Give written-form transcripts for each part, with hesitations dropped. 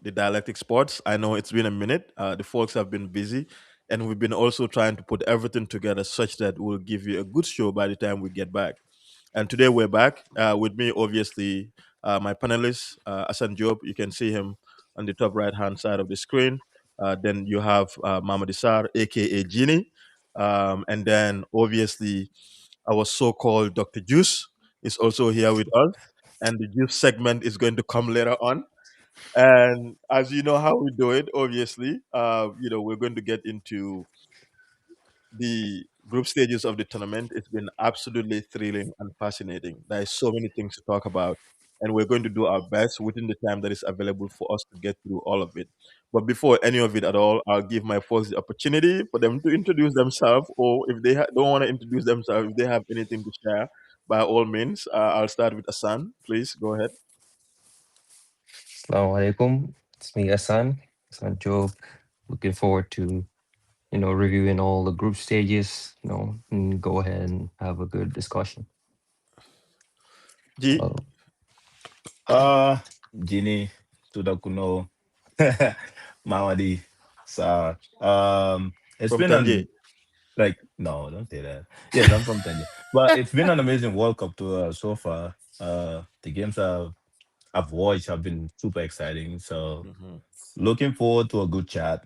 the Dialectic Sports. I know it's been a minute. The folks have been busy, and we've been also trying to put everything together such that we'll give you a good show by the time we get back. And today we're back with me, obviously, my panelist, Asan Job. You can see him on the top right hand side of the screen. Then you have Mama Isar, aka Genie. And then obviously our so called Dr. Juice is also here with us. And the juice segment is going to come later on. And as you know how we do it, obviously, we're going to get into the group stages of the tournament. It's been absolutely thrilling and fascinating. There is so many things to talk about, and we're going to do our best within the time that is available for us to get through all of it. But before any of it at all, I'll give my folks the opportunity for them to introduce themselves, or if they don't want to introduce themselves, if they have anything to share, by all means. I'll start with Asan. Please go ahead. Assalamu alaikum. It's me, Hassan Job. Looking forward to, reviewing all the group stages, and go ahead and have a good discussion. G Well, Uh, Genie, Tudakuno, Mawadi, Sa. It's from been Tanje. an like no, don't say that. Yes, I'm from Tanzania, but it's been an amazing World Cup to so far. The games I've watched have been super exciting. So Mhm. looking forward to a good chat.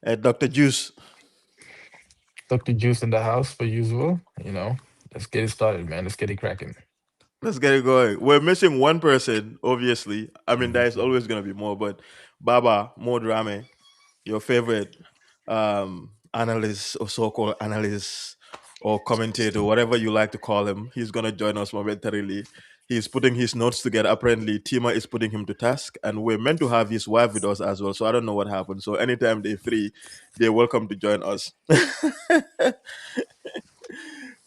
Dr. Juice. Dr. Juice in the house per usual. Let's get it started, man. Let's get it cracking. Let's get it going. We're missing one person, obviously. I mean, Mhm. there's always going to be more, but Baba Modrame, your favorite analyst or so called analyst or commentator, whatever you like to call him, he's going to join us momentarily. He's putting his notes together. Apparently, Tima is putting him to task, and we're meant to have his wife with us as well. So I don't know what happened. So anytime they're free, they're welcome to join us.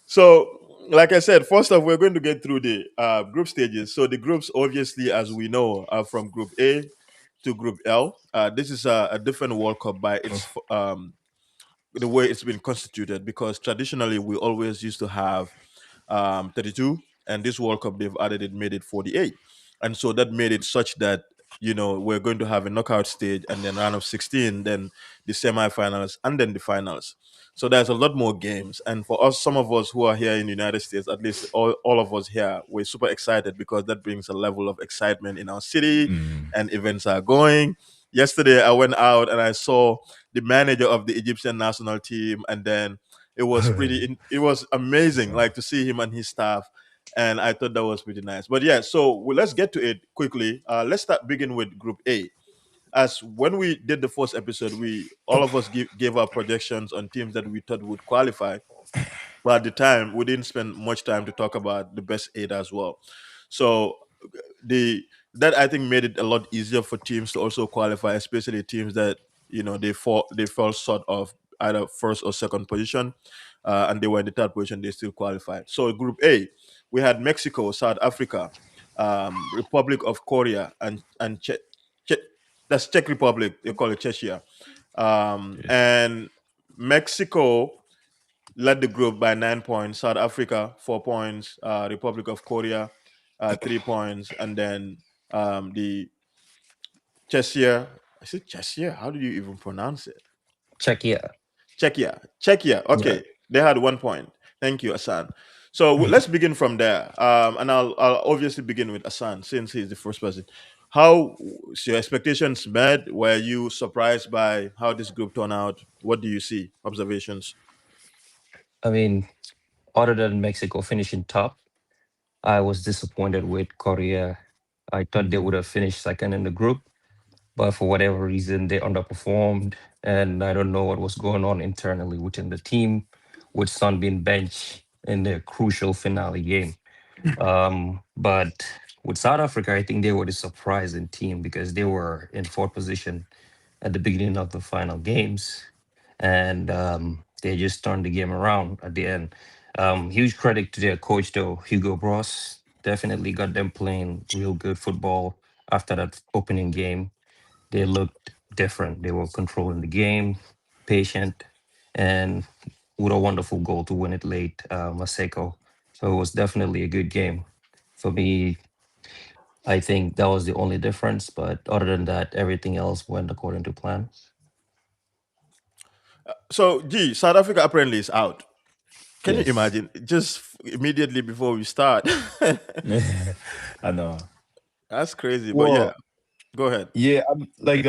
So, like I said, first off, we're going to get through the group stages. So, the groups, obviously, as we know, are from Group A to Group L. This is a different World Cup by the way it's been constituted because traditionally we always used to have 32, and this World Cup they've added it, made it 48, and so that made it such that we're going to have a knockout stage and then round of 16, then the semifinals, and then the finals. So there's a lot more games, and for us, some of us who are here in the United States, at least all of us here, we're super excited because that brings a level of excitement in our city, Mm. and events are going. Yesterday, I went out and I saw the manager of the Egyptian national team, and then it was amazing, So, like to see him and his staff, and I thought that was pretty nice. But yeah, so let's get to it quickly. Let's start begin with Group A. As when we did the first episode, we all of us gave our projections on teams that we thought would qualify, but at the time we didn't spend much time to talk about the best eight as well. So the that I think made it a lot easier for teams to also qualify, especially teams that they fell short of either first or second position, and they were in the third position. They still qualified. So Group A, we had Mexico, South Africa, Republic of Korea, and that's Czech Republic. They call it Czechia, yeah. and Mexico led the group by 9 points. South Africa 4 points. Republic of Korea 3 points, and then the Czechia. Is it Czechia? How do you even pronounce it? check, yeah. Czechia. Yeah. Okay, they had 1 point. Thank you, Asan. So let's begin from there. And I'll obviously begin with Asan since he's the first person. How your expectations met? Were you surprised by how this group turned out? What do you see? Observations. I mean, other than Mexico finishing top, I was disappointed with Korea. I thought they would Mhm. have finished second in the group, but for whatever reason, they underperformed. And I don't know what was going on internally within the team, with Son being benched in the crucial finale game. But with South Africa, I think they were the surprising team because they were in fourth position at the beginning of the final games, and they just turned the game around at the end. Huge credit to their coach, though, Hugo Bross. Definitely got them playing real good football after that opening game. They looked different. They were controlling the game, patient, and with a wonderful goal to win it late, Maseko. So it was definitely a good game for me. I think that was the only difference. But other than that, everything else went according to plan. So, gee, South Africa apparently is out. Can you Yes. imagine? Just immediately before we start. I know. That's crazy. But yeah, Well, go ahead. yeah, like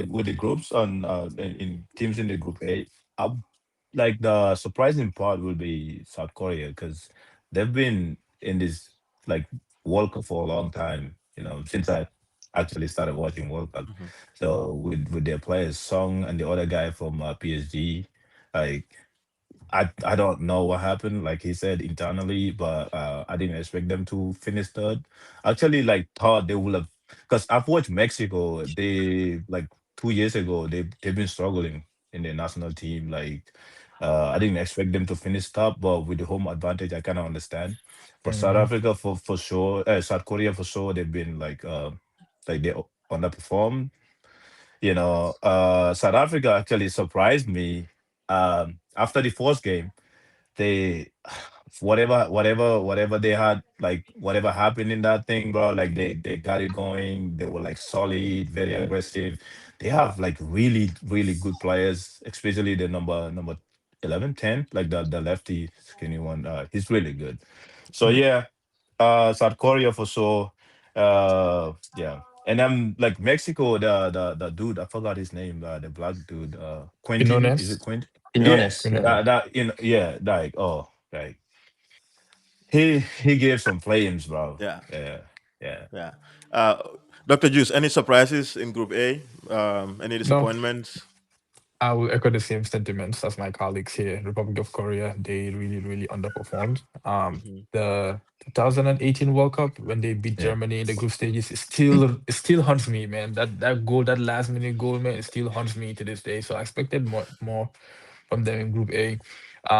with the groups on in teams in the group A, I like the surprising part will be South Korea because they've been in this like World Cup for a long time. You know, since I actually started watching World Cup. Mhm. So with their players Song and the other guy from PSG, like I don't know what happened, like he said internally, but I didn't expect them to finish third. Actually, like thought they would have, because I've watched Mexico. They like 2 years ago they've been struggling in their national team. Like I didn't expect them to finish top, but with the home advantage, I kind of understand. But South Hmm. Africa for sure, South Korea for sure, they've been like they underperformed. You know, South Africa actually surprised me after the first game they whatever they had, like whatever happened in that thing, bro, like they got it going. They were like solid, very aggressive. They have like really good players, especially the number 11, 10, like the lefty skinny one. He's really good. So yeah, South Korea for sure. Yeah. And I'm like Mexico, the dude, I forgot his name, the black dude, Quentin, is it Quinones. Quentin? Yeah, Yeah, Quinones, yeah. Quinones. yeah, like oh, like he gave some flames, bro. Yeah, Yeah, yeah, yeah. Uh, Dr. Juice, any surprises in Group A? Any No, disappointments? I will echo the same sentiments as my colleagues here. Republic of Korea, they really, really underperformed. Hmm. The 2018 World Cup when they beat yeah. Germany in the group stages, it still haunts me, man. That goal, that last minute goal, man, it still haunts me to this day. So I expected more from them in Group A.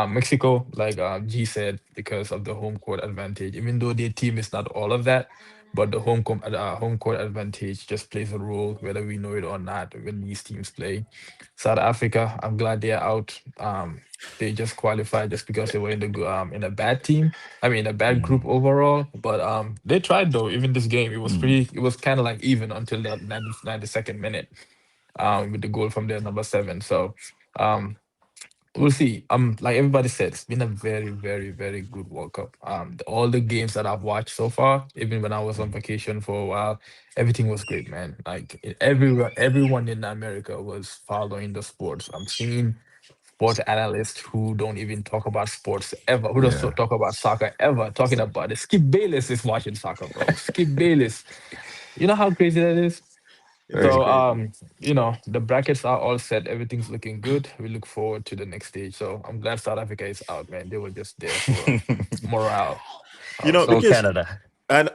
Mexico, like G said, because of the home court advantage. Even though their team is not all of that, but the home court advantage just plays a role, whether we know it or not, when these teams play. South Africa, I'm glad they're out. They just qualified just because they were in a bad team. I mean, a bad Hmm. group overall. But they tried though. Even this game, Mm. it was kind of like even until the 92nd minute. With the goal from their number seven. So, um, we'll see. Like everybody said, it's been a very, very, very good World Cup. All the games that I've watched so far, even when I was on Mm. vacation for a while, everything was great, man. Like everyone in America was following the sports. I'm seeing sports analysts who don't even talk about sports ever, who don't Yeah. talk about soccer ever, talking about it. Skip Bayless is watching soccer, bro. Skip Bayless. You know how crazy that is? It is Very. So, crazy. the brackets are all set. Everything's looking good. We look forward to the next stage. So I'm glad South Africa is out, man. They were just there for morale. So Because Canada. and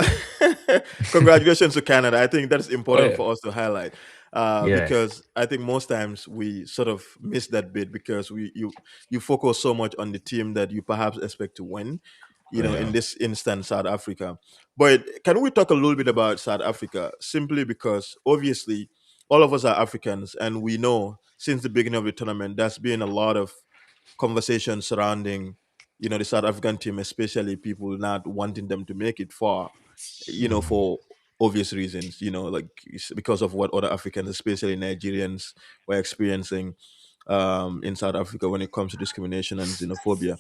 congratulations to Canada. I think that's Oh important yeah, for us to highlight Yeah, because I think most times we sort of miss that bit because you focus so much on the team that you perhaps expect to win. In Yeah. this instance, South Africa. But can we talk a little bit about South Africa? Simply because obviously all of us are Africans, and we know since the beginning of the tournament, there's been a lot of conversation surrounding the South African team, especially people not wanting them to make it far, Mm. for obvious reasons, like because of what other Africans, especially Nigerians, were experiencing in South Africa when it comes to discrimination and xenophobia.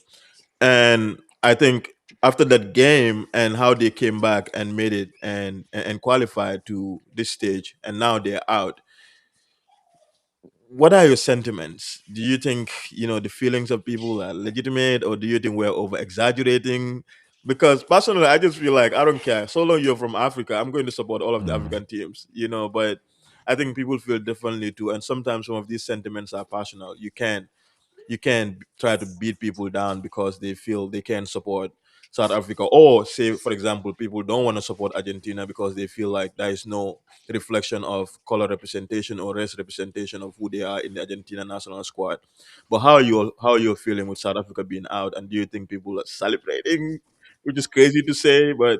And I think after that game and how they came back and made it and qualified to this stage, and now they're out, what are your sentiments? Do you think the feelings of people are legitimate, or do you think we're over exaggerating? Because personally, I just feel like I don't care. So long you're from Africa, I'm going to support all of the Mm. African teams. But I think people feel differently too, and sometimes some of these sentiments are passionate. You can't try to beat people down because they feel they can't support South Africa, or say, for example, people don't want to support Argentina because they feel like there is no reflection of color representation or race representation of who they are in the Argentina national squad. But how are you feeling with South Africa being out, and do you think people are celebrating, which is crazy to say, but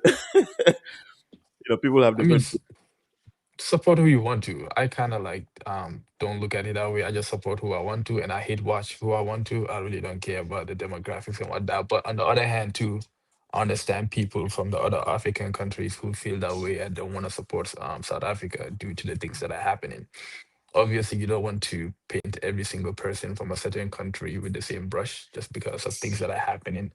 people have I mean, different. support who you want to. I kind of like don't look at it that way. I just support who I want to, and I hate watch who I want to. I really don't care about the demographics and whatnot. But on the other hand, too, I understand people from the other African countries who feel that way and don't want to support South Africa due to the things that are happening. Obviously, you don't want to paint every single person from a certain country with the same brush just because of things that are happening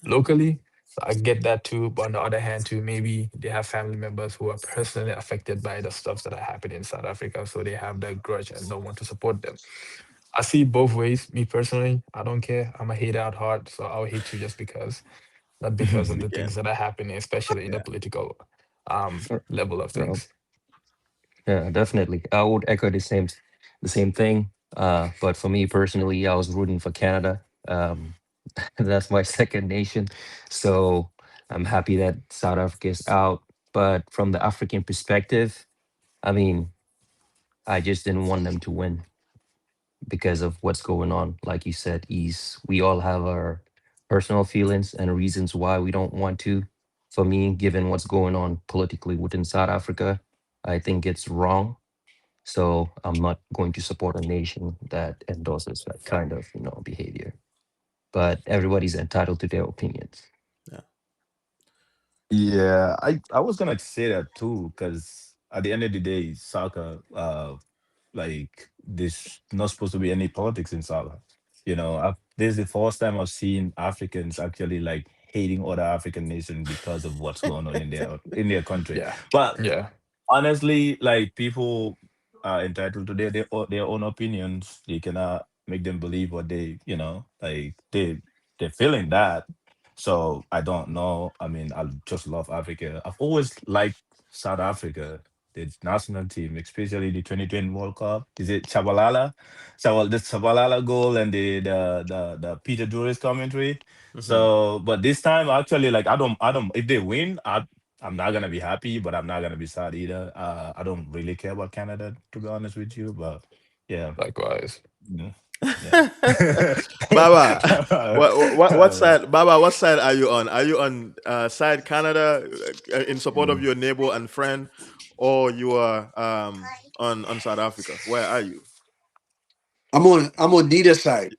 locally. So I get that too. But on the other hand, too, maybe they have family members who are personally affected by the stuff that are happening in South Africa. So they have that grudge and don't want to support them. I see both ways. Me personally, I don't care. I'm a hater at heart. So I'll hate you just because, not because of We the can. things that are happening, especially in the Yeah. political Uh, level of No, things. yeah, definitely. I would echo the same thing. But for me personally, I was rooting for Canada. That's my second nation. So I'm happy that South Africa is out. But from the African perspective, I mean, I just didn't want them to win because of what's going on. Like you said, is we all have our personal feelings and reasons why we don't want to. For me, given what's going on politically within South Africa, I think it's wrong. So I'm not going to support a nation that endorses that kind of, behavior. But everybody's entitled to their opinions. Yeah. Yeah, I was gonna say that too, because at the end of the day, soccer, like there's not supposed to be any politics in soccer. This is the first time I've seen Africans actually like hating other African nations because of what's going on in their country. Yeah. But Yeah. honestly, like people are entitled to their own opinions. They cannot make them believe what like they're feeling that. So I don't know. I mean, I just love Africa. I've always liked South Africa, the national team, especially the 2020 World Cup. Is it Chabalala? So the Chabalala goal and the Peter Juris commentary. Hmm. So, but this time actually, like I don't. If they win, I'm not gonna be happy, but I'm not gonna be sad either. I don't really care about Canada, to be honest with you. But yeah, Likewise. yeah, yeah. Baba, what side? Baba, what side are you on? Are you on side Canada in support of Mm. your neighbor and friend, or you are on South Africa? Where are you? I'm on neither side.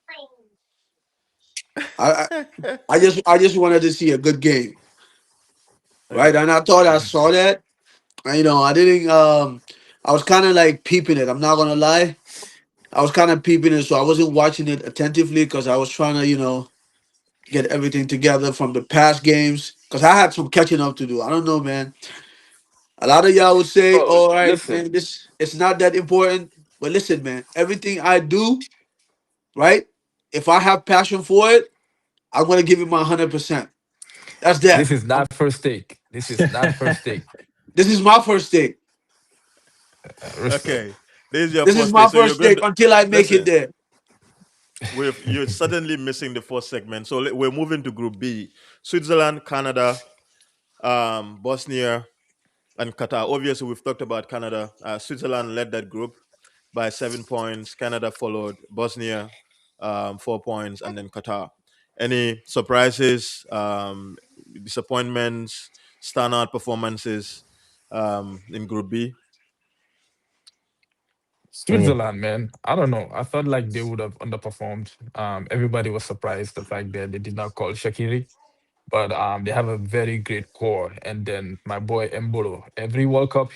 I, I I just wanted to see a good game, right? Okay. And I thought I saw that. And, I didn't. I was kind of like peeping it. I'm not gonna lie. I was kind of peeping it, so I wasn't watching it attentively because I was trying to, get everything together from the past games. Because I had some catching up to do. I don't know, man. A lot of y'all would say, Well, "All right, listen, man, this it's not that important." But listen, man, everything I do, right? If I have passion for it, I'm gonna give it my 100%. That's this that. is not first take. This is not first take. This is my first take. Respect. Okay. This is your This is first day, my so you're first going take to until I make it listen. there. You're suddenly missing the first segment, so we're moving to Group B: Switzerland, Canada, Bosnia, and Qatar. Obviously, we've talked about Canada. Switzerland led that group by 7 points. Canada followed. Bosnia, 4 points, and then Qatar. Any surprises, disappointments, standout performances in Group B? I mean, Switzerland, man. I don't know. I felt like they would have underperformed. Everybody was surprised the fact that they did not call Shakiri, but they have a very great core. And then my boy Mbolo, every World Cup,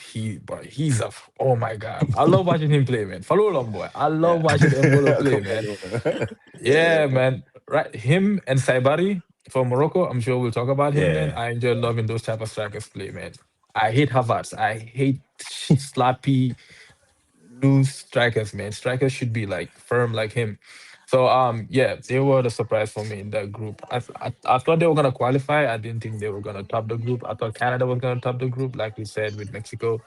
oh my god, I love watching him play, man. Follow along, boy. I love Yeah. watching Mbolo play, Come man. on. Yeah, man. Right, him and Saibari from Morocco. I'm sure we'll talk about him, man. Yeah. I enjoy loving those type of strikers play, man. I hate Havertz. I hate sloppy loose strikers, man. Strikers should be like firm like him. So yeah, they were the surprise for me in that group. I thought they were gonna qualify. I didn't think they were gonna top the group. I thought Canada was gonna top the group, like we said with Mexico,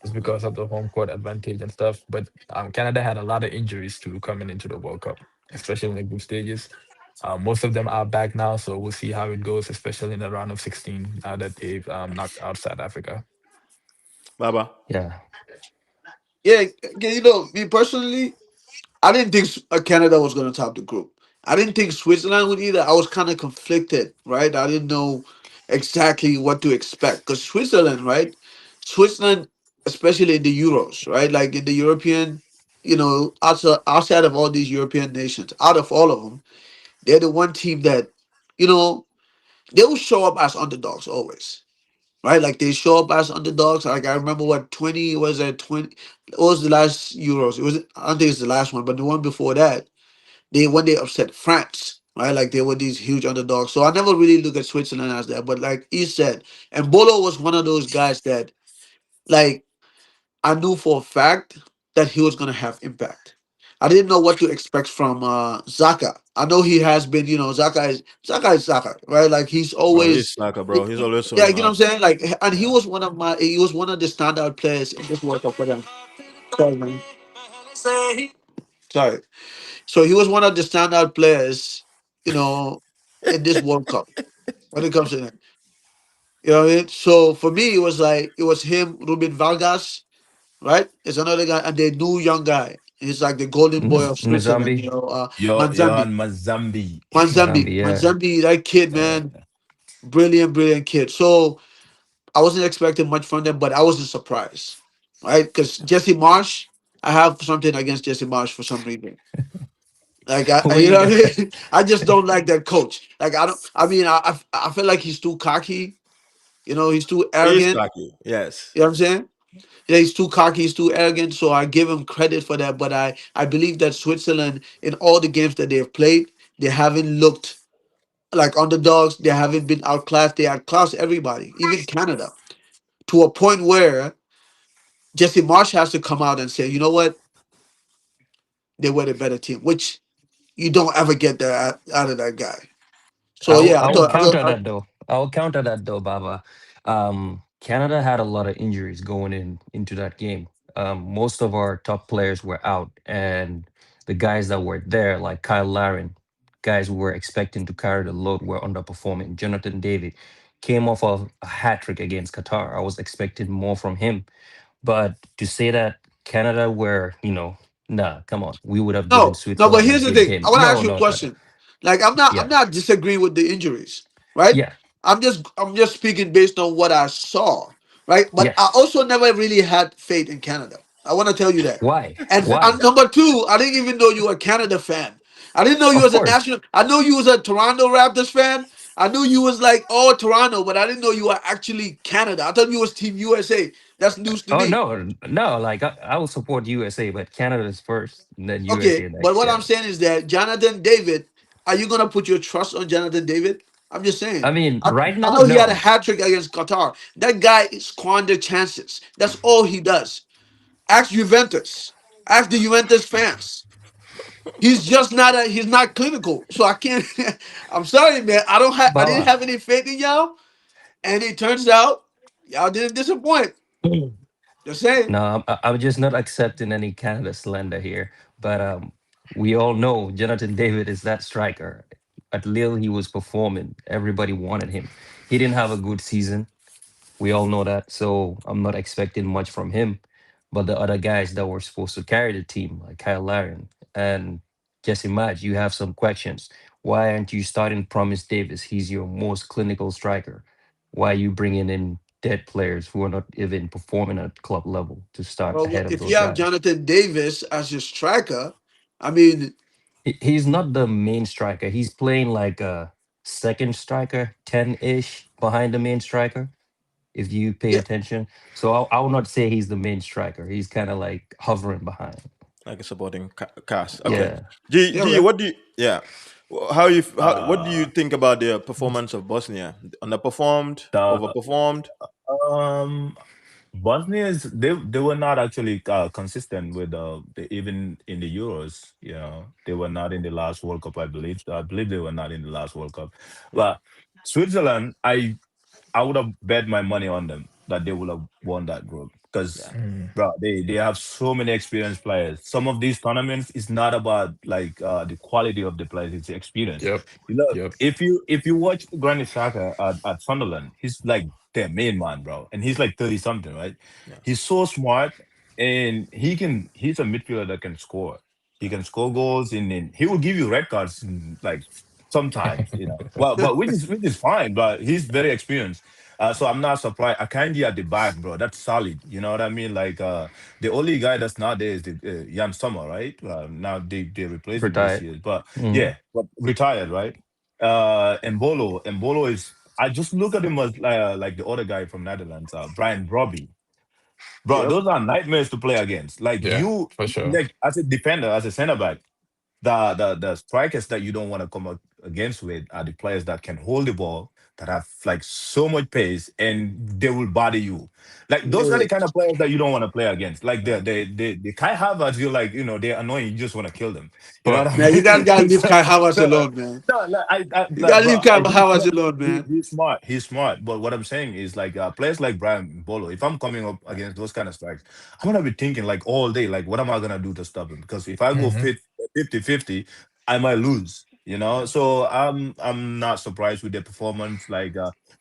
just because of the home court advantage and stuff. But Canada had a lot of injuries too coming into the World Cup, especially in the group stages. Most of them are back now, so we'll see how it goes, especially in the round of 16 now that they've knocked out South Africa. Baba. yeah, Yeah, me personally, I didn't think Canada was going to top the group. I didn't think Switzerland would either. I was kind of conflicted, right? I didn't know exactly what to expect because Switzerland, right? Switzerland, especially in the Euros, right? Like in the European, outside of all these European nations, out of all of them, they're the one team that, you know, they will show up as underdogs always, right? Like they show up as underdogs. Like I remember what 20 was at 20. What was the last Euros? It was I don't think it's the last one, but the one before that, they when they upset France, right? Like they were these huge underdogs. So I never really look at Switzerland as that. But like he said, and Bolo was one of those guys that like I knew for a fact that he was gonna have impact. I didn't know what to expect from Zaka. I know he has been, Zaka is Zaka, right? Like he's Bro, he's always, soccer, bro. He's always yeah, showing you know what I'm up. saying? Like, and Yeah. he was one of the standout players in this World Cup for them. Sorry, man. Sorry. So he was one of the standout players, you know, in this World Cup when it comes to that. You know what I mean? So for me, it was like it was him, Ruben Vargas, right? It's another guy, and the new young guy. He's like the golden boy of Switzerland, Mzambi, Johan Manzambi. Mazambi. Mzambi, Manzambi. yeah. Manzambi, that kid, man. Uh, Brilliant, brilliant kid. So I wasn't expecting much from them, but I wasn't surprised. Right? Because Jesse Marsh, I have something against Jesse Marsh for some reason. Like What you you know what got? I mean? I just don't like that coach. Like I don't I mean I feel like he's too cocky, he's too He is arrogant. cocky. Yes. You know what I'm saying? Yeah, he's too cocky, he's too arrogant. So I give him credit for that. But I believe that Switzerland, in all the games that they've played, they haven't looked like underdogs. They haven't been outclassed. They outclassed everybody, even Canada, to a point where Jesse Marsh has to come out and say, you know what, they were the better team, which you don't ever get that out of that guy. So yeah, I I will thought, I counter thought, that though. I will counter that though, Baba. Canada had a lot of injuries going into that game. Most of our top players were out, and the guys that were there, like Kyle Larin, guys we were expecting to carry the load, were underperforming. Jonathan David came off of a hat trick against Qatar. I was expecting more from him, but to say that Canada were, nah, come on, we would have given no, no. But Switzerland a here's the big thing. I game. want to No, ask you a no, no, no. question. Like I'm Yeah, not disagreeing with the injuries, right? yeah, I'm just speaking based on what I saw, right? But I yes. also never really had faith in Canada. I want to tell you that. Why? And Why? number two, I didn't even know you were a Canada fan. I didn't know you Of was a course. national. I know you was a Toronto Raptors fan. I knew you was like all Toronto, but I didn't know you were actually Canada. I thought you was Team USA. That's news to Oh me. no, no. Like I will support USA, but Canada's first, and then Okay, USA but next. what I'm Yeah. saying is that Jonathan David, are you gonna put your trust on Jonathan David? I'm just I saying. mean, I, right I now, know he had a no. hat trick against Qatar. That guy squander chances. That's all he does. Ask Juventus. Ask the Juventus fans. He's just not he's not clinical. So I can't I'm sorry, man. I didn't Baba, have any faith in y'all. And it turns out y'all didn't disappoint. Just saying. no, I'm just not accepting any Canada slander here. But we all know Jonathan David is that striker. At Lille, he was performing. Everybody wanted him. He didn't have a good season. We all know that. So I'm not expecting much from him. But the other guys that were supposed to carry the team, like Kyle Larin and Jesse Madge, you have some questions. Why aren't you starting Promise Davis? He's your most clinical striker. Why are you bringing in dead players who are not even performing at club level to start Well, ahead of if you those have guys? Jonathan Davis as your striker, I mean, He's not the main striker. He's playing like a second striker, 10-ish behind the main striker if you pay yeah, attention. So I will not say he's the main striker. He's kind of like hovering behind. Like a supporting cast. Okay. Yeah. G, you're G, right. what do you? Yeah. What do you uh, think about the performance of Bosnia? Underperformed, the overperformed? um Bosnians, they were not actually consistent with even in the Euros. They were not in the last World Cup. I believe they were not in the last World Cup. Yeah. But Switzerland, I would have bet my money on them that they would have won that group because, Yeah. Mm. bro, they have so many experienced players. Some of these tournaments is not about like the quality of the players; it's the experience. Yep. Yep. If you watch Granit Xhaka at Sunderland, he's like their main man, bro, and he's like 30 something, right? Yeah. He's so smart, and he's a midfielder that can score. He can score goals, and he will give you red cards, like sometimes. Well, but which is fine, but he's very experienced. So I'm not surprised. Akanji at the back, bro, that's solid. You know what I mean? Like the only guy that's not there is the Jan Sommer, right? Now they replaced him this Retired. year, but Hmm. yeah, but retired, right? Embolo is I just look at him as like the other guy from Netherlands, Brian Robbie. Bro, Yep. those are nightmares to play against. Like Yeah, you, for sure. like as a defender, as a center back, the strikers that you don't want to come against with are the players that can hold the ball, that have like so much pace, and they will body you. Like those are Yeah. the kind of players that you don't want to play against. Like Yeah. the Kai Havertz, you're like, they're annoying. You just want to kill them. You know what But I Man, you guys gotta mean? leave so, Kai Havertz so, alone, man. no, like, You gotta leave but Kai he's Havertz smart. alone, man. He's smart. He's smart. But what I'm saying is like players like Brian Bolo. If I'm coming up Yeah. against those kind of strikes, I'm gonna be thinking like all day, like what am I gonna do to stop him? Because if I go mhm. 50-50, I might lose. Yeah. So I'm not surprised with their performance, like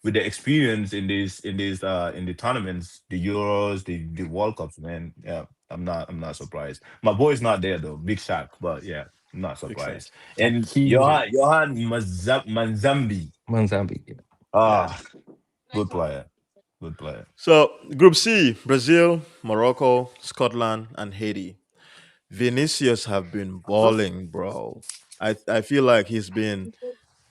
with the experience in the tournaments, the Euros, the World Cups, man. Yeah, I'm not surprised. My boy's not there though, big shock, but yeah, I'm not Big surprised. shots. And Hakimi. Johan Manzambi, Mozambique. Yeah. ah, good player, good player. So Group C: Brazil, Morocco, Scotland, and Haiti. Vinicius have been balling, bro. I feel like he's been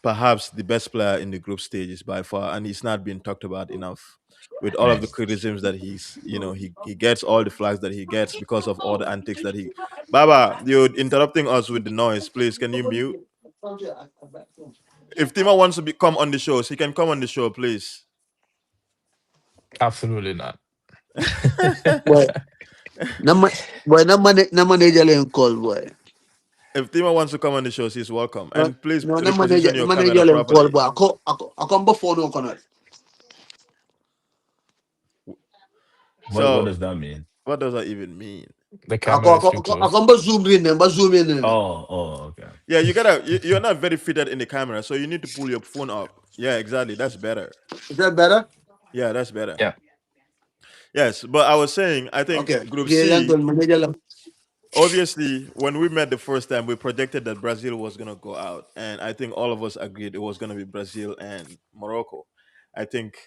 perhaps the best player in the group stages by far, and he's not been talked about enough. With all of Man. the criticisms that he gets all the flags that he gets because of all the antics that he. Baba, you're interrupting us with the noise. Please, can you mute? If Tima wants to come on the show, he can come on the show, please. Absolutely not. Boy, naman yung call, boy. If Tima wants to come on the show, he's welcome. No, And please no, reposition na your camera manager yung call, properly. boy. Ako ang ba phone ko na. What So, does that mean? what does that even mean? The Ako, camera is ako, too ako, ako close. ang ba zoom rin na, ba zoom in na. Okay. Yeah, you're not very fitted in the camera, so you need to pull your phone up. Yeah, exactly. That's better. Is that better? Yeah, that's better. Yeah. Yes, but I was saying, I think Okay. Group Okay, yan C, tol, manager lang. obviously, when we met the first time, we projected that Brazil was going to go out. And I think all of us agreed it was going to be Brazil and Morocco. I think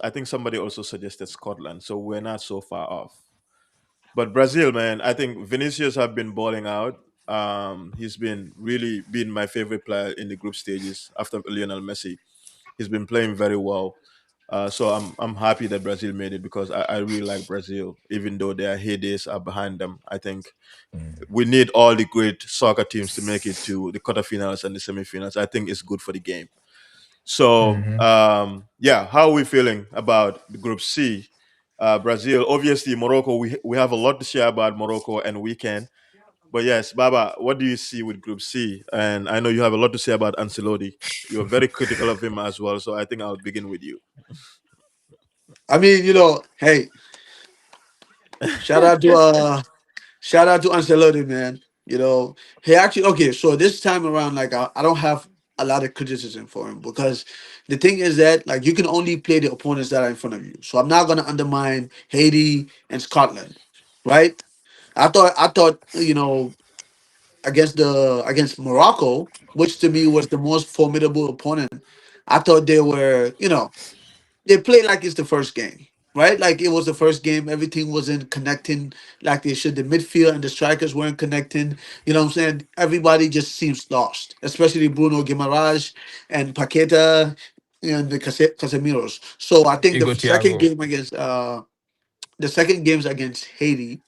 I think somebody also suggested Scotland, so we're not so far off. But Brazil, man, I think Vinicius have been balling out. He's been really been my favorite player in the group stages after Lionel Messi. He's been playing very well. So I'm happy that Brazil made it because I really like Brazil, even though their heydays are behind them. I think Mm. we need all the great soccer teams to make it to the quarterfinals and the semifinals. I think it's good for the game. So Hmm. yeah, how are we feeling about the Group C? Brazil, obviously Morocco. We have a lot to share about Morocco, and we can. But yes, Baba, what do you see with Group C? And I know you have a lot to say about Ancelotti. You're very critical of him as well, so I think I'll begin with you. I mean, hey, shout out to shout out to Ancelotti, man. He actually okay. So this time around, like I don't have a lot of criticism for him because the thing is that like you can only play the opponents that are in front of you. So I'm not gonna undermine Haiti and Scotland, right? I thought against Morocco, which to me was the most formidable opponent. I thought they played like it's the first game, right? Like it was the first game. Everything wasn't connecting like they should. The midfield and the strikers weren't connecting. You know what I'm saying? Everybody just seems lost, especially Bruno Guimaraes and Paqueta and the Casemiros. So I think Igo Thiago. the second games against Haiti,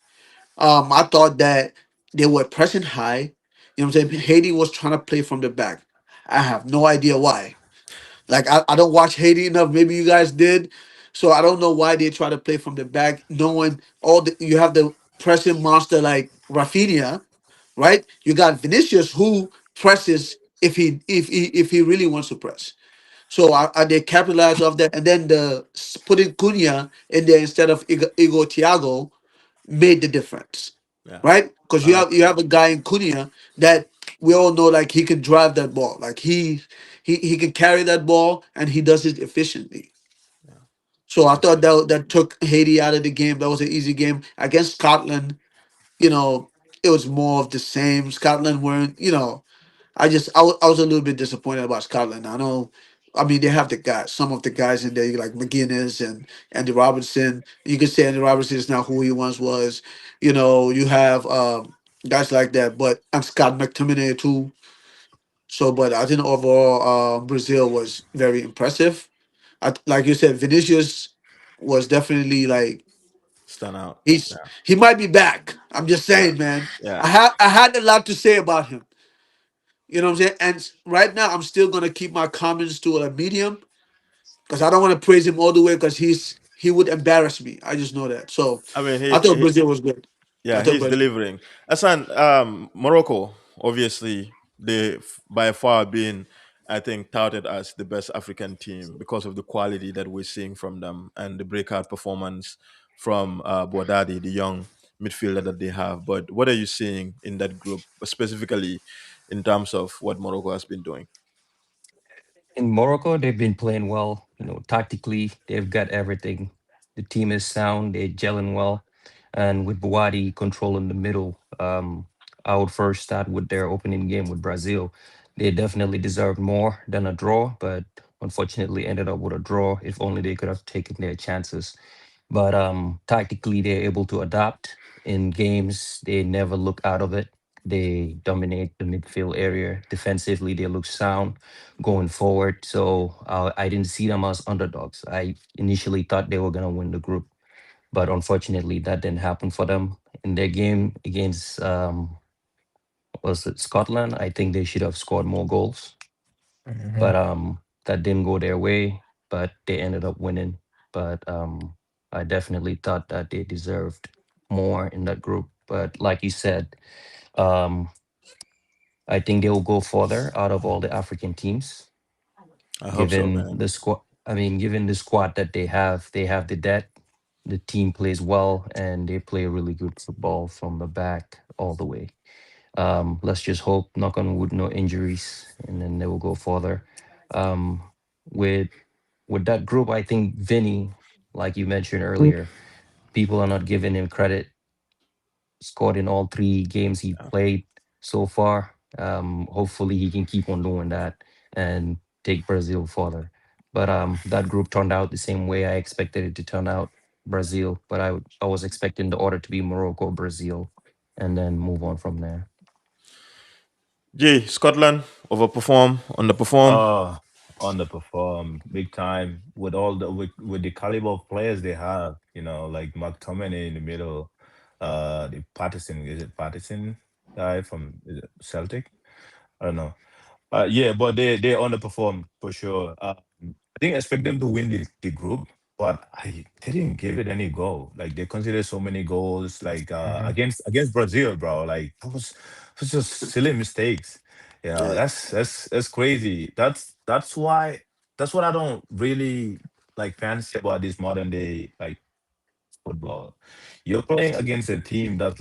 I thought that they were pressing high. You know what I'm saying? Haiti was trying to play from the back. I have no idea why. Like I don't watch Haiti enough. Maybe you guys did. So I don't know why they try to play from the back, knowing you have the pressing monster like Rafinha, right? You got Vinicius who presses if he really wants to press. So they capitalize off that, and then putting Cunha in there instead of Igor Thiago made the difference, Yeah, right? Because I you agree. have a guy in Cunha that we all know like he can drive that ball, like he can carry that ball and he does it efficiently. Yeah, So I that's thought good. that took Haiti out of the game. That was an easy game against Scotland. You know, it was more of the same. Scotland weren't. I was a little bit disappointed about Scotland. I know. I mean, they have the guys, some of the guys in there, like McGuinness and Andy Robertson. You could say Andy Robertson is not who he once was. You have guys like that, but and Scott McTominay too. So, but I think overall, Brazil was very impressive. Like you said, Vinicius was definitely like Stand out. he's Yeah, he might be back. I'm just yeah, saying, man. yeah. I had a lot to say about him. You know what I'm saying? And right now, I'm still gonna keep my comments to a medium because I don't want to praise him all the way because he would embarrass me. I just know that. So I mean, I thought Brazil was good. I yeah, thought he's Brazil. delivering. Asan, Morocco, obviously, they by far been, I think, touted as the best African team because of the quality that we're seeing from them and the breakout performance from Boadadi, the young midfielder that they have. But what are you seeing in that group, specifically in terms of what Morocco has been doing? In Morocco, they've been playing well. Tactically, they've got everything. The team is sound. They're gelling well, and with Buwadi controlling the middle, I would first start with their opening game with Brazil. They definitely deserved more than a draw, but unfortunately ended up with a draw. If only they could have taken their chances. But tactically, they're able to adapt in games. They never look out of it. They dominate the midfield area. Defensively, they look sound going forward. So I didn't see them as underdogs. I initially thought they were going to win the group, but unfortunately, that didn't happen for them. In their game against, was it Scotland? I think they should have scored more goals, but Mhm. that didn't go their way. But they ended up winning. But I definitely thought that they deserved more in that group. But like you said, um, I think they will go further out of all the African teams, I hope so, given man. the squad. I mean, given the squad that they have the depth. The team plays well, and they play really good football from the back all the way. Let's just hope, knock on wood, no injuries, and then they will go further. Um, with that group, I think Vinny, like you mentioned earlier, people are not giving him credit. Scored in all three games he Yeah. played so far. Hopefully, he can keep on doing that and take Brazil further. But that group turned out the same way I expected it to turn out. Brazil, but I was expecting the order to be Morocco, Brazil, and then move on from there. Gee, Scotland overperform, underperform. Uh, underperform big time with all the with the caliber of players they have. Like McTominay in the middle. The Patterson, is it Patterson guy from, is it Celtic? I don't know. Yeah, but they underperformed for sure. I didn't expect them to win the group, but they didn't give it any go. Like they considered so many goals, like Mhm. against Brazil, bro. Like that was just silly mistakes. Yeah. That's crazy. That's what I don't really like fancy about this modern day like football. You're playing against a team that's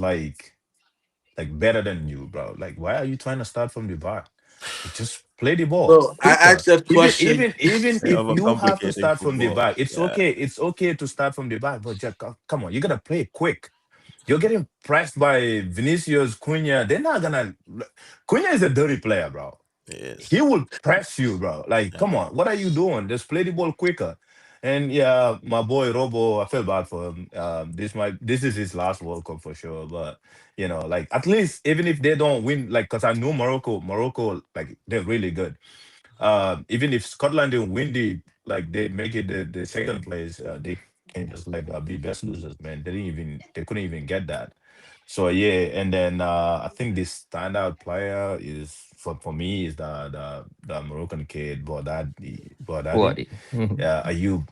like better than you, bro. Like, why are you trying to start from the back? Like, just play the ball Bro, I quicker. asked that Even question. even even They're if you have to overcomplicating start from the football. back, it's Yeah. okay. It's okay to start from the back, but just come on, you gotta play quick. You're getting pressed by Vinicius, Cunha. They're not gonna. Cunha is a dirty player, bro. He Yes. will press you, bro. Like, Yeah. come on, what are you doing? Just play the ball quicker. And yeah, my boy Robo, I feel bad for him. This is his last World Cup for sure. But like at least even if they don't win, like because I know Morocco, like they're really good. Even if Scotland didn't win they make it the second place, they can just be best losers, man. They couldn't even get that. So yeah, and then I think this standout player is for me is the Moroccan kid Bordadi. What? Ayub.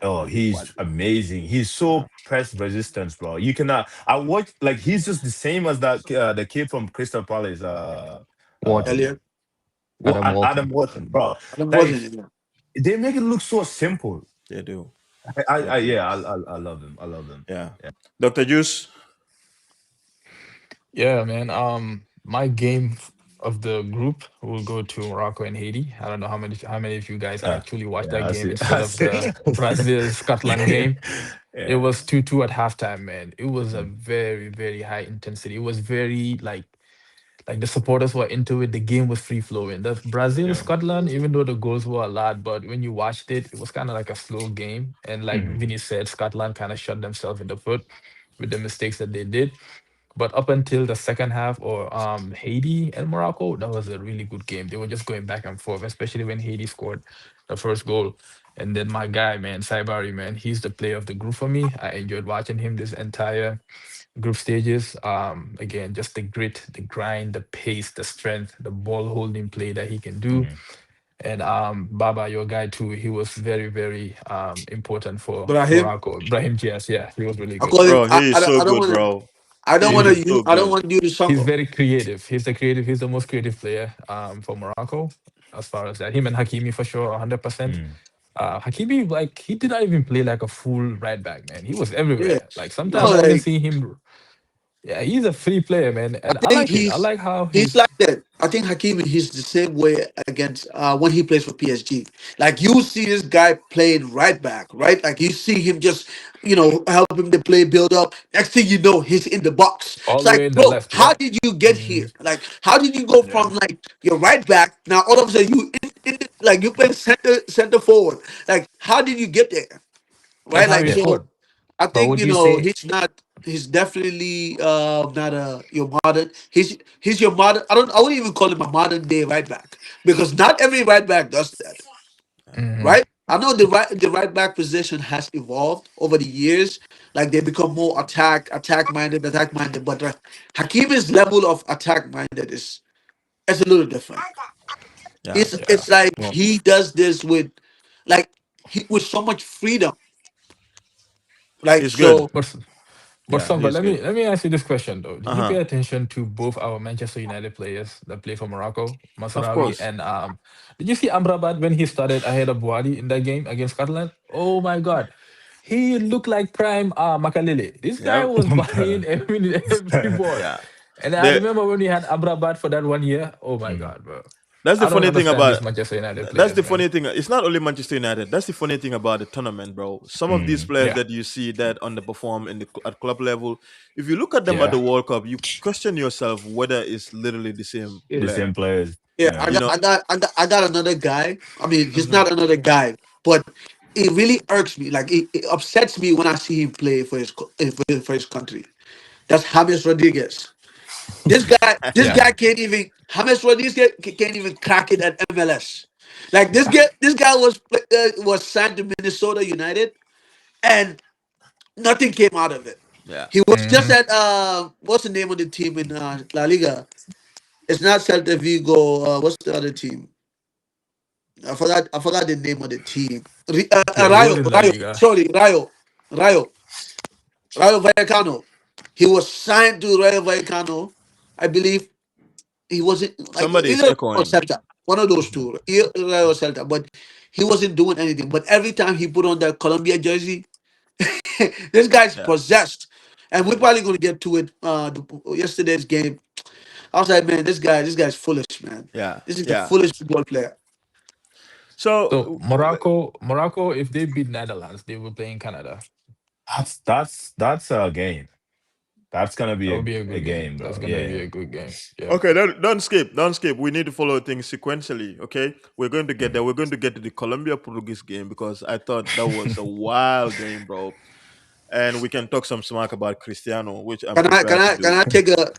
Oh, What? he's amazing. He's so press resistance, bro. You cannot. I watch like he's just the same as the kid from Crystal Palace. Wharton, Um, Elliot, Adam Adam Walton. Watson, bro. Adam Like wasn't in they make it look so simple. They do. They I do. yeah, I love him. I love him. Yeah. Dr. Juice. Yeah, man. My game of the group will go to Morocco and Haiti. I don't know how many of you guys Yeah, actually watched yeah, that I game see. instead I of see. the Brazil Scotland game. It Yeah. was 2-2 at halftime, man. It was a Mm, very, very high intensity. It was very like the supporters were into it. The game was free flowing. The Brazil yeah. Scotland, even though the goals were a lot, but when you watched it, it was kind of like a slow game. And like Mhm. Vinny said, Scotland kind of shot themselves in the foot with the mistakes that they did. But up until the second half, or Haiti and Morocco, that was a really good game. They were just going back and forth, especially when Haiti scored the first goal. And then my guy, man, Saibari, man, he's the player of the group for me. I enjoyed watching him this entire group stages. Again, just the grit, the grind, the pace, the strength, the ball holding play that he can do. Mhm. And Baba, your guy too, he was very, very important for Brahim, Morocco. Brahim Diaz, yeah, he was really I good. call him. Bro, he is so I don't good, want to. bro. I don't He want to is use. so I don't good. want to use He's soccer. very creative. He's the most creative player for Morocco as far as that. Him and Hakimi for sure, 100%. Mm. Hakimi, like, he did not even play like a full right back, man. He was Yeah. everywhere. Like No, sometimes I even like see him. Yeah, he's a free player, man, I and I think like it. I like how he's he's like that. I think Hakimi he's the same way against when he plays for PSG. Like you see this guy playing right back, right? Like you see him just help him to play build up. Next thing you know, he's in the box. all It's the like, way in the bro, left. how Yep. did you get Hmm. here? Like how did you go Yeah. from like your right back now all of a sudden like you play center forward? Like how did you get there? That's Right? how Like he Yeah. so. scored. I But think would you say he's not. He's definitely not a your modern. He's your modern. I wouldn't even call him a modern day right back because not every right back does that. Hmm. Right? I know the right back position has evolved over the years. Like they become more attack minded. But Hakimi's level of attack minded is a little different. Yeah. Yeah. It's like well, he does this like with so much freedom. Like He's good. so. But But Yeah, Sonko, he's good. let me ask you this question though. Did you pay Uh-huh. attention to both our Manchester United players that play for Morocco, Of Masraoui, course. and did you see Amrabat when he started ahead of Buhari in that game against Scotland? Oh my God, he looked like prime Makalele. This guy Yeah. was buying every ball, Yeah. and I The remember when we had Amrabat for that 1 year. Oh my Mm. God, bro, that's the I don't funny thing understand about these Manchester United that's players, the man. funny thing. It's not only Manchester United. That's the funny thing about the tournament, bro. Some of these Mm. players Yeah, that you see that underperform at club level, if you look at them at the yeah. World Cup, you question yourself whether it's literally the same Yeah. The player. same players. Yeah, Yeah. You know? I got another guy. I mean, he's Hmm. not another guy, but it really irks me. Like it upsets me when I see him play for for his country. That's James Rodriguez. This Yeah. guy can't even. James Rodriguez can't even crack it at MLS. Like Yeah. this guy was signed to Minnesota United, and nothing came out of it. Yeah. He was just Hmm. at what's the name of the team in La Liga? It's not Celta Vigo. What's the other team? I forgot the name of the team. Yeah, he was in La Rayo. Liga. Sorry, Rayo, Rayo Vallecano. He was signed to Rayo Vallecano. I believe he wasn't like Somebody is either or echoing. Celta, one of those Mhm. two, either Rayo or Celta. But he wasn't doing anything. But every time he put on that Colombia jersey, this guy's Yeah. possessed. And we're probably gonna get to it. Yesterday's game, I was like, man, this guy's foolish, man. Yeah. This is a Yeah. foolish football player. So So Morocco, if they beat Netherlands, they will play in Canada. That's a game. That's gonna That be would be a a good game. game, That's bro. gonna be Yeah. a good game. Yeah. okay, don't skip. Don't skip. We need to follow things sequentially. Okay, we're going to get there. Mhm. We're going to get to the Colombia Portuguese game because I thought that was a wild game, bro. And we can talk some smack about Cristiano, which I'm prepared to do.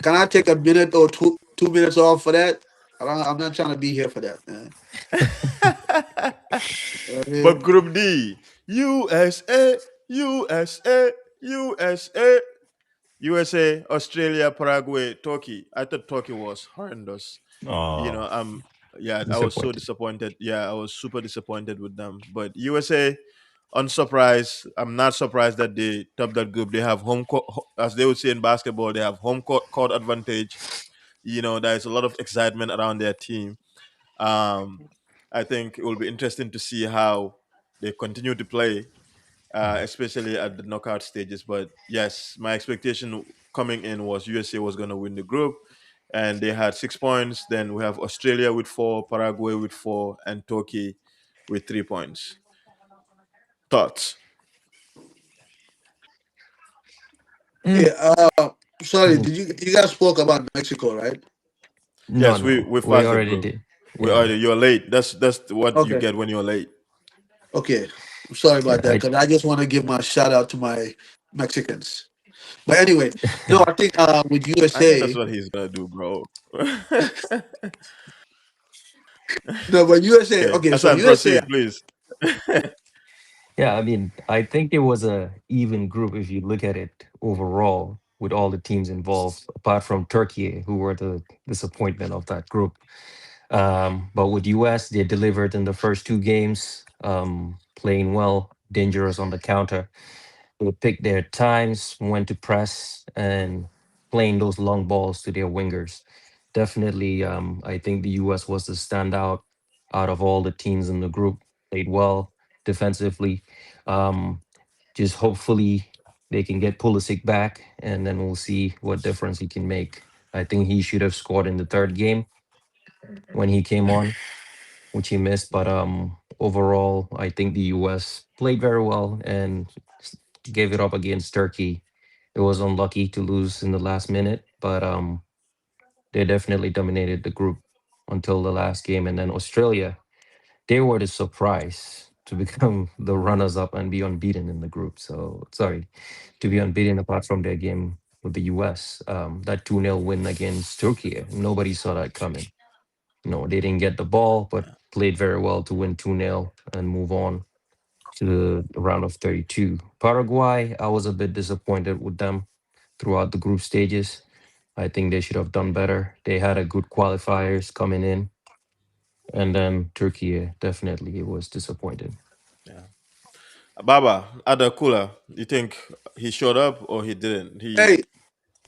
Can I take a minute or 2 minutes off for that? I'm not trying to be here for that, man. But Uh, Group D, USA, USA, USA, USA, Australia, Paraguay, Turkey. I thought Turkey was horrendous. You know, Oh, yeah, I was so disappointed. disappointed. Yeah, I was super disappointed with them. But USA, unsurprised. I'm not surprised that they top that group. They have as they would say in basketball, they have court advantage. You know, there's a lot of excitement around their team. Um, I think it will be interesting to see how they continue to play, mhm. especially at the knockout stages. But yes, my expectation coming in was USA was going to win the group, and they had 6 points. Then we have Australia with 4, Paraguay with 4, and Turkey with 3 points. Thoughts? Mm. yeah. Sorry. Mm, Did you guys spoke about Mexico, right? No, Yes, no, we we passed that already group. did. We Yeah, are you're late. That's what you Okay. get when you're late. Okay. I'm sorry yeah. about that because I just want to give my shout out to my Mexicans. But anyway, no, I think with I think that's USA, what he's gonna do, bro. no, but USA. Okay, Okay, so Hassan, USA. proceed, please. Yeah, I mean, I think it was a even group if you look at it overall with all the teams involved, apart from Turkey, who were the disappointment of that group. But with US, they delivered in the first two games, playing well, dangerous on the counter. They picked their times, when to press, and playing those long balls to their wingers. Definitely, I think the US was the standout out of all the teams in the group. Played well defensively. Um, just hopefully they can get Pulisic back, and then we'll see what difference he can make. I think he should have scored in the third game when he came on, which he missed. But overall, I think the US played very well and gave it up against Turkey. It was unlucky to lose in the last minute, but they definitely dominated the group until the last game. And then Australia, they were the surprise to become the runners up and be unbeaten in the group. So sorry, to be unbeaten apart from their game with the US. That 2-0 win against Turkey, nobody saw that coming. No, they didn't get the ball, but played very well to win 2-0 and move on to the round of 32. Paraguay, I was a bit disappointed with them throughout the group stages. I think they should have done better. They had a good qualifiers coming in, and then Turkey definitely it was disappointing. Yeah. Baba, Adakula, you think he showed up or he didn't? He Hey,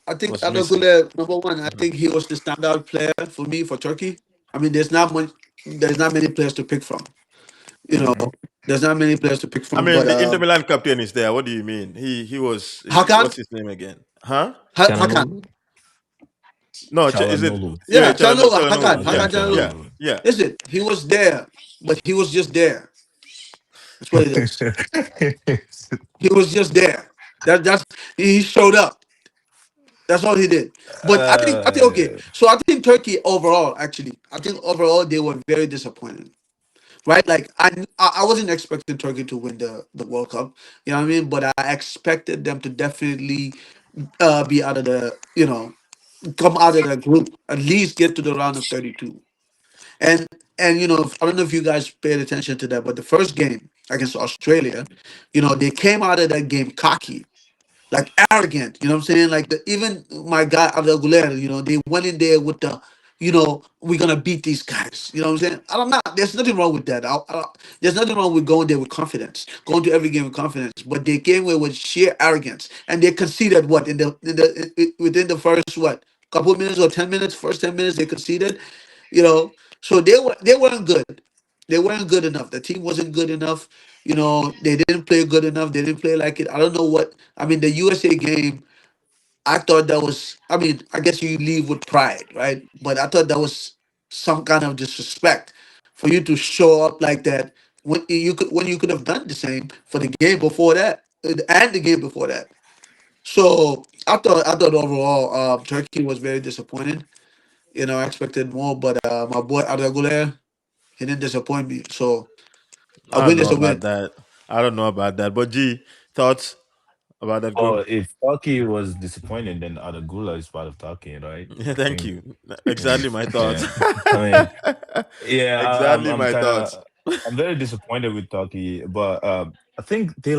I think was missing. Adogule, number one. I Mhm. think he was the standout player for me for Turkey. I mean, there's not many players to pick from. You know, Mhm. there's not many players to pick I from. mean, But the Inter Milan captain is there. What do you mean? He was. Hakan, What's his name again? Huh? Hakan, Chananolu, No, is it? Chalanolu. Yeah, yeah, Chanova, Chalanoglu. Hakan, Yeah, Hakan Hakan yeah, Chanova. Chalanolu. yeah. Listen, he was there, but he was just there. That's what it is. He was just there. That's he showed up. That's all he did. But I think okay. uh, So I think Turkey overall, actually, I think overall they were very disappointed. Right? Like I wasn't expecting Turkey to win the World Cup. You know what I mean? But I expected them to definitely be out of the come out of the group, at least get to the round of 32. And I don't know if you guys paid attention to that, but the first game against Australia, they came out of that game cocky, like arrogant. You know what I'm saying? Like even my guy Abdel Guler, they went in there with the, we're gonna beat these guys. You know what I'm saying? I don't know. There's nothing wrong with that. There's nothing wrong with going there with confidence, going to every game with confidence. But they came with sheer arrogance, and they conceded what within the first what couple of minutes or 10 minutes, first 10 minutes they conceded. You know, so they weren't good. They weren't good enough. The team wasn't good enough. They didn't play good enough. They didn't play like it. I don't know what. I mean, the USA game. I thought that was. I mean, I guess you leave with pride, right? But I thought that was some kind of disrespect for you to show up like that when you could have done the same for the game before that and the game before that. So I thought overall, Turkey was very disappointed. I expected more, but my boy Arda, he didn't disappoint me. So a I don't win know is a about win. that. I don't know about that. But G, thoughts about that oh, group? if Turkey was disappointed, then Adagula is part of Turkey, right? Yeah, I thank think. you. Yeah, Exactly my thoughts. yeah. I mean, yeah, Exactly I'm my kind thoughts. of I'm very disappointed with Turkey, but I think they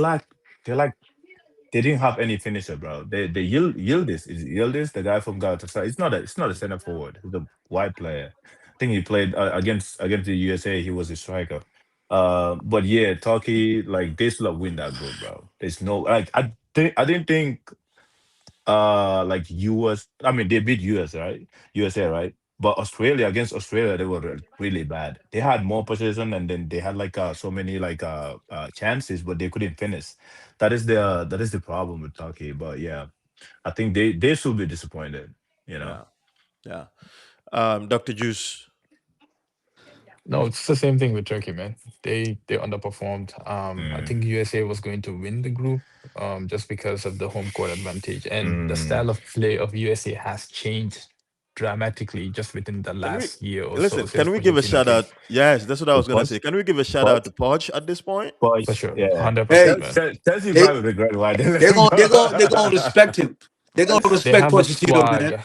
they didn't have any finisher, bro. They Yildiz is Yildiz, the guy from Galatasaray. It's not a center forward. He's a wide player. I think he played against the USA. He was a striker. But yeah, Turkey like they still have win that group, bro. There's no like I didn't think like US. I mean, they beat US, right? USA, right? But Australia against Australia, they were really bad. They had more possession, and then they had like so many like chances, but they couldn't finish. That is the problem with Turkey. But yeah, I think they should be disappointed. You know. Yeah, yeah. Dr. Juice. No, it's the same thing with Turkey, man. They underperformed. I Mm, think USA was going to win the group, just because of the home court advantage, and the mm, style of play of USA has changed dramatically just within the Can we last year or so listen? since Can we give a Pochettino shout came. out? Yes, that's what I The was gonna punch, say. Can we give a shout out to punch, Podge at this point? For punch. sure, Yeah. 100%, Hey, man. Chelsea they probably regret why they let they're him gonna they're gonna they're go. gonna respect him. They're gonna They respect have a Pochettino, man. swag.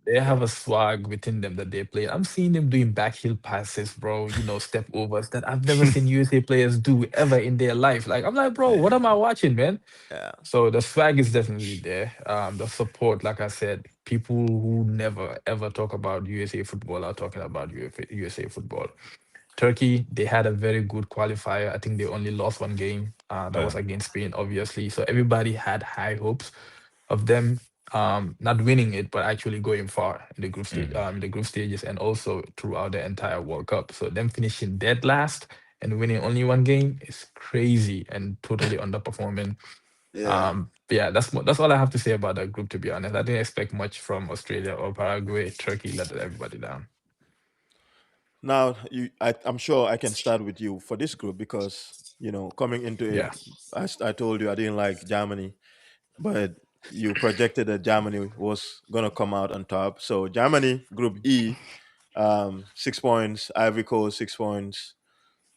They have a swag within them that they play. I'm seeing them doing backheel passes, bro. Step overs that I've never seen USA players do ever in their life. Like I'm like, bro, what am I watching, man? Yeah. So the swag is definitely there. The support, like I said, people who never ever talk about USA football are talking about USA football. Turkey, they had a very good qualifier. I think they only lost one game. That Yeah. was against Spain, obviously. So everybody had high hopes of them not winning it, but actually going far in the Mhm. in the group stages, and also throughout the entire World Cup. So them finishing dead last and winning only one game is crazy and totally underperforming. Yeah. Yeah, that's all I have to say about that group. To be honest, I didn't expect much from Australia or Paraguay. Turkey let everybody down. Now, I'm sure I can start with you for this group because coming into it, Yeah, I told you I didn't like Germany, but you projected that Germany was gonna come out on top. So Germany, Group E, 6 points. Ivory Coast, 6 points.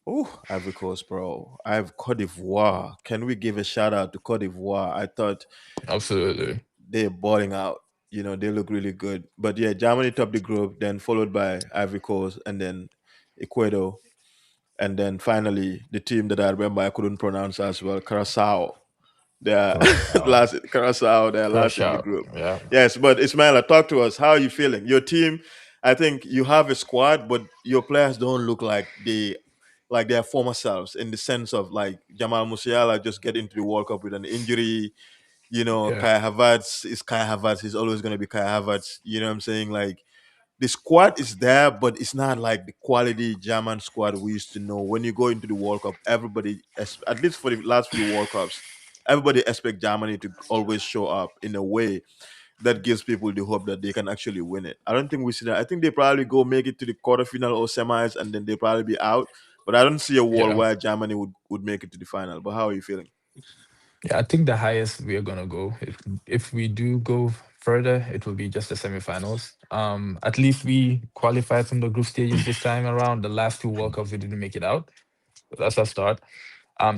Oh, Ivory Coast, bro. I have Cote d'Ivoire. Can we give a shout out to Cote d'Ivoire? I thought absolutely. they're balling out. They look really good. But yeah, Germany topped the group, then followed by Ivory Coast, and then Ecuador, and then finally the team that I remember I couldn't pronounce as well, Curacao. They're Curacao. last Curacao. They're last Crush in the out. group. Yeah, Yes, but Ismail, talk to us. How are you feeling? Your team. I think you have a squad, but your players don't look like their former selves in the sense of like Jamal Musiala just get into the World Cup with an injury. yeah, Kai Havertz is Kai Havertz. He's always going to be Kai Havertz. You know what I'm saying? Like the squad is there, but it's not like the quality German squad we used to know. When you go into the World Cup, everybody, at least for the last few World Cups, everybody expect Germany to always show up in a way that gives people the hope that they can actually win it. I don't think we see that. I think they probably go make it to the quarterfinal or semis, and then they probably be out. But I don't see a world yeah. where Germany would make it to the final. But how are you feeling? Yeah, I think the highest we are gonna go, if we do go further, it will be just the semifinals. At least we qualified from the group stages this time around. The last two World Cups we didn't make it out. So that's a start.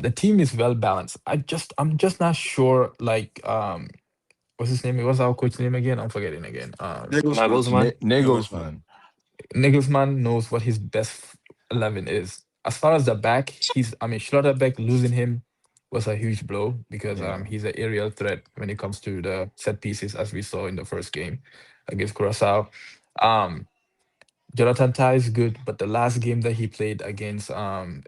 The team is well balanced. I'm just not sure. Like, what's his name? What's our coach name again? I'm forgetting again. Nagelsmann. Nagelsmann. Nagelsmann. Nagelsmann. Nagelsmann knows what his best 11 is. As far as the back, I mean, Schlotterbeck losing him was a huge blow because Yeah. he's an aerial threat when it comes to the set pieces, as we saw in the first game against Curacao. Um, Jonathan Tah is good, but the last game that he played against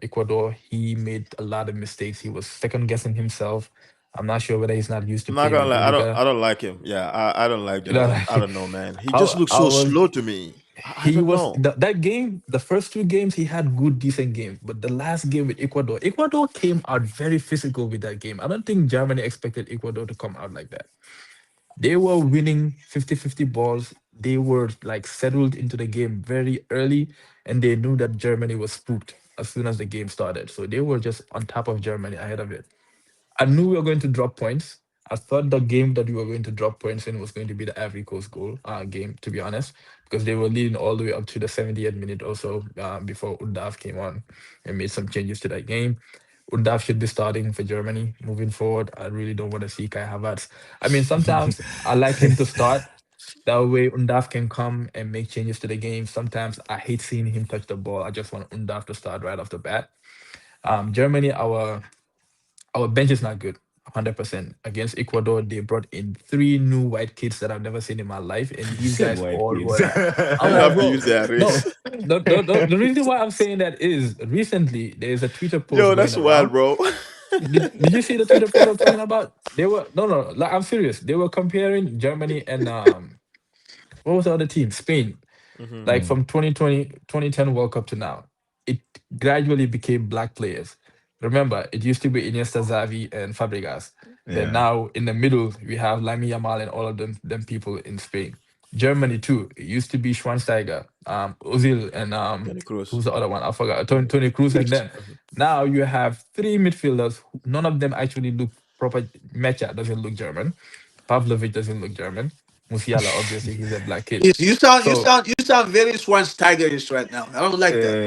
Ecuador, he made a lot of mistakes. He was second guessing himself. I'm not sure whether he's not used to I'm not playing gonna with lie, Rudiger. I don't like him. Yeah, I don't like You know, Jonathan. I don't know, man. He just looks I so was slow to me. I he don't was know. that game, the first two games, he had good, decent games. But the last game with Ecuador came out very physical with that game. I don't think Germany expected Ecuador to come out like that. They were winning 50-50 balls. They were like settled into the game very early, and they knew that Germany was spooked as soon as the game started. So they were just on top of Germany ahead of it. I knew we were going to drop points. I thought the game that we were going to drop points in was going to be the Ivory Coast goal game, to be honest, because they were leading all the way up to the 70th minute or so before Undav came on and made some changes to that game. Undav should be starting for Germany moving forward. I really don't want to see Kai Havertz. I mean, sometimes I like him to start. That way, Undav can come and make changes to the game. Sometimes I hate seeing him touch the ball. I just want Undav to start right off the bat. Germany, our bench is not good. 100%. Against Ecuador, they brought in three new white kids that I've never seen in my life, and these guys White all kids. were. I'm You like, have to bro, use that no. race. The reason why I'm saying that is recently there's a Twitter post Yo, going that's wild, around. bro. Did you see the Twitter post I'm talking about? They were no, like I'm serious. They were comparing Germany and what was the other team? Spain, Hmm. like Mm. from 2020 2010 World Cup to now, it gradually became black players. Remember, it used to be Iniesta, Xavi, and Fabregas. Then Yeah. now in the middle, we have Lamine Yamal and all of them people in Spain. Germany too. It used to be Schweinsteiger, Ozil, and Tony Cruz. who's the other one? I forgot. Tony Cruz and them. Mhm. Now you have three midfielders. None of them actually look proper. Mecha doesn't look German. Pavlovic doesn't look German. Musiala, obviously, he's a black kid. You sound So very Schweinsteigerish right now. I don't like that.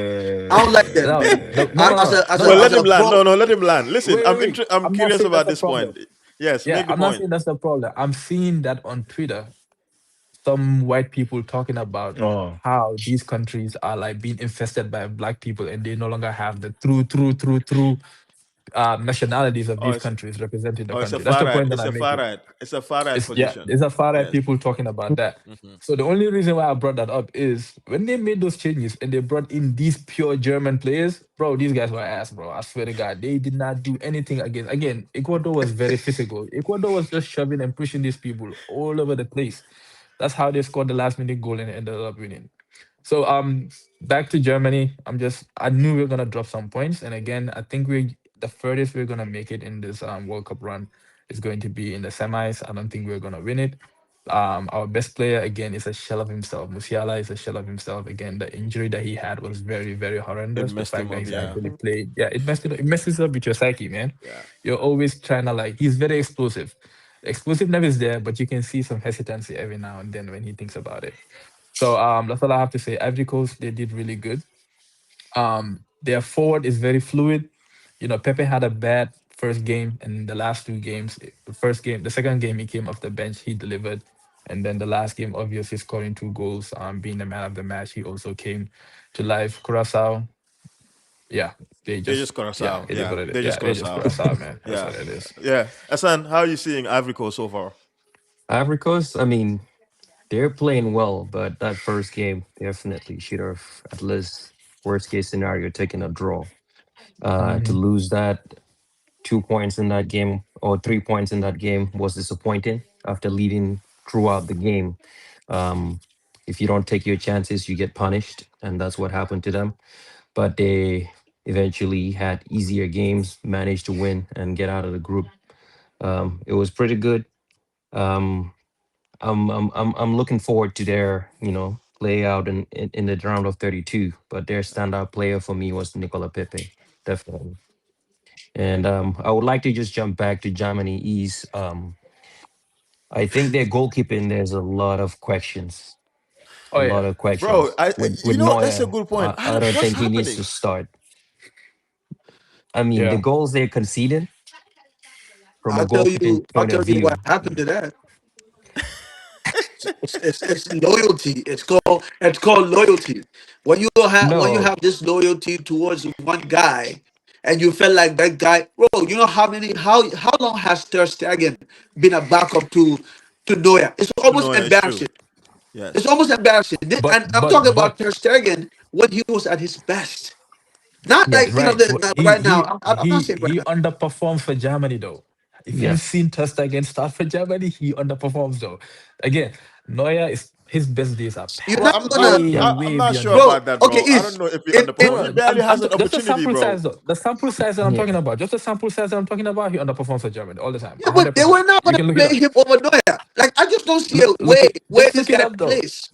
I don't like that, no, man. no, no, As no, a as no, a Well, no. let as him a land. pro, No, no, let him land. Listen, Wait. I'm I'm not curious saying that's about the this problem. point. Yes, Yeah, make the I'm not point. saying that's the problem. I'm seeing that on Twitter, some white people talking about Oh, how these countries are like being infested by black people and they no longer have the true nationalities of Oh, these it's countries representing the it's a country. That's far the right. point that It's a I'm far making. right. It's a far right It's yeah, position. there's a far right Yes. people talking about that. Hmm. So the only reason why I brought that up is when they made those changes and they brought in these pure German players, bro. These guys were ass, bro. I swear to God, they did not do anything against. Again, Ecuador was very physical. Ecuador was just shoving and pushing these people all over the place. That's how they scored the last minute goal and ended up winning. So back to Germany. I knew we were gonna drop some points. And again, I think we the furthest we're gonna make it in this World Cup run is going to be in the semis. I don't think we're gonna win it. Our best player again is a shell of himself. Musiala is a shell of himself. Again, the injury that he had was very, very It horrendous. The messed fact him that up. he's Yeah. actually played, yeah, it messes up with your psyche, man. Yeah. You're always trying to like he's very explosive. The explosiveness is there, but you can see some hesitancy every now and then when he thinks about it. So that's all I have to say. Ivory Coast, they did really good. Their forward is very fluid. Pepe had a bad first game, and the last two games, the second game he came off the bench, he delivered, and then the last game, obviously scoring two goals, being the man of the match, he also came to life. Curacao, yeah, They just cut us yeah, out. it is Yeah. what it is. They Yeah, just cut they us just out. Curacao, man. That's Yeah. what it is. Yeah. Asan, how are you seeing Ivory Coast so far? Ivory Coast, I mean, they're playing well, but that first game definitely should have at least worst case scenario taken a draw. To Hmm. lose that 2 points in that game or 3 points in that game was disappointing after leading throughout the game. Um, if you don't take your chances, you get punished, and that's what happened to them. But they eventually had easier games, managed to win and get out of the group. It was pretty good. Um, I'm looking forward to their play out in the round of 32. But their standout player for me was Nicola Pepe, definitely. And I would like to just jump back to Germany East. I think their goalkeeping, there's a lot of questions, Oh a lot yeah, of Bro, questions. With that's a Neuer, good point. I don't What's think he needs to happening? start. I mean, the yeah. goals they're conceding from a goalkeeping I'll point tell of you what view, happened to that. It's loyalty. It's called loyalty. When you have no, this loyalty towards one guy, and you felt like that guy, bro. You know how long has Ter Stegen been a backup to Neuer? It's almost No, yeah, it's true. embarrassing. It's Yes. almost embarrassing. But And I'm talking about but Ter Stegen when he was at his best. Not yeah, like right. But right now. I'm not saying right he now. underperforms for Germany though. If you've yes, seen Testa against start for Germany, he underperforms though. Again, Neuer is his best days are You're Well, not packed gonna, way, yeah. I'm way not beyond sure him. bro. about that, Okay, bro. I don't is know if he No, underperforms. He no, barely has an just the opportunity, sample bro. size though. The sample size that I'm Yeah. talking about, just the sample size that I'm talking about, he underperforms for Germany all the time, yeah, but they 100%. were not You gonna can look it play up. him over Neuer. Like I just don't see a Look way it, where just this look it guy up though. plays.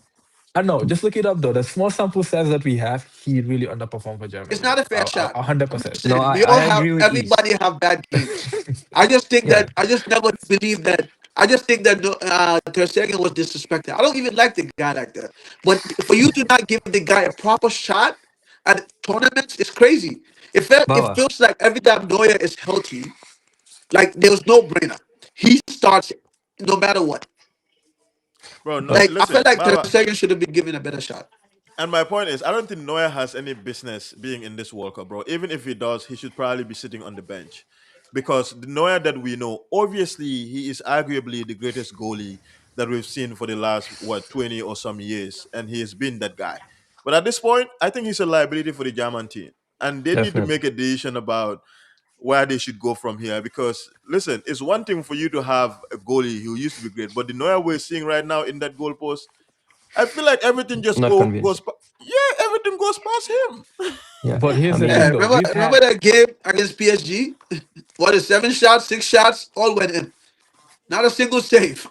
I know, just look it up though. The small sample size that we have, he really underperformed for It's Germany not though. a fair shot. A hundred I'm just percent. No, saying I we all I have agree with East. everybody have bad games. I just think Yeah, that I just never believed that. I just think that Ter Stegen was disrespected. I don't even like the guy like that. But for you to not give the guy a proper shot at tournaments is crazy. It Baba. feels like every time Neuer is healthy, like there was no brainer. He starts no matter what. Bro, no, Uh, Like I felt listen, like Ter Baba. Stegen should have been given a better shot. And my point is, I don't think Neuer has any business being in this World Cup, bro. Even if he does, he should probably be sitting on the bench. Because the Neuer that we know, obviously, he is arguably the greatest goalie that we've seen for the last, 20 or some years. And he has been that guy. But at this point, I think he's a liability for the German team. And they need to definitely make a decision about where they should go from here. Because, listen, it's one thing for you to have a goalie who used to be great. But the Neuer we're seeing right now in that goalpost, I feel like everything just not goes. convinced. Yeah, everything goes past him. Yeah, But I here's the Yeah, thing mean, though. remember that game against PSG? What is 7 shots, 6 shots, all went in. Not a single save.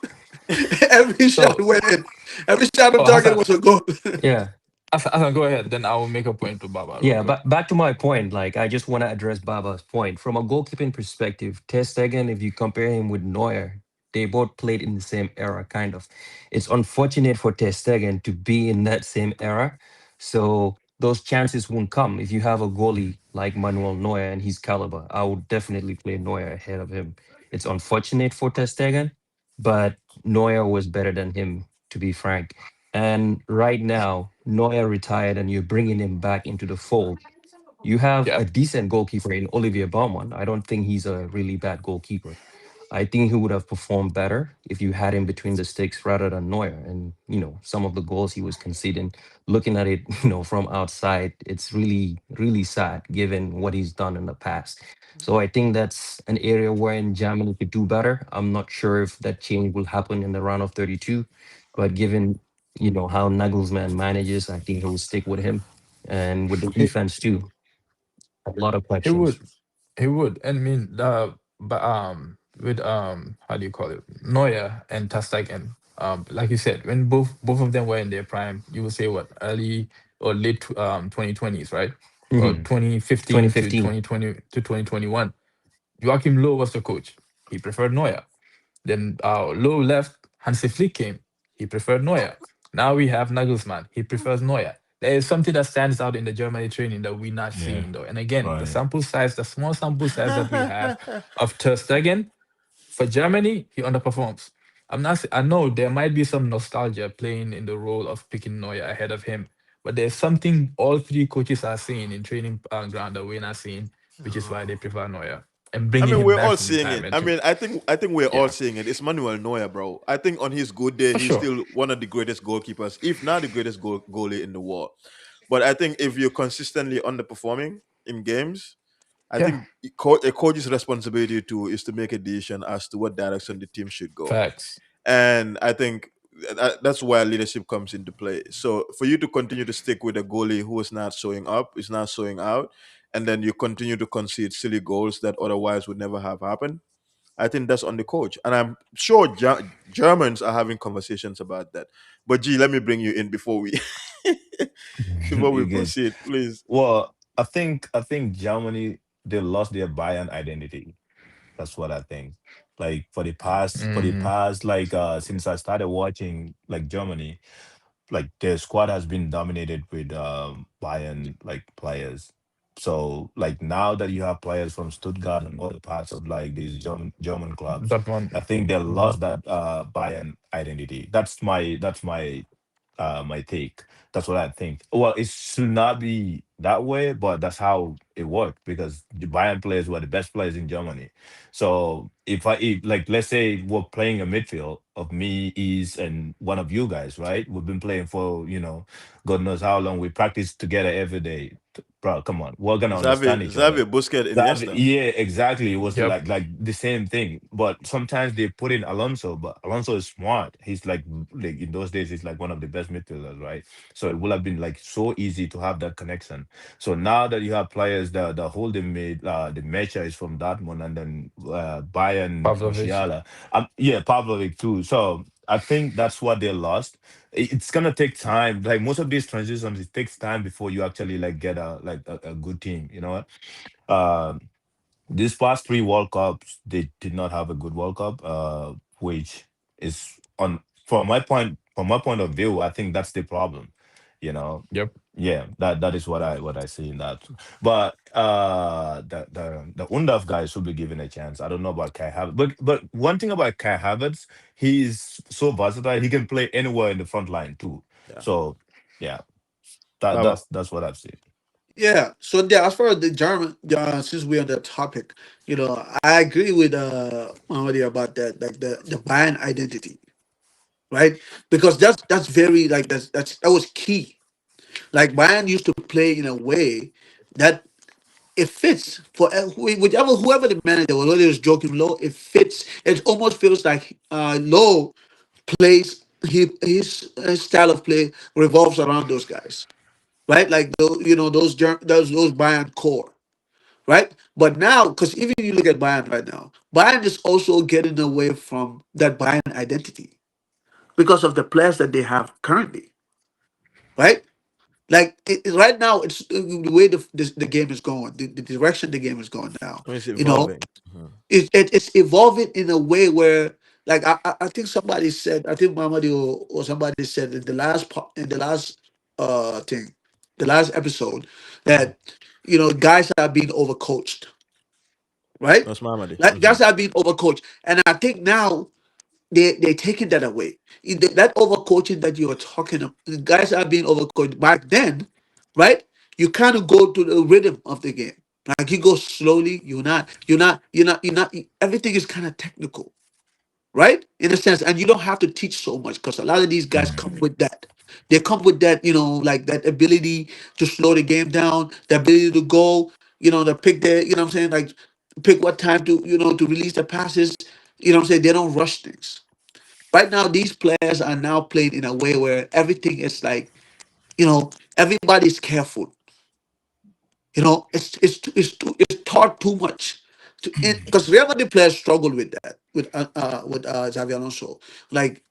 Every shot so went in. Every shot on oh target Hassan, was a goal. yeah, Hassan, go ahead. Then I will make a point to Baba real yeah. quick. But back to my point, like I just want to address Baba's point from a goalkeeping perspective. Ter Stegen, if you compare him with Neuer, They both played in the same era, kind of. It's unfortunate for Ter Stegen to be in that same era, so those chances won't come. If you have a goalie like Manuel Neuer and his caliber, I would definitely play Neuer ahead of him. It's unfortunate for Ter Stegen, but Neuer was better than him, to be frank. And right now, Neuer retired, and you're bringing him back into the fold. You have Yeah. a decent goalkeeper in Olivier Baumann. I don't think he's a really bad goalkeeper. I think he would have performed better if you had him between the sticks rather than Neuer. And some of the goals he was conceding, looking at it, from outside, it's really, really sad given what he's done in the past. So I think that's an area where in Germany could do better. I'm not sure if that change will happen in the round of 32, but given how Nagelsmann manages, I think he will stick with him and with the He defense too. A lot of he questions. would. He would. And I mean the but with how do you call it? Neuer and Ter Stegen. Like you said, when both of them were in their prime, you would say what, early or late 2020s, right? Or Hmm. 2015 to 2015. 2020 to 2021. Joachim Low was the coach. He preferred Neuer. Then Low left, Hansi Flick came. He preferred Neuer. Now we have Nagelsmann. He prefers Neuer. There is something that stands out in the Germany training that we're not Yeah. seeing though. And again, the Right. sample size, the small sample size that we have of Ter Stegen for Germany, he underperforms. I know there might be some nostalgia playing in the role of picking Neuer ahead of him, but there's something all three coaches are seeing in training ground that we're not seeing, which is why they prefer Neuer and I bringing mean, him we're back all from seeing it. retirement I too. mean, I think we're all Yeah, seeing it. It's Manuel Neuer, bro. I think on his good day, for he's sure. still one of the greatest goalkeepers, if not the greatest goalie in the world. But I think if you're consistently underperforming in games, I Yeah, think a coach's responsibility too is to make a decision as to what direction the team should go. facts. And I think that's where leadership comes into play. So for you to continue to stick with a goalie who is not showing up, is not showing out, and then you continue to concede silly goals that otherwise would never have happened, I think that's on the coach. And I'm sure Germans are having conversations about that. But gee, let me bring you in before we before we You get. proceed, please. Well, I think Germany, they lost their Bayern identity. That's what I think. Like Hmm. like since I started watching like Germany, like their squad has been dominated with Bayern like players. So like now that you have players from Stuttgart and other parts of like these German clubs, That one. I think they Mhm. lost that Bayern identity. That's my take. That's what I think. Well, it should not be that way, but that's how it worked because the Bayern players were the best players in Germany. So if like let's say we're playing a midfield of me, is and one of you guys, right? We've been playing for God knows how long. We practice together every day. Bro, come on, we're gonna understand each Xavi, other. Busquets, That, Iniesta. yeah, exactly. It was Yep. like the same thing. But sometimes they put in Alonso, but Alonso is smart. He's like in those days, he's like one of the best midfielders, right? So it would have been like so easy to have that connection. So now that you have players that the holding mid, the Mecha is from Dortmund, and then Bayern Pavlovich. Musiala, yeah, Pavlovic too. So I think that's what they lost. It's gonna take time. Like most of these transitions, it takes time before you actually like get a good team. You know what? Um, these past three World Cups, they did not have a good World Cup, which is on from my point of view, I think that's the problem. You know, Yep. yeah, that is what I see in that. But the Undaf guys should be given a chance. I don't know about Kai Havertz, but one thing about Kai Havertz, he's so versatile. He can play anywhere in the front line too. Yeah. So yeah, that Baba. that's what I've seen. Yeah. So yeah, as far as the German, since we're on that topic, I agree with Mahmoudi about that, like the Bayern identity, right? Because that's very like that was key. Like Bayern used to play in a way that it fits for whichever whoever the manager was, whether it was Joachim Low, it fits. It almost feels like Low plays his style of play revolves around those guys, right? Like those Bayern core, right? But now, because even you look at Bayern right now, Bayern is also getting away from that Bayern identity because of the players that they have currently, right? Like right now, it's the way the game is going, the direction the game is going now. When it's You know, evolving. Mhm. it's evolving in a way where like I think somebody said, I think Mamadi or somebody said in the last in the last thing, the last episode, Mhm. that guys are being overcoached, right? That's Mamadi. Like guys are being overcoached, and I think now they're taking that away. That overcoaching that you were talking of, the guys are being overcoached back then, right? You kind of go to the rhythm of the game. Like you go slowly. You're not. Everything is kind of technical, right? In a sense, and you don't have to teach so much because a lot of these guys come with that. They come with that, like that ability to slow the game down, the ability to go, to pick their, what I'm saying, like pick what time to release the passes. What I'm saying, they don't rush things. Right now, these players are now playing in a way where everything is like, everybody's careful. It's taught too much. Because Real Madrid players struggle with that with Xavi Alonso. Like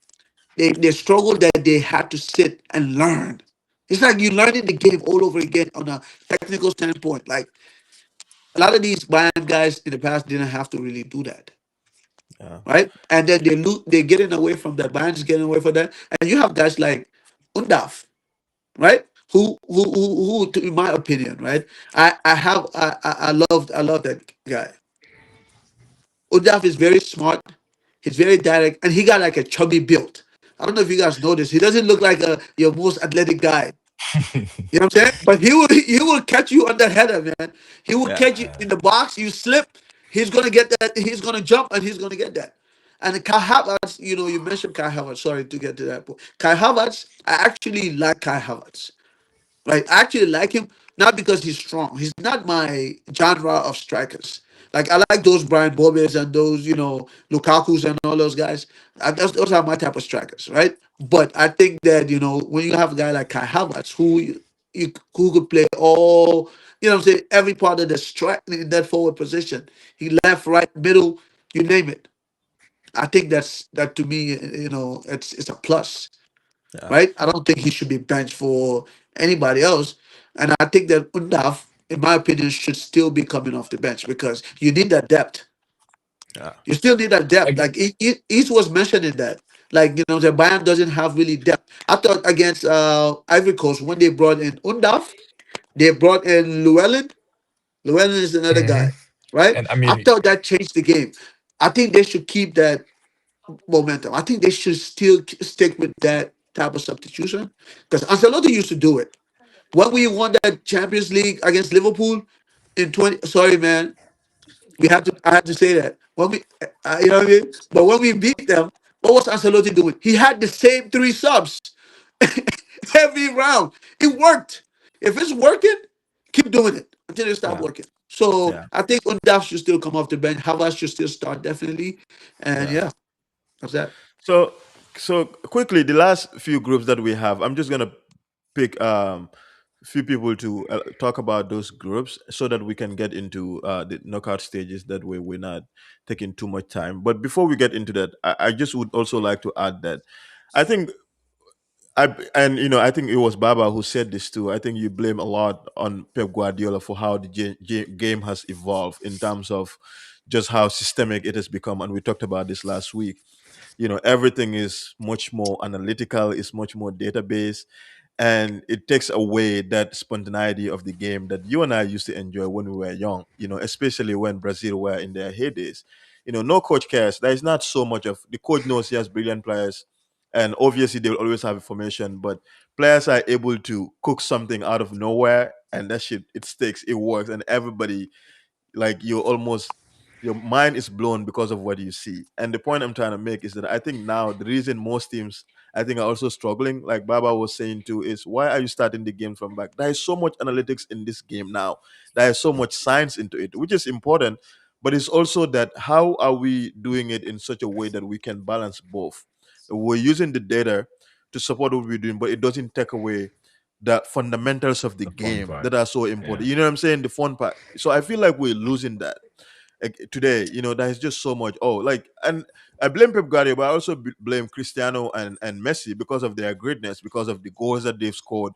they struggle that they had to sit and learn. It's like you learning the game all over again on a technical standpoint. Like a lot of these Bayern guys in the past didn't have to really do that, Yeah, right? And then they're getting away from that. Bayern's getting away from that, and you have guys like Undaf, right? In my opinion, right? I love that guy. Undaf is very smart. He's very direct, and he got like a chubby build. I don't know if you guys noticed. He doesn't look like your most athletic guy. You know what I'm saying? But he will catch you on the header, man. He will yeah, catch you in the box. You slip, he's gonna get that. He's gonna jump, and he's gonna get that. And Kai Havertz, you mentioned Kai Havertz. Sorry to get to that point. Kai Havertz, I actually like Kai Havertz. Like I actually like him not because he's strong. He's not my genre of strikers. Like I like those Brian Bobes and those Lukaku's and all those guys. Those are my type of strikers, right? But I think that when you have a guy like Kai Havertz who could play all what I'm saying, every part of the strike in that forward position. He left, right, middle, you name it. I think that to me, it's a plus, yeah, right? I don't think he should be benched for anybody else. And I think that Undaf, in my opinion, should still be coming off the bench because you need that depth. yeah, You still need that depth. Like, Like East was mentioning that. Like, the Bayern doesn't have really depth. I thought against Ivory Coast when they brought in Undaf, they brought in Llewellyn. Llewellyn is another mhm. guy, right? And I Amiri. thought that changed the game. I think they should keep that momentum. I think they should still stick with that type of substitution because Ancelotti used to do it. When we won that Champions League against Liverpool in 20, sorry man, I have to say that. When we you know what I mean? But when we beat them, what was Ancelotti doing? He had the same three subs every round. It worked. If it's working, keep doing it until it stop yeah, working. So yeah, I think Undaf should still come off the bench. Havas should still start definitely. And yeah. yeah, that's that. So, so quickly, the last few groups that we have, I'm just gonna pick few people to talk about those groups so that we can get into the knockout stages. That way, we're not taking too much time. But before we get into that, I just would also like to add that I think I think it was Baba who said this too. I think you blame a lot on Pep Guardiola for how the game has evolved in terms of just how systemic it has become, and we talked about this last week. Everything is much more analytical, it's much more database, and it takes away that spontaneity of the game that you and I used to enjoy when we were young, especially when Brazil were in their heydays. No coach cares. There is not so much of the coach knows he has brilliant players, and obviously they will always have information, but players are able to cook something out of nowhere, and that shit, it sticks, it works, and everybody, like, you almost, your mind is blown because of what you see. And the point I'm trying to make is that I think now the reason most teams, I think, are also struggling, like Baba was saying too, is why are you starting the game from back? There is so much analytics in this game now, there is so much science into it, which is important, but it's also that how are we doing it in such a way that we can balance both? We're using the data to support what we're doing, but it doesn't take away the fundamentals of the The fun game part. that are so Yeah. important. You know what I'm saying? The fun part. So I feel like we're losing that. Like today, there's just so much. Oh, like, and I blame Pep Guardiola, but I also blame Cristiano and Messi because of their greatness, because of the goals that they've scored,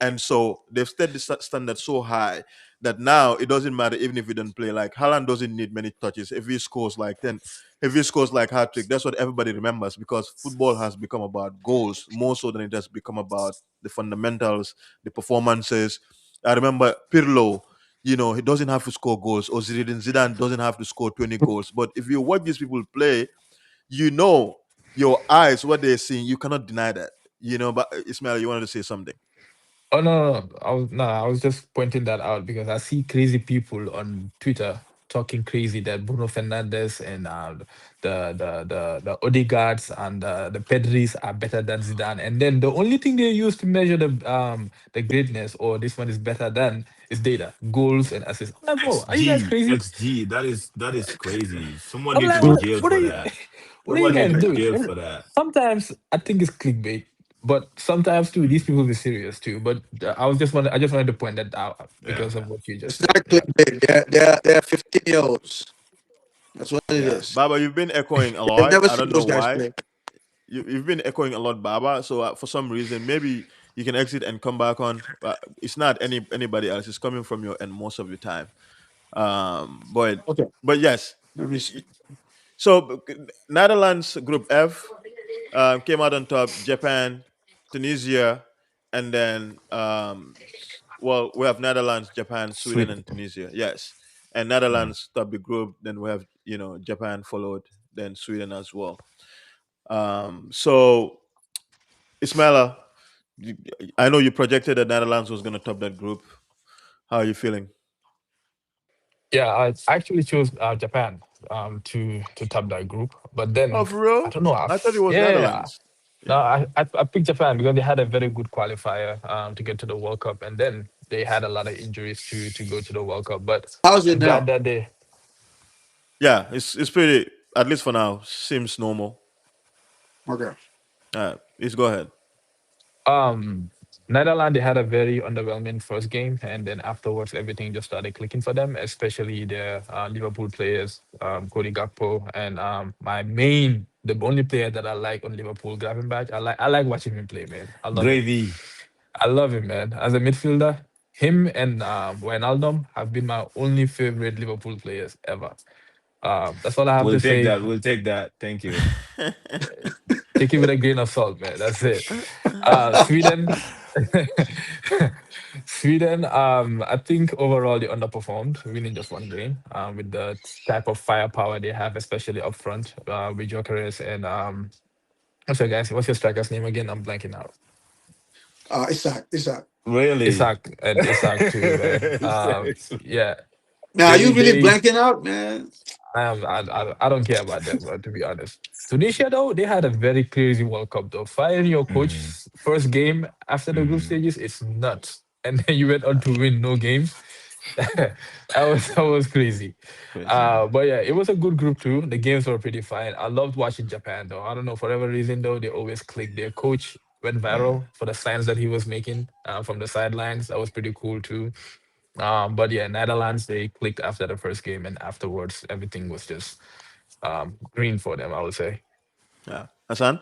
and so they've set the standard so high that now it doesn't matter even if he don't play. Like Haaland doesn't need many touches. If he scores like 10, if he scores like hat trick, that's what everybody remembers because football has become about goals more so than it has become about the fundamentals, the performances. I remember Pirlo, he doesn't have to score goals, or Zidane doesn't have to score 20 goals. But if you watch these people play, you know your eyes, what they're seeing, you cannot deny that. But Ismail, you wanted to say something. Oh no, I was just pointing that out because I see crazy people on Twitter talking crazy that Bruno Fernandes and the Odegaards and the Pedris are better than Zidane, and then the only thing they use to measure the greatness or this one is better than is data, goals and assists. I'm like, bro, are you guys crazy? XG. That is crazy. Someone I'm need to like, be what jailed are for you? that. What are you Someone need guys to be doing? jailed And for that. sometimes I think it's clickbait, but sometimes too, these people be serious too. But I just wanted to point that out Yeah, because of what you just It's said. not Yeah. clickbait. They're 15-year-olds. That's what it Yeah, is. Baba, you've been echoing a You've lot. never I seen don't know those guys why. play. You've been echoing a lot, Baba. So for some reason, maybe you can exit and come back on. It's not anybody else. It's coming from your end most of the time. But Okay, yes. let me see. So Netherlands Group F came out on top. Japan, Tunisia, and then well, we have Netherlands, Japan, Sweden, Sweden. and Tunisia. Yes, and mm. Netherlands top the group. Then we have Japan followed, then Sweden as well. So Ismaila, you- I know you projected that Netherlands was going to top that group. How are you feeling? Yeah, I actually chose Japan to top that group, but Oh, then for I real? don't know. I thought it was Yeah, Netherlands. no, Yeah. I picked Japan because they had a very good qualifier to get to the World Cup, and then they had a lot of injuries to go to the World Cup. But How's it I'm glad now? that they. Yeah, it's pretty. At least for now, seems normal. Okay. Please go ahead. Um, Netherlands, they had a very underwhelming first game, and then afterwards, everything just started clicking for them, especially the Liverpool players, Cody Gakpo, and the only player that I like on Liverpool, Gravenberch. I like watching him play, man. I love him. Gravy. I love him, man. As a midfielder, him and Wijnaldum have been my only favorite Liverpool players ever. That's all I have We'll to take say. that. We'll take that. Thank you. Take it with a grain of salt, man. That's it. Sweden. Sweden, I think overall they underperformed, winning just one game. With the type of firepower they have, especially up front, with Jokeres and what's your striker's name again? I'm blanking out. Isaac, Isaac. Really? Isaac too, man. Yeah, Now, are they you really they blanking out, man? I don't care about them, to be honest. Tunisia though, they had a very crazy World Cup though. Firing your Hmm. coach first game after the group Hmm. stages, it's nuts. And then you went on to win no games. That was crazy. Crazy. But yeah, it was a good group too. The games were pretty fine. I loved watching Japan though. I don't know, for whatever reason though, they always click. Their coach went Yeah. viral for the signs that he was making from the sidelines. That was pretty cool too. But yeah, Netherlands, they clicked after the first game, and afterwards everything was just green for them, I would say. Yeah. Hassan,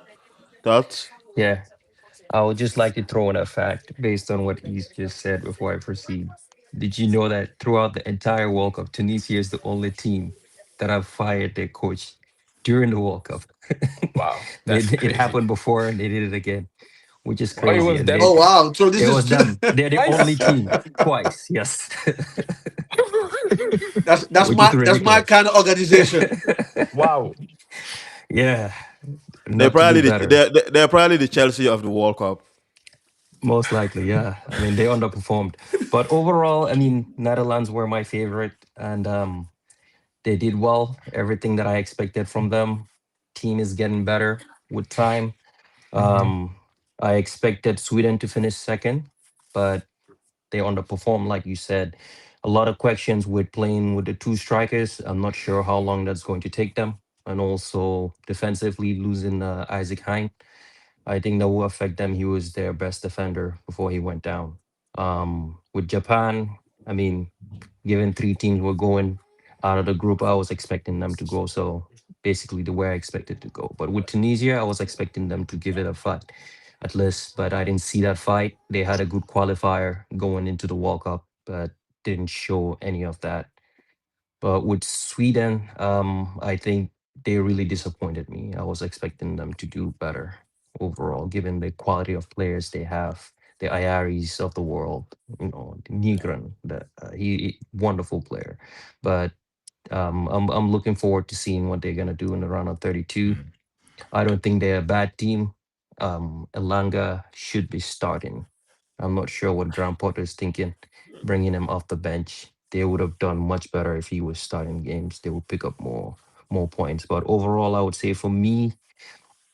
thoughts? Yeah, I would just like to throw in a fact based on what he's just said before I proceed. Did you know that throughout the entire World Cup, Tunisia is the only team that have fired their coach during the World Cup? Wow, that's It crazy. happened before and they did it again, which is Oh, it crazy. was And them Oh, they wow. So this it is was them. They're the only twice. team twice, yes, that's which is my ridiculous. kind of organization. Wow. Yeah, They're not to do probably better. they're probably the Chelsea of the World Cup. Most likely, yeah. I mean, they underperformed, but overall, I mean, Netherlands were my favorite, and they did well. Everything that I expected from them. Team is getting better with time. Mhm. Um, I expected Sweden to finish second, but they underperformed, like you said. A lot of questions with playing with the two strikers. I'm not sure how long that's going to take them, and also defensively losing Isaac Hein. I think that will affect them. He was their best defender before he went down. With Japan, I mean, given three teams were going out of the group, I was expecting them to go. So basically, the way I expected to go. But with Tunisia, I was expecting them to give it a fight, at least. But I didn't see that fight. They had a good qualifier going into the World Cup, but didn't show any of that. But with Sweden, I think they really disappointed me. I was expecting them to do better overall, given the quality of players they have, the Ayaris of the world, the Yeah. Nigran, wonderful player. But I'm looking forward to seeing what they're gonna do in the round of 32. Mm. I don't think they're a bad team. Elanga should be starting. I'm not sure what Graham Potter is thinking, bringing him off the bench. They would have done much better if he was starting games. They would pick up more points. But overall, I would say for me,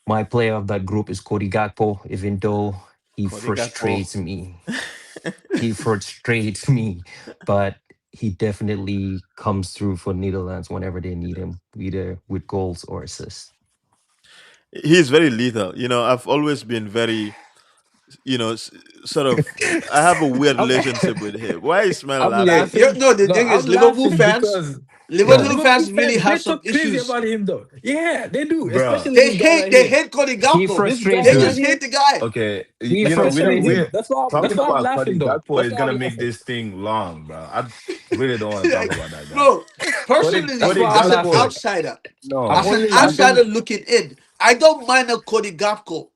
my player of that group is Cody Gakpo, even though he Cody Gakpo. frustrates me. He frustrates me, but he definitely comes through for Netherlands whenever they need him, either with goals or assists. He's very lethal. I've always been very, sort of. I have a weird I'm, relationship with him. Why is man I'm Yeah, laughing? yeah. laughing. No, the No, thing is, I'm Liverpool laughing fans, because no, Yeah. Liverpool Liverpool fans really fans have they some talk crazy issues. about him though. Yeah, they do, Bro. especially They this guy hate right they here. hate Cody He Gakpo. frustrates They Dude, just me. hate the guy. okay, He we Especially don't frustrates we him. me. That's talking why I'm about laughing Cody though. Gakpo That's is why gonna I'm make laughing. this thing long, bro. I really don't want to talk Like, about that guy. bro, That's personally, Cody why I'm as an Gakpo, laughing. outsider, I'm no, as an only we outsider laughing. looking in, I don't mind a Cody Gakpo.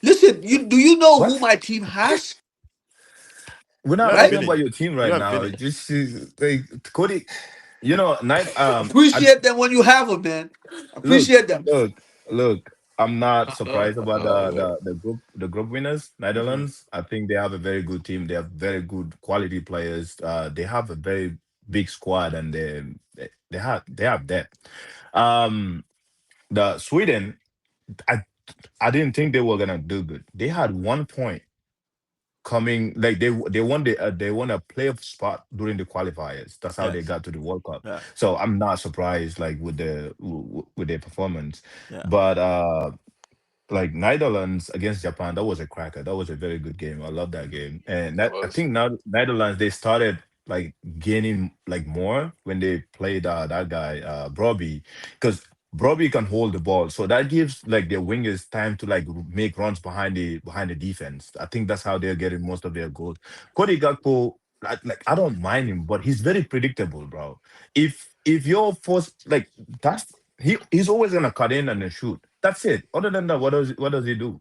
Listen, you know who what? my team has, We're You not have talking right? about Vinny. your team You right have now. Vinny. Just like Cody, night. Appreciate them when you have them, man. Look, Appreciate them. look. I'm not surprised about Man. the group winners, Hmm. Netherlands. I think they have a very good team. They have very good quality players. They have a very big squad, and they have depth. Um, the Sweden, I I didn't think they were gonna do good. They had 1 point coming, like they won a playoff spot during the qualifiers. That's how they Yes. got to the World Cup. Yeah. So I'm not surprised, like with their performance, Yeah. but like Netherlands against Japan, that was a cracker. That was a very good game. I love that game. And It that I was. think now Netherlands, they started like gaining like more when they played that guy Broby, because Broby can hold the ball, so that gives like their wingers time to like make runs behind the defense. I think that's how they're getting most of their goals. Cody Gakpo, like I don't mind him, but he's very predictable, bro. If you're forced like that's he's always gonna cut in and then shoot. That's it. Other than that, what does he do?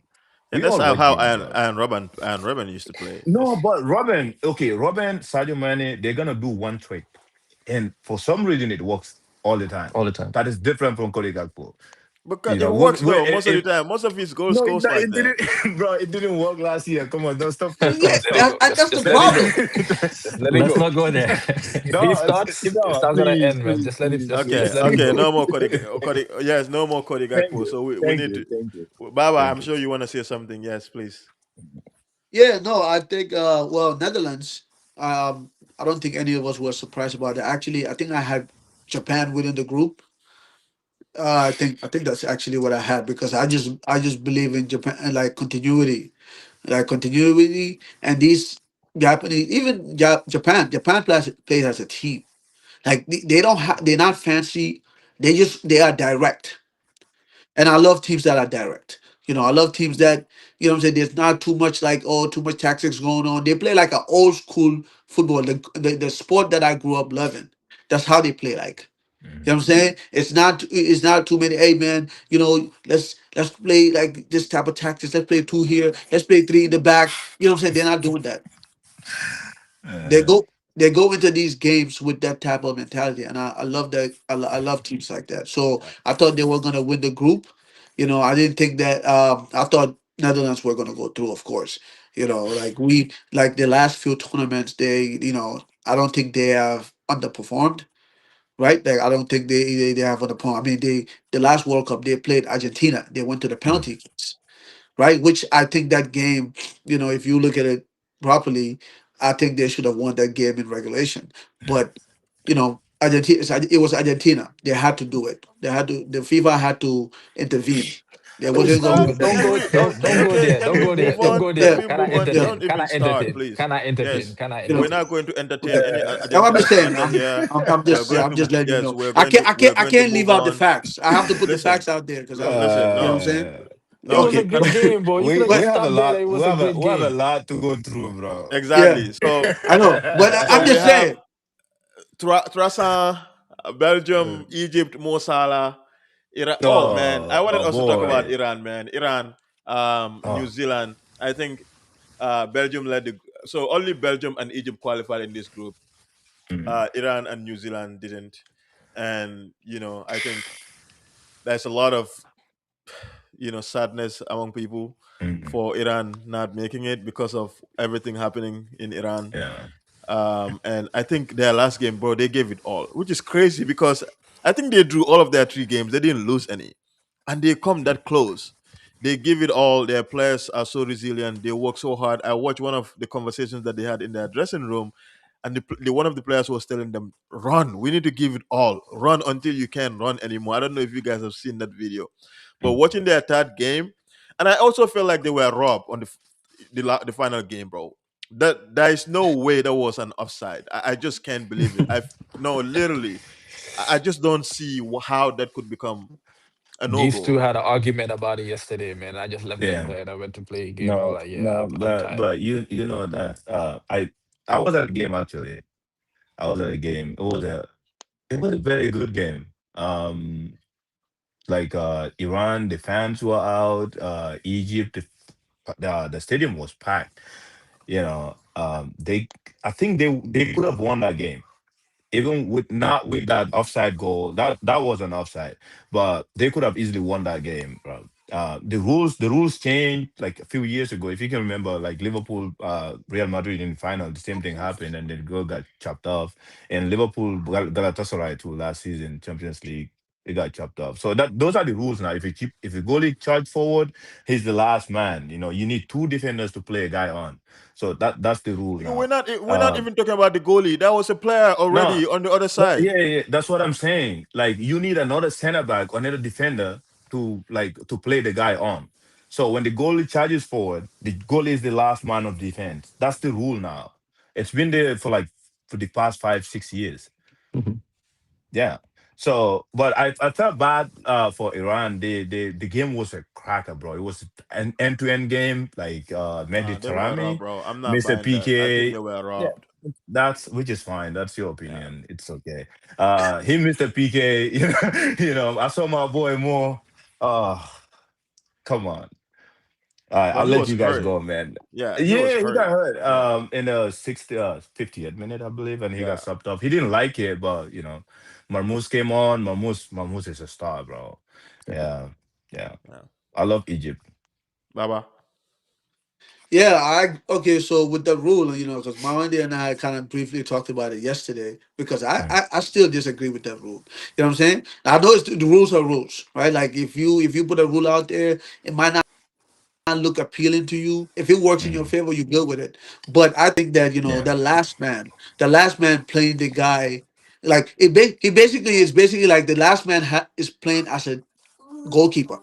And We that's all how, watch how games, Iron, bro. Iron Robin Iron Robin used to play. No, but Robin, okay, Robin, Sadio Mane, they're gonna do one trick, and for some reason it works all the time. All the time. That is different from Cody Gakpo. Because You it know, works we though most of the time. Most of his goals no, goes like it that. didn't, bro. It didn't work last year. Come on, don't stop. Come Yeah, on, Just let it stop. go. that's the Just let it go. problem. Just let it Let's go. not go there. He No, starts. It starts gonna please, end, man. please, Just let it. please, Okay, Just please, let it okay, please. go. no more Cody. Yes, no more Cody Thank Gakpo. you, So we thank need you, to. thank you, Baba, I'm thank you. sure you want to say something. Yes, please. Yeah, no, I think well, Netherlands. I don't think any of us were surprised about it. Actually, I think I had Japan within the group. I think that's actually what I had because I just believe in Japan and like continuity, and these Japanese, even Japan plays as a team. Like they don't have, they're not fancy. They are direct, and I love teams that are direct. I love teams that what I'm saying. There's not too much like too much tactics going on. They play like an old school football, the sport that I grew up loving. That's how they play like. You know what I'm saying? It's not too many. Hey man, let's play like this type of tactics. Let's play two here. Let's play three in the back. You know what I'm saying? They're not doing that. They Uh, go they go into these games with that type of mentality, and I love that. I love teams like that. So Yeah. I thought they were gonna win the group. I didn't think that. I thought Netherlands were gonna go through, of course. Like the last few tournaments, I don't think they have underperformed, right? Like I don't think they have underperformed. I mean, the last World Cup they played Argentina. They went to the mm, penalty kicks, right? Which I think that game, if you look at it properly, I think they should have won that game in regulation. But Argentina, it was Argentina. They had to do it. They had to. The FIFA had to intervene. They Please wasn't start. going. Don't Can go. we? Don't go Okay, there. can Don't we go there. move Don't on? go Can Yeah, there. we Can I move on? yeah. entertain? Don't Can even I start, entertain? please. Can I entertain? Yes, Can I You know. we're not entertain? going to entertain Yeah. any I'm Argentina just saying. slander here. Yeah, I'm just letting you Yes, know. I can't. I can't. we're I going to can't leave move out the on. facts. I have to put the Listen, facts out there because listen. you know what I'm No, saying. uh, It was a okay, Okay, good game, bro. You could have we but just have a stopped there. lot. Like, it was a great We have a game. lot to go through, bro. yeah, exactly. So, I know. But so I'm we just have saying. Trasan, Belgium, Egypt, Mo Salah. Iran. Oh man, I Oh, wanted my also to talk about boy. Iran, man. Iran, New Oh, Zealand. I think Belgium led the. So only Belgium and Egypt qualified in this group. mm, Iran and New Zealand didn't, and I think there's a lot of sadness among people mm, for Iran not making it because of everything happening in Iran. yeah. And I think their last game, bro, they gave it all, which is crazy because I think they drew all of their three games. They didn't lose any, and they come that close. They give it all. Their players are so resilient. They work so hard. I watched one of the conversations that they had in their dressing room, and one of the players was telling them, "Run. We need to give it all. Run until you can't run anymore." I don't know if you guys have seen that video, but Mm. watching their third game, and I also felt like they were robbed on the final game, bro. That there is no way that was an offside. I just can't believe it. No, literally, I just don't see how that could become a no These two goal. had an argument about it yesterday, man. I just left them Yeah. there and I went to play a game. I was No, like, yeah, no, I'm tired. but you know that I was at a game actually. I was at a game. It was a very good game. Like Iran, the fans were out. Egypt, the stadium was packed. They I think they could have won that game even with not with that offside goal. That was an offside, but they could have easily won that game, bro. The rules changed like a few years ago. If you can remember, like Liverpool, Real Madrid in the final, the same thing happened, and the goal got chopped off. And Liverpool, Galatasaray too last season, Champions League, it got chopped off. So those are the rules now. If a goalie charge forward, he's the last man. You need two defenders to play a guy on. So that's the rule We're now. not we're not Um, even talking about the goalie. That was a player no, already on the other side. yeah, yeah, that's what I'm saying. Like you need another center back, another defender to play the guy on. So when the goalie charges forward, the goalie is the last man of defense. That's the rule now. It's been there for the past 5, 6 years. Mhm. Yeah. So, but I felt bad for Iran. The game was a cracker, bro. It was an end-to-end game. Like Nah, Mehdi they were robbed, Tarami, bro. I'm not Mr. buying that. I think they PK. were Yeah, robbed. that's which is fine. That's your Yeah. opinion. It's okay. Him, Mr. PK. I saw my boy more. Oh, come on. But I'll he let was you guys hurt. go, man. Yeah, he was Yeah, he got hurt. hurt Yeah. in the 50th minute, I believe, and he got Yeah. subbed off. He didn't like it, but Marmoush came on. Marmoush is a star, bro. Yeah, yeah. Yeah. I love Egypt. Baba. Yeah, okay. So with the rule, because Mawandi and I kind of briefly talked about it yesterday, because I, Mm, I I still disagree with that rule. You know what I'm saying? I know the rules are rules, right? Like if you put a rule out there, it might not look appealing to you. If it works in your mm, favor, you go with it. But I think that yeah. the last man playing the guy, like he basically is basically like the last man is playing as a goalkeeper,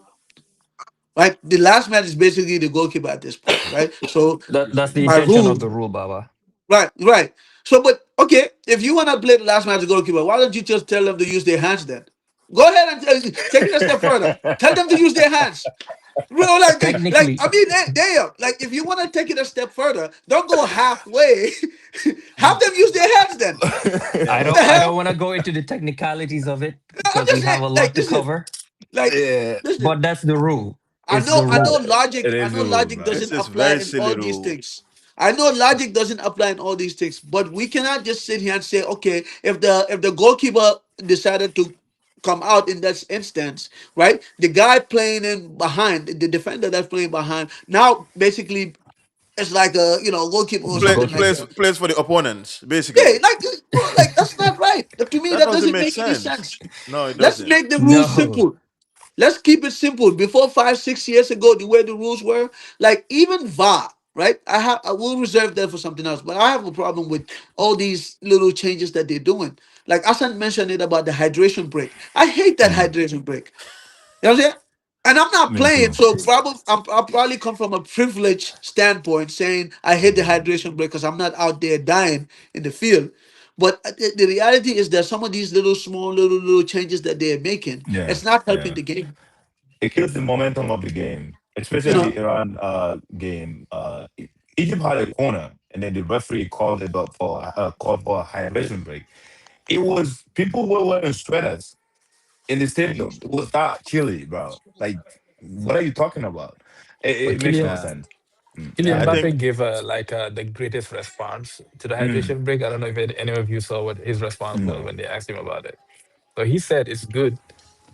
right? The last man is basically the goalkeeper at this point, right? So That's the by intention of rule, the rule, Baba. right, right. So, but okay, if you want to play the last man as a goalkeeper, why don't you just tell them to use their hands then? Go ahead and take it a step further. Tell them to use their hands. Bro, like Technically, I mean, damn. Like, if you want to take it a step further, don't go halfway. Have them use their hands then. I Yeah. What the don't I don't hell? want to go into the technicalities of it I'm because we just have saying. a Like, lot to listen, cover. like, Yeah, listen. But that's the rule. I It's know, the I know rule. it logic. I is know the rule, logic man. This doesn't is apply very in silly all these rule. things. I know logic doesn't apply in all these things, but we cannot just sit here and say, okay, if the goalkeeper decided to come out in that instance, right? The guy playing in behind, the defender that's playing behind, now basically it's like a goalkeeper or It's a something like goalkeeper. that. Plays for the opponents, Yeah, basically. like bro, like that's not right. To me, That that doesn't doesn't make make any sense. sense. No, it Let's doesn't. make the rules No. simple. Let's keep it simple. Before 5, 6 years ago, the way the rules were, like even VAR, right? I will reserve that for something else, but I have a problem with all these little changes that they're doing. Like Asan mentioned it about the hydration break. I hate that Mm, hydration break. You know what I'm saying? And I'm not me playing, too. so I'll probably come from a privileged standpoint, saying I hate the Mm, hydration break because I'm not out there dying in the field. But the reality is that some of these little small little changes that they're making, yeah, it's not helping yeah. the game. It kills the momentum of the game, You especially Yeah. know, the Iran game. Egypt had a corner, and then the referee called for a hydration break. It was people were wearing sweaters. in the stadium. It was that chilly, bro. Like, what are you talking about? But It makes no Yeah, sense. yeah. Kylian I Yeah. think Mbappe gave the greatest response to the Mm, hydration break. I don't know if any of you saw what his response was no. when they asked him about it. So he said it's good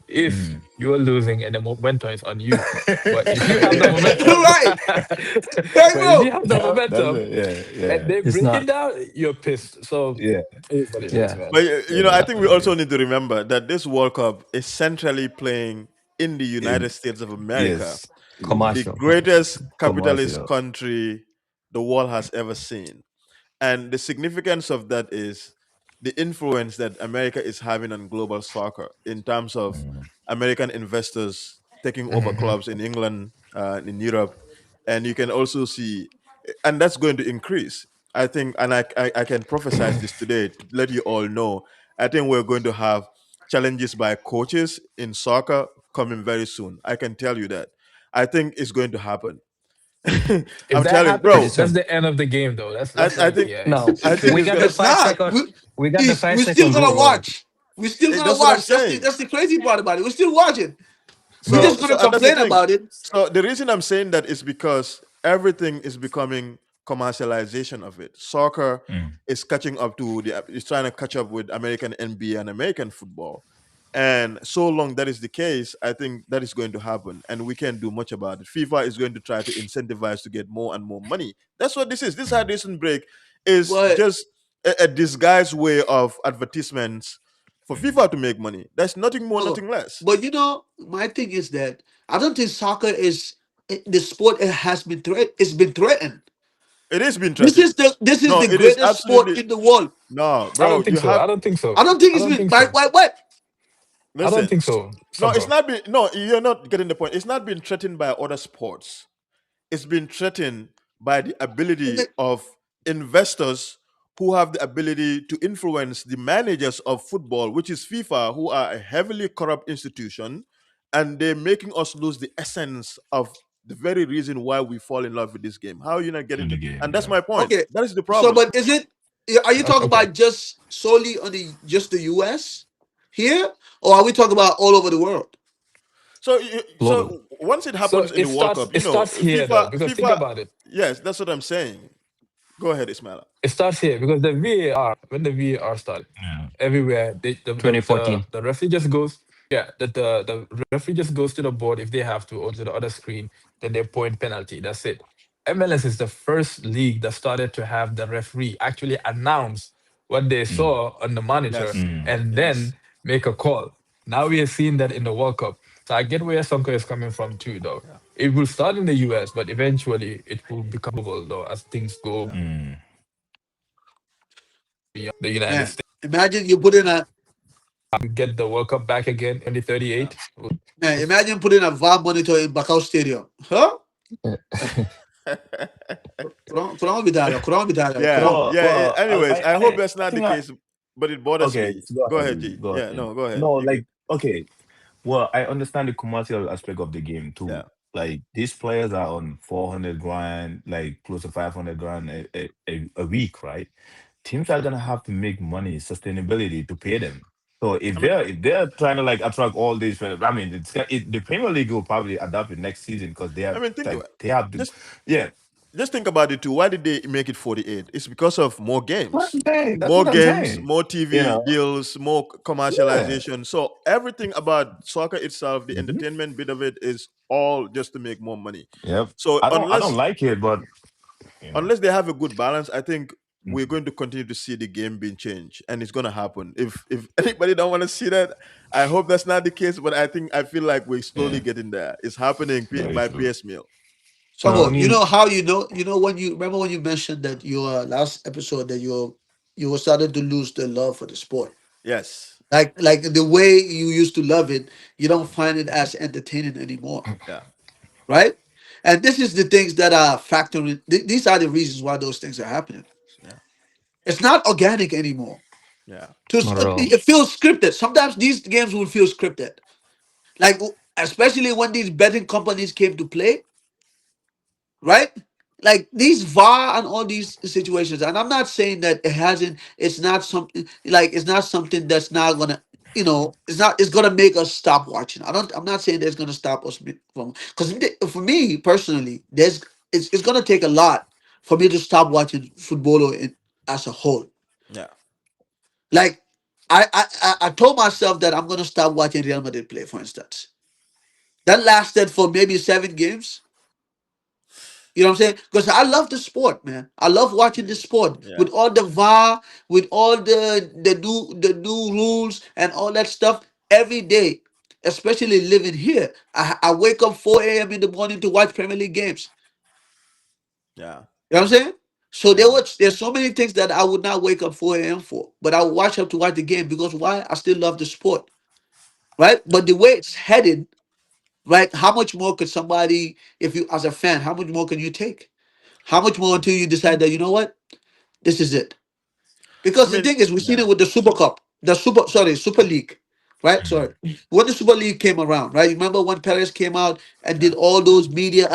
if Mm. you're losing and the momentum is on you. But if you have the momentum, Right, right, but if you bro. have the That's momentum it. Yeah. and Yeah. they It's break it not. down, you're pissed. So Yeah. it is what it is, Yeah. man. But I Yeah. think we Yeah. also need to remember that this World Cup is centrally playing in the United In, States of America, yes. the Commercial. greatest capitalist Commercial. country the world has ever seen. And the significance of that is the influence that America is having on global soccer in terms of Mm. American investors taking over Hmm. clubs in England, in Europe, and you can also see, and that's going to increase. I think, and I can prophesize this today to let you all know. I think we're going to have challenges by coaches in soccer coming very soon. I can tell you that. I think it's going to happen. If I'm that telling, Pretty happens, bro. that's soon. the end of the game, though. I, That's I like, think yeah, Now I think we it's got the gonna. It's five not. second. We got the five We're still second gonna group run. watch. We're still gonna That's what I'm watch. saying. That's the crazy part about it. We're still watching. We're Bro. just So gonna and that's the complain thing. about it. So the reason I'm saying that is because everything is becoming commercialization of it. Soccer Mm. is catching up to is trying to catch up with American NBA and American football. And so long that is the case, I think that is going to happen, and we can't do much about it. FIFA is going to try to incentivize to get more and more money. That's what this is. This Mm. hydration break is But just a disguised way of advertisements for Mm. FIFA to make money. That's nothing more, no, nothing less. but my thing is that I don't think soccer is the sport. It has been It's been threatened. It is being This threatened. is No, the it is greatest sport absolutely in the world. no, I bro. don't think You so. have I don't think so. I don't think I it's don't been think so. what? I don't listen. think so, No, it's somehow. not been. No, you're not getting the point. It's not been threatened by other sports. It's been threatened by the ability of investors who have the ability to influence the managers of football, which is FIFA, who are a heavily corrupt institution, and they're making us lose the essence of the very reason why we fall in love with this game. How are you not getting In the the? game. And that's Yeah. my point. Okay, That is the so problem. but is it? Are you talking Okay. about just solely on just the U.S. here, or are we talking about all over the world? So, Globally. once it So happens in the World Cup, it starts here though, because think FIFA. about it. Yes, that's what I'm saying. Go ahead, Ismail. It starts here because the VAR, when the VAR started, Yeah. everywhere the 2014. the referee just goes, yeah, the referee just goes to the board if they have to, or to the other screen, then they point penalty. That's it. MLS is the first league that started to have the referee actually announce what they Mm. saw on the monitor Yes, Mm. and yes, then make a call. Now we are seeing that in the World Cup. So I get where Sonko is coming from too, though. yeah, It will start in the US, but eventually it will become global, though, as things go yeah. Mm. beyond the United Man, States. imagine you put in a Get the World Cup back again in Yeah. 2038. man. Imagine putting a VAR monitor in Bacau Stadium, huh? Kurang bidara, kurang bidara, Yeah, kurang. Well, yeah. well, Anyways, I hope that's I not the think I case, but it bothers okay. me. Go Go ahead, ahead, Lee, G. go Yeah, ahead. no, go ahead. No, You good? like okay. Well, I understand the commercial aspect of the game too. Yeah. Like these players are on 400 grand, like close to 500 grand a week, right? Teams are gonna have to make money, sustainability to pay them. So I mean, if they're trying to like attract all these, I mean, the Premier League will probably adapt it next season because they I have mean, think like about they have to, just yeah. just think about it too. Why did they make it 48? It's because of more What games, I'm saying, that's what I'm saying. more You TV know, deals, more yeah. commercialization. So everything about soccer itself, the Mhm. entertainment bit of it, is all just to make more money. Yep. So I don't like it, but you know. unless they have a good balance, I think we're Mhm. going to continue to see the game being changed, and it's going to happen. If anybody don't want to see that, I hope that's not the case. But I feel like we're slowly Yeah, getting there. It's happening very by true. piecemeal. No, I Songo, you mean, know how when you remember when you mentioned that your last episode that you were starting to lose the love for the sport. Yes. Like the way you used to love it, you don't find it as entertaining anymore, Yeah. right? And this is the things that are factoring. These are the reasons why those things are happening. Yeah. It's not organic anymore. Yeah. not at all. It feels scripted. Sometimes these games will feel scripted. Like especially when these betting companies came to play, right? Like these VAR and all these situations. And I'm not saying that it hasn't. It's not something like it's not something that's not gonna. it's not. It's gonna make us stop watching. I'm not saying there's gonna stop us from, because for me personally, it's gonna take a lot for me to stop watching football as a whole. Yeah. Like I told myself that I'm gonna stop watching Real Madrid play, for instance. That lasted for maybe 7 games. You know what I'm saying? Because I love the sport, man. I love watching the sport Yeah. with all the VAR, with all the new rules and all that stuff every day. Especially living here, I wake up 4 a.m. in the morning to watch Premier League games. Yeah. You know what I'm saying? So Yeah. there's so many things that I would not wake up 4 a.m. for, but I would watch up to watch the game because why? I still love the sport, right? Yeah. But the way it's headed, right? How much more could somebody, if you as a fan, how much more can you take? How much more until you decide that you know what, this is it? I Because the mean, thing is, we've seen yeah. it with the Super Cup, Super League, right? Sorry, when the Super League came around, right? You remember when Perez came out and did Yeah. all those media?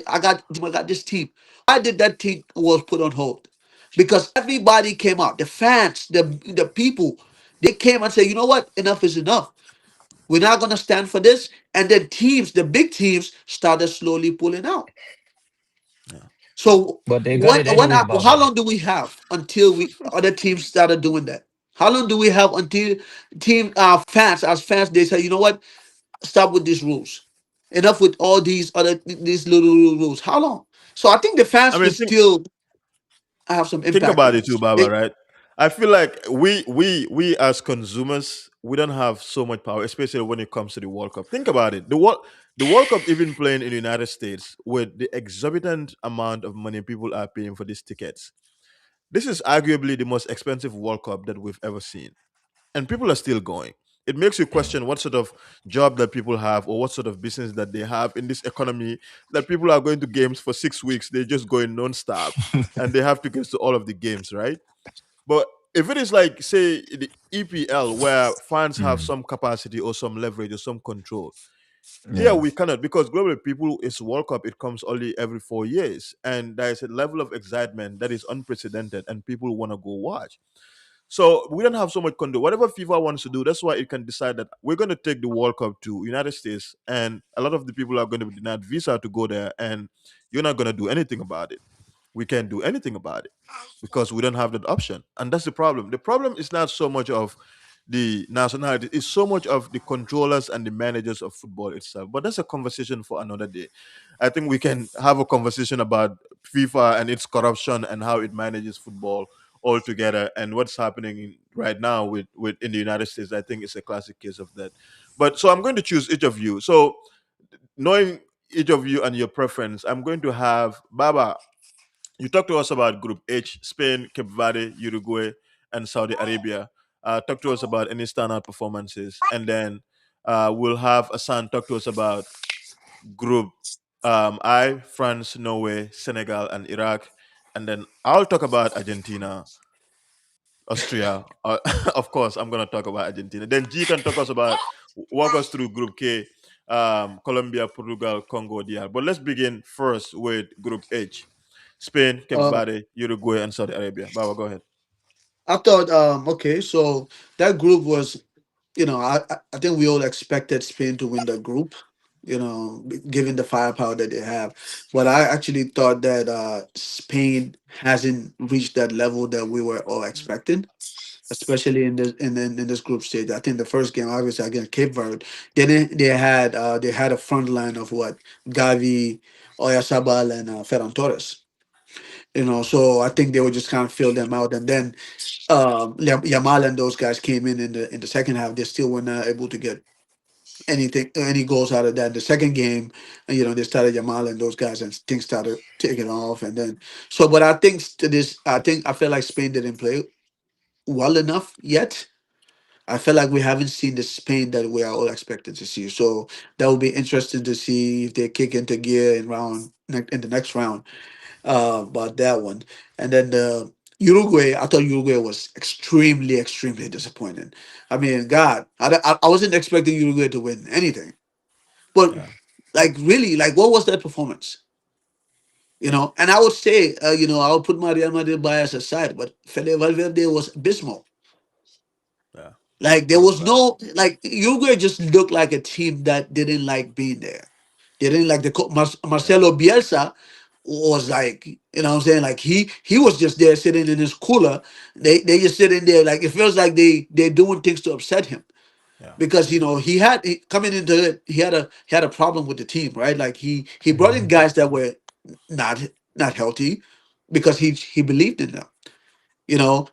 I got this team. Why did that team was put on hold? Because everybody came out, the fans, the people, they came and said, you know what, enough is enough. We're not gonna stand for this. And then teams, the big teams, started slowly pulling out. Yeah. So But they got it anyway, how Baba. long do we have until we other teams started doing that? How long do we have until team fans as fans they say, you know what, stop with these rules. Enough with all these little rules. How long? So I think the I fans mean, could still have some think impact about on it too, this. Baba, right? I feel like we as consumers, we don't have so much power, especially when it comes to the World Cup. Think about it. The World Cup even playing in the United States with the exorbitant amount of money people are paying for these tickets. This is arguably the most expensive World Cup that we've ever seen. And people are still going. It makes you question what sort of job that people have or what sort of business that they have in this economy that people are going to games for 6 weeks. They're just going nonstop and they have tickets to all of the games, right? But if it is like, say, the EPL where fans have Mm. some capacity or some leverage or some control, here Yeah. we cannot because globally people it's World Cup, it comes only every 4 years. And there is a level of excitement that is unprecedented and people want to go watch. So we don't have so much control. Whatever FIFA wants to do, that's why it can decide that we're going to take the World Cup to United States, and a lot of the people are going to be denied visa to go there, and you're not going to do anything about it. We can't do anything about it because we don't have that option, and that's the problem. The problem is not so much of the nationality; it's so much of the controllers and the managers of football itself. But that's a conversation for another day. I think we can have a conversation about FIFA and its corruption and how it manages football altogether and what's happening right now with in the United States. I think it's a classic case of that. But so I'm going to choose each of you. So knowing each of you and your preference, I'm going to have Baba. You talk to us about Group H: Spain, Cape Verde, Uruguay, and Saudi Arabia. Talk to us about any standout performances, and then we'll have Asan talk to us about Group I: France, Norway, Senegal, and Iraq, and then I'll talk about Argentina, Austria. Of course, I'm going to talk about Argentina. Then G can talk us about, walk us through Group K: Colombia, Portugal, Congo, DR. But let's begin first with Group H: Spain, Cape Uh, Verde, Uruguay, and Saudi Arabia. Baba, go ahead. I thought, okay, so that group was, I think we all expected Spain to win the group, given the firepower that they have. But I actually thought that Spain hasn't reached that level that we were all expecting, especially in this group stage. I think the first game, obviously against Cape Verde, they had a front line of what, Gavi, Oyasabal, and Ferran Torres. So I think they would just kind of fill them out, and then Yamal and those guys came in the second half. They still were not able to get any goals out of that. The second game, they started Yamal and those guys, and things started taking off. And then but I think I feel like Spain didn't play well enough yet. I feel like we haven't seen the Spain that we are all expected to see. So that will be interesting to see if they kick into gear in the next round, about that one. And then the Uruguay, I thought Uruguay was extremely, extremely disappointing. I mean, God, I wasn't expecting Uruguay to win anything. But Yeah. like, really, like, what was that performance? And I would say, I would put my Real Madrid bias aside, but Fede Valverde was abysmal. Like there That's a was fact. no like Uruguay just looked like a team that didn't like being there. They didn't like Yeah. Marcelo Bielsa was like, you know what I'm saying? Like he was just there sitting in his cooler. They just sitting there like it feels like they're doing things to upset him Yeah. because coming into it, he had a problem with the team, right? Like he brought in Mhm. guys that were not not healthy because he believed in them.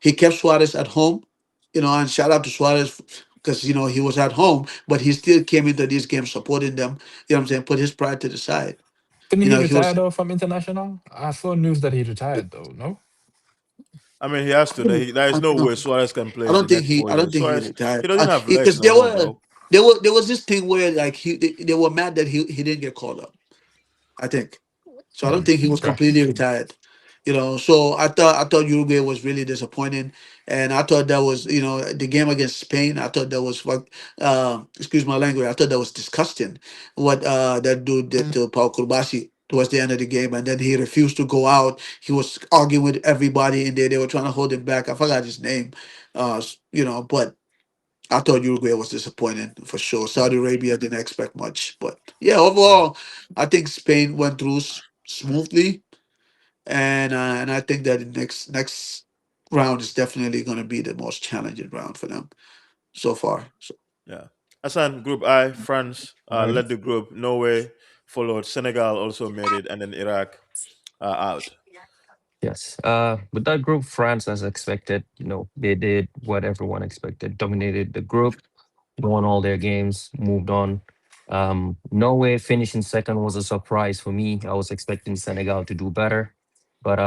He kept Suarez at home, and shout out to Suarez because he was at home, but he still came into these games supporting them. You know what I'm saying? Put his pride to the side. Didn't he He retire was. though from international? I saw news that he retired though. No. I mean, he has I to. don't, There is I no don't way know. Suarez can I play the don't think next he. four I don't years. think he Suarez, retired he doesn't have legs because no more, bro. there was this thing where like they were mad that he didn't get called up. I think. So I don't Hmm. think he was Okay. completely retired. So I thought Uruguay was really disappointing, and I thought that was the game against Spain. I thought that was excuse my language. I thought that was disgusting. What that dude did to Paul Kurbasi towards the end of the game, and then he refused to go out. He was arguing with everybody in there. They were trying to hold him back. I forgot his name. But I thought Uruguay was disappointing for sure. Saudi Arabia didn't expect much, but yeah, Yeah. overall, I think Spain went through smoothly, and I think that the next round is definitely going to be the most challenging round for them so far. So Yeah. Asan, Group I, France All right. led the group. Norway followed. Senegal also made it, and then Iraq out. Yes. With that group, France, as expected, they did what everyone expected, dominated the group, won all their games, moved on. Norway finishing second was a surprise for me. I was expecting Senegal to do better, but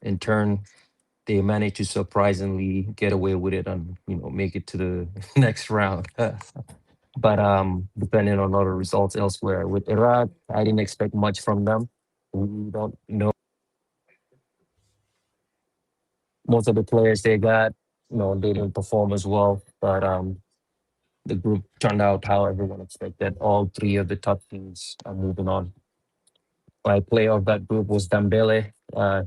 in turn, they managed to surprisingly get away with it and make it to the next round. But depending on other results elsewhere, with Iraq, I didn't expect much from them. We don't know most of the players they got. They didn't perform as well, but the group turned out how everyone expected. All three of the top teams are moving on. My player of that group was Dembele.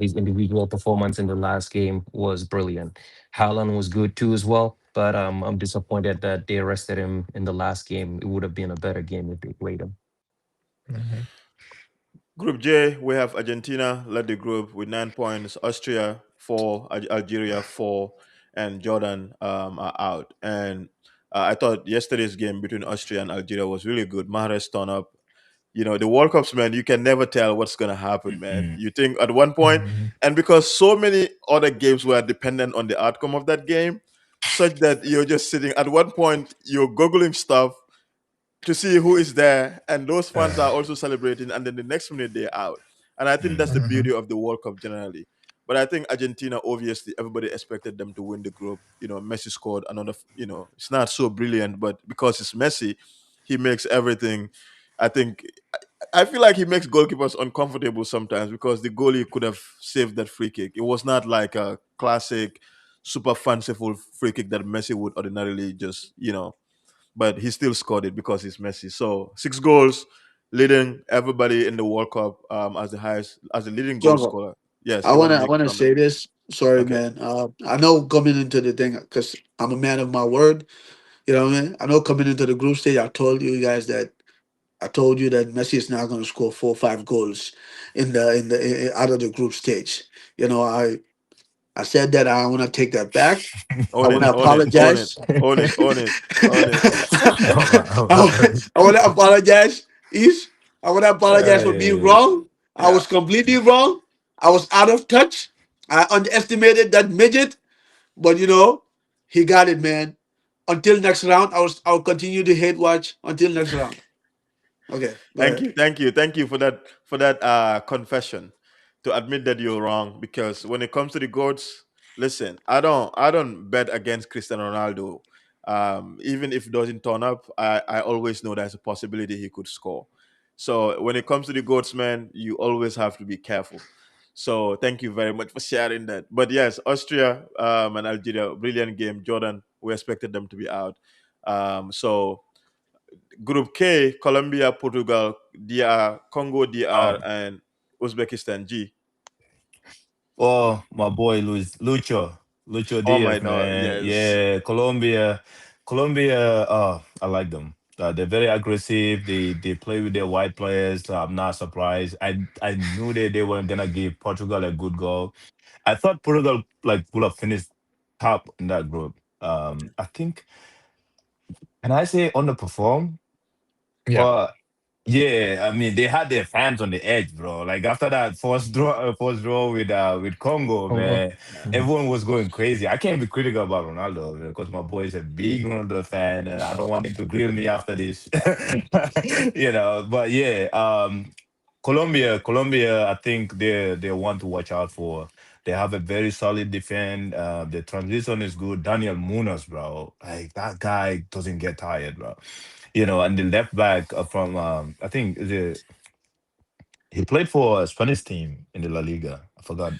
His individual performance in the last game was brilliant. Haaland was good too as well, but I'm disappointed that they arrested him in the last game. It would have been a better game if they played him. Mhm. Group J, we have Argentina led the group with 9 points. Austria 4, Algeria 4, and Jordan are out. And I thought yesterday's game between Austria and Algeria was really good. Mahrez turned up. The World Cups, man, you can never tell what's gonna happen, man. Mm. You think at one point, Mhm. and because so many other games were dependent on the outcome of that game, such that you're just sitting at one point, you're googling stuff to see who is there, and those fans are also celebrating, and then the next minute they're out. And I think that's Mm. the Mhm. beauty of the World Cup generally. But I think Argentina, obviously, everybody expected them to win the group. Messi scored another. It's not so brilliant, but because it's Messi, he makes everything. I think I feel like he makes goalkeepers uncomfortable sometimes because the goalie could have saved that free kick. It was not like a classic, super fanciful free kick that Messi would ordinarily just. But he still scored it because he's Messi. So 6 goals, leading everybody in the World Cup as the leading goal Jonah, scorer. Yes, I he want wanna to I make a wanna say comeback. this. Sorry, Okay. man. I know coming into the thing because I'm a man of my word. You know what I mean? I know coming into the group stage, I told you that Messi is now going to score 4 or 5 goals out of the group stage. You know, I said that I want to take that back. I Own want it, to own it, own it, apologize. own it, own it, own it. I want to apologize, Ish. I want to apologize for being Hey. wrong. I Yeah. was completely wrong. I was out of touch. I underestimated that midget, but he got it, man. Until next round, I'll continue to hate watch until next round. Okay, go Thank ahead. you, thank you, thank you for that confession to admit that you're wrong. Because when it comes to the goats, listen, I don't bet against Cristiano Ronaldo. Even if it doesn't turn up, I always know there's a possibility he could score. So when it comes to the goats, man, you always have to be careful. So thank you very much for sharing that. But yes, Austria and Algeria, brilliant game. Jordan, we expected them to be out. So Group K, Colombia, Portugal, DR, Congo, DR, Um. and Uzbekistan. G. Oh, my boy Lucho Oh my Diaz, God, man. yes. Yeah, Colombia. Colombia, I like them. They're very aggressive. They play with their white players. I'm not surprised. I knew they weren't gonna give Portugal a good goal. I thought Portugal like would have finished top in that group. I think, can I say underperformed? Yeah. But yeah, I mean they had their fans on the edge, bro. Like after that first draw with Congo, Congo. man, Yeah. Mhm. everyone was going crazy. I can't be critical about Ronaldo because my boy is a big Ronaldo fan, and I don't want him to grill me after this, But yeah, Colombia, I think they're one to watch out for. They have a very solid defense. The transition is good. Daniel Munoz, bro, like that guy doesn't get tired, bro. And the left back from I think he played for a Spanish team in the La Liga. I forgot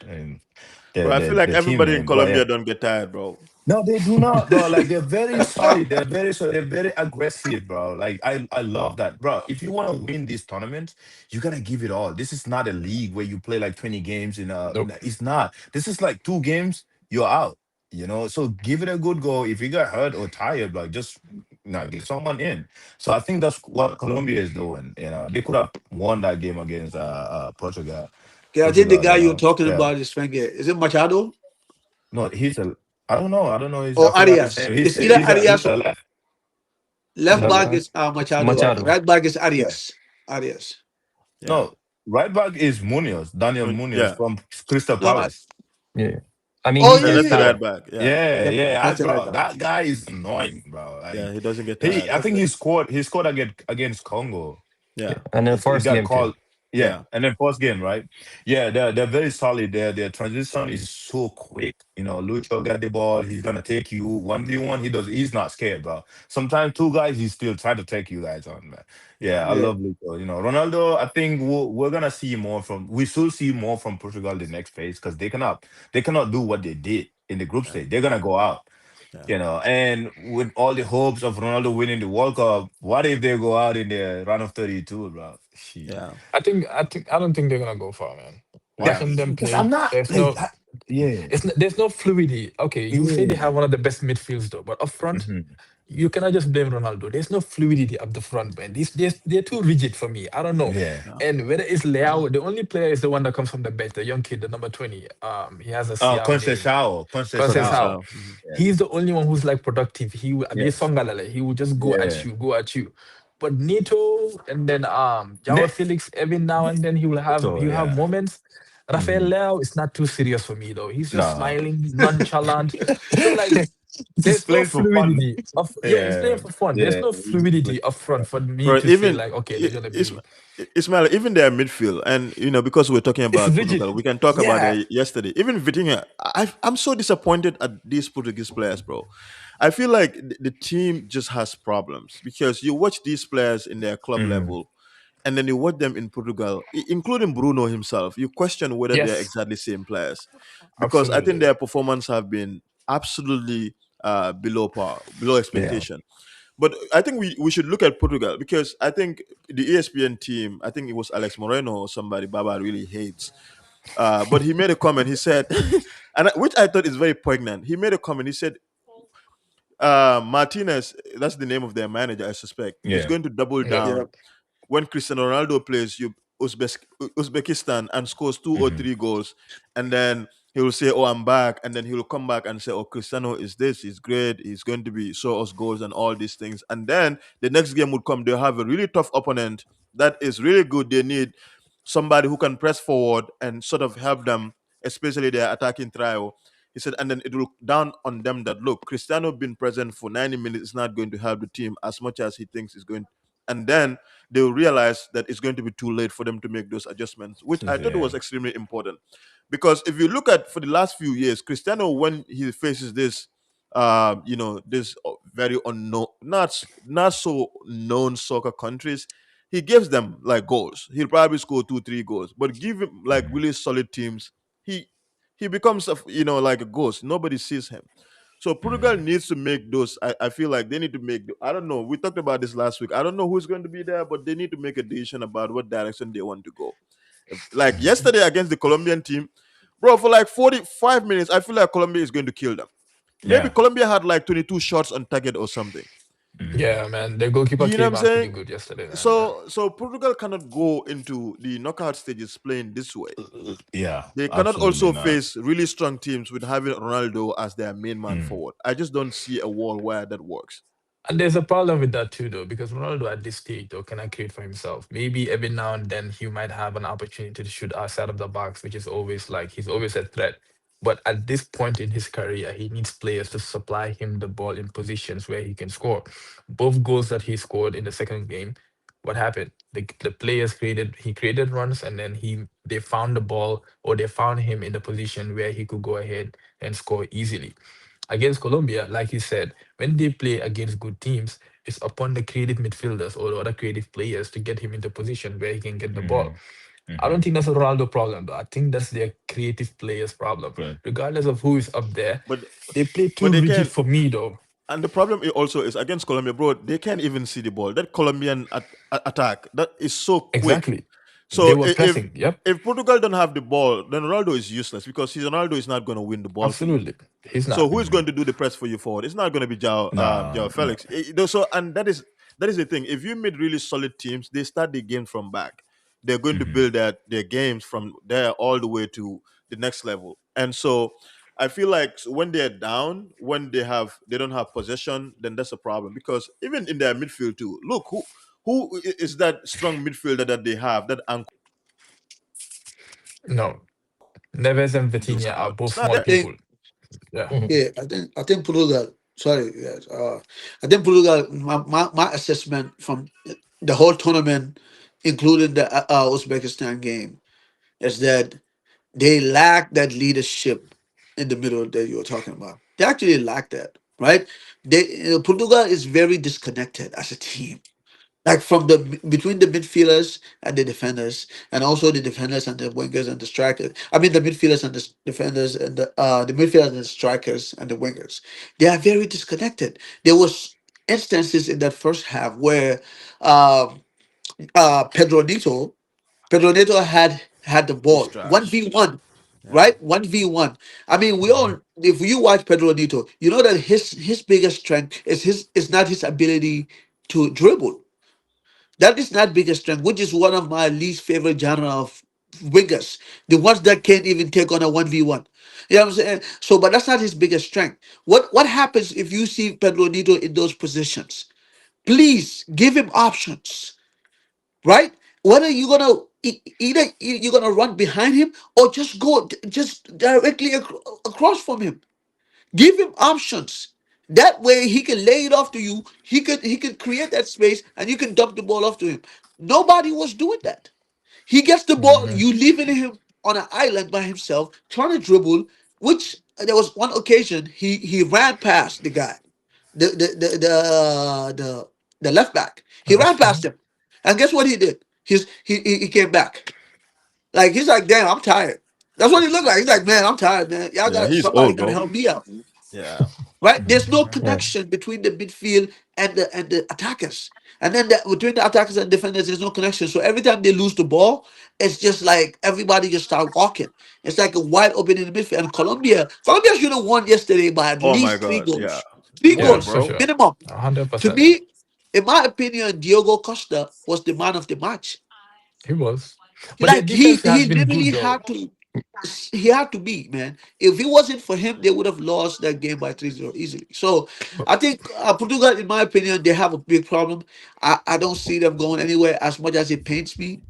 Bro, I feel like the team everybody in name, but yeah. Colombia don't get tired, bro. No, they do not, bro. Like they're very solid. They're very solid. They're very aggressive, bro. Like I love that, bro. If you want to win this tournament, you gotta give it all. This is not a league where you play like 20 games in a. Nope. It's not. This is like 2 games, you're out. So give it a good go. If you got hurt or tired, like just get someone in. So I think that's what Colombia is doing. They could have won that game against Portugal. Yeah, I think the Portugal, guy you're talking yeah. about is Fenge. Is it Machado No, he's a. I don't know. I don't know. I or forgot his Arias? name. It's either He's Arias a or left. left Left back back. Left is Machado. Machado. Right back is Yeah. Arias. Arias. Yeah. No, right back is Munoz, Daniel Munoz Yeah. from Crystal No. Palace. Yeah. I mean, Oh he's Yeah, yeah, just that's yeah, the yeah. right tired. back. Yeah. Yeah, Yeah, yeah, that's the right bro, back. that guy is annoying, bro. Yeah, Like he doesn't get he, tired. I That's think the he scored against Congo. Yeah. yeah. And then He first got game too. called. Yeah, Yeah. and then first game, right? Yeah, they're very solid. Their transition is so quick. Lucho got the ball. He's gonna take you 1v1. He's not scared, bro. Sometimes two guys, he's still trying to take you guys on, man. Yeah. Yeah, I Yeah. love Lucho. Ronaldo. I think we're gonna see more from. We should see more from Portugal the next phase because they cannot do what they did in the group Yeah. stage. They're gonna go out. Yeah. And with all the hopes of Ronaldo winning the World Cup, what if they go out in the round of 32, bro? Shit. Yeah. I don't think they're gonna go far, man. That, Yeah. Watching them because I'm play, not there's like no that. Yeah. there's no fluidity. Okay, you say they Yeah. have one of the best midfields though, but up front, Hmm. you cannot just blame Ronaldo. There's no fluidity up the front, man. They're too rigid for me. I don't know. Yeah. Yeah. And whether it's Leao, the only player is the one that comes from the bench, the young kid, the number 20. He has a Oh, Siam name. Conceição. Conceição. Conceição. Conceição. Mhm. Yeah. He's the only one who's like productive. Yes. He will just Yeah. go at you. But Nito and then Joao Ne- Felix every now and then so, he'll have yeah. moments. Rafael Hmm. Leao is not too serious for me though. He's just No. smiling, nonchalant. So like Just there's no plays for fun. fluidity of he's playing Yeah. for fun. There's Yeah. no He just plays fluidity up for front fun. for me Bro, to say even like okay, they're gonna be Ismail, even their midfield, and because we're talking it's about rigid. Portugal, we can talk about Yeah. it yesterday. Even Vitinha, I'm so disappointed at these Portuguese players, bro. I feel like the team just has problems because you watch these players in their club Hmm. level, and then you watch them in Portugal, including Bruno himself. You question whether they're Yes, exactly same players because I think absolutely. their performance have been absolutely below par, below Yeah. expectation. But I think we should look at Portugal because I think the ESPN team, I think it was Alex Moreno or somebody Baba really hates. But he made a comment. He said, which I thought is very poignant. He made a comment. He said, Martinez, that's the name of their manager, I suspect, is Yeah. going to double Yep. Yeah. down when Cristiano Ronaldo plays Uzbekistan and scores 2 or 3 goals, and then he will say, "Oh, I'm back," and then he will come back and say, "Oh, Cristiano is this, he's great, he's going to be show us goals and all these things." And then the next game would come. They'll have a really tough opponent that is really good. They need somebody who can press forward and sort of help them, especially their attacking trio. He said, and then it will down on them that look, Cristiano being present for 90 minutes is not going to help the team as much as he thinks is going. And then they will realize that it's going to be too late for them to make those adjustments, which I thought Yeah. was extremely important. Because if you look at for the last few years, Cristiano, when he faces this, this very unknown, not so known soccer countries, he gives them like goals. He'll probably score 2, 3 goals, but give him like Mhm. really solid teams, he he becomes like a ghost. Nobody sees him. So Portugal Mhm. needs to make those. I feel like they need to make. I don't know. We talked about this last week. I don't know who's going to be there, but they need to make a decision about what direction they want to go. Like yesterday against the Colombian team, bro, for like 45 minutes, I feel like Colombia is going to kill them. maybe Yeah. Colombia had like 22 shots on target or something. Hmm. Yeah, man. The goalkeeper You know what came I'm out pretty saying? good yesterday, man. Yeah. So Portugal cannot go into the knockout stages playing this way. Yeah, They cannot absolutely also not. face really strong teams with having Ronaldo as their main man Mm. forward. I just don't see a world where that works. And there's a problem with that too, though, because Ronaldo at this stage, though, cannot create for himself. Maybe every now and then he might have an opportunity to shoot outside of the box, which is always like he's always a threat. But at this point in his career, he needs players to supply him the ball in positions where he can score. Both goals that he scored in the second game, what happened? The players created he created runs, and then they found the ball, or they found him in the position where he could go ahead and score easily. Against Colombia, like you said, when they play against good teams, it's upon the creative midfielders or the other creative players to get him into position where he can get the ball. Hmm. I don't Hmm. think that's a Ronaldo problem, though. I think that's their creative players' problem. But Regardless of who is up there, But they play but too they rigid can, for me, though. and the problem also is against Colombia, bro. They can't even see the ball. That Colombian attack that is so quick. Exactly. They So were pressing. Yep. if Portugal don't have the ball, then Ronaldo is useless because Ronaldo is not going to win the ball for you. Absolutely. He's So not. who is going to do the press for you forward? It's not going to be Joao no, no. Felix. So and that is the thing. If you meet really solid teams, they start the game from back. They're going to Hmm. build their games from there all the way to the next level. And so I feel like when they're down, when they don't have possession, then that's a problem. Because even in their midfield too, look who is that strong midfielder that they have that No. Neves and those Vitinha are out. both It's not I small there. think people. Yeah. Mhm. yeah, I think Portugal. Sorry, yes. I think Portugal. My assessment from the whole tournament, including the Uzbekistan game, is that they lack that leadership in the middle that you were talking about. They actually lack that, right? Portugal is very disconnected as a team, like from the between the midfielders and the defenders, and also the defenders and the wingers and the strikers. I mean, the midfielders and the defenders and the midfielders and the strikers and the wingers. They are very disconnected. There was instances in that first half where um, Pedro Neto had the He's ball one trash. v one, Yeah. right? 1v1. I mean, we Mhm. all if you watch Pedro Neto, you know that his biggest strength is not his ability to dribble. That is not biggest strength, which is one of my least favorite genre of wingers. The ones that can't even take on a 1v1. You know what I'm saying? So, but that's not his biggest strength. What happens if you see Pedro Neto in those positions? Please give him options, right? Whether you're gonna either you're gonna run behind him or just go just directly across from him. Give him options. That way he can lay it off to you. He could create that space and you can dump the ball off to him. Nobody was doing that. He gets the ball, Mhm. you leaving him on an island by himself, trying to dribble, which there was one occasion he ran past the guy, the left back. He ran past Mhm. him. And guess what he did? He came back. Like he's like, damn, I'm tired. That's what he looked like. He's like, man, I'm tired, man. Y'all Yeah, got he's somebody old, gotta bro. help me out. Yeah. Right? There's no Mhm. Yeah. connection between the midfield and the attackers. And then between the attackers and defenders, there's no connection. So every time they lose the ball, it's just like everybody just start walking. It's like a wide open in the midfield. And Colombia should have won yesterday by at Oh my least three god. Yeah. goals. Three More, Yeah, goals for bro. sure. minimum. To 100%. me, in my opinion, Diogo Costa was the man of the match. He was. But their Like defense he has been literally good, though. had to be, man. If it wasn't for him, they would have lost that game by 3-0 easily. So But I think Portugal, in my opinion, they have a big problem. I don't see them going anywhere as much as it pains me.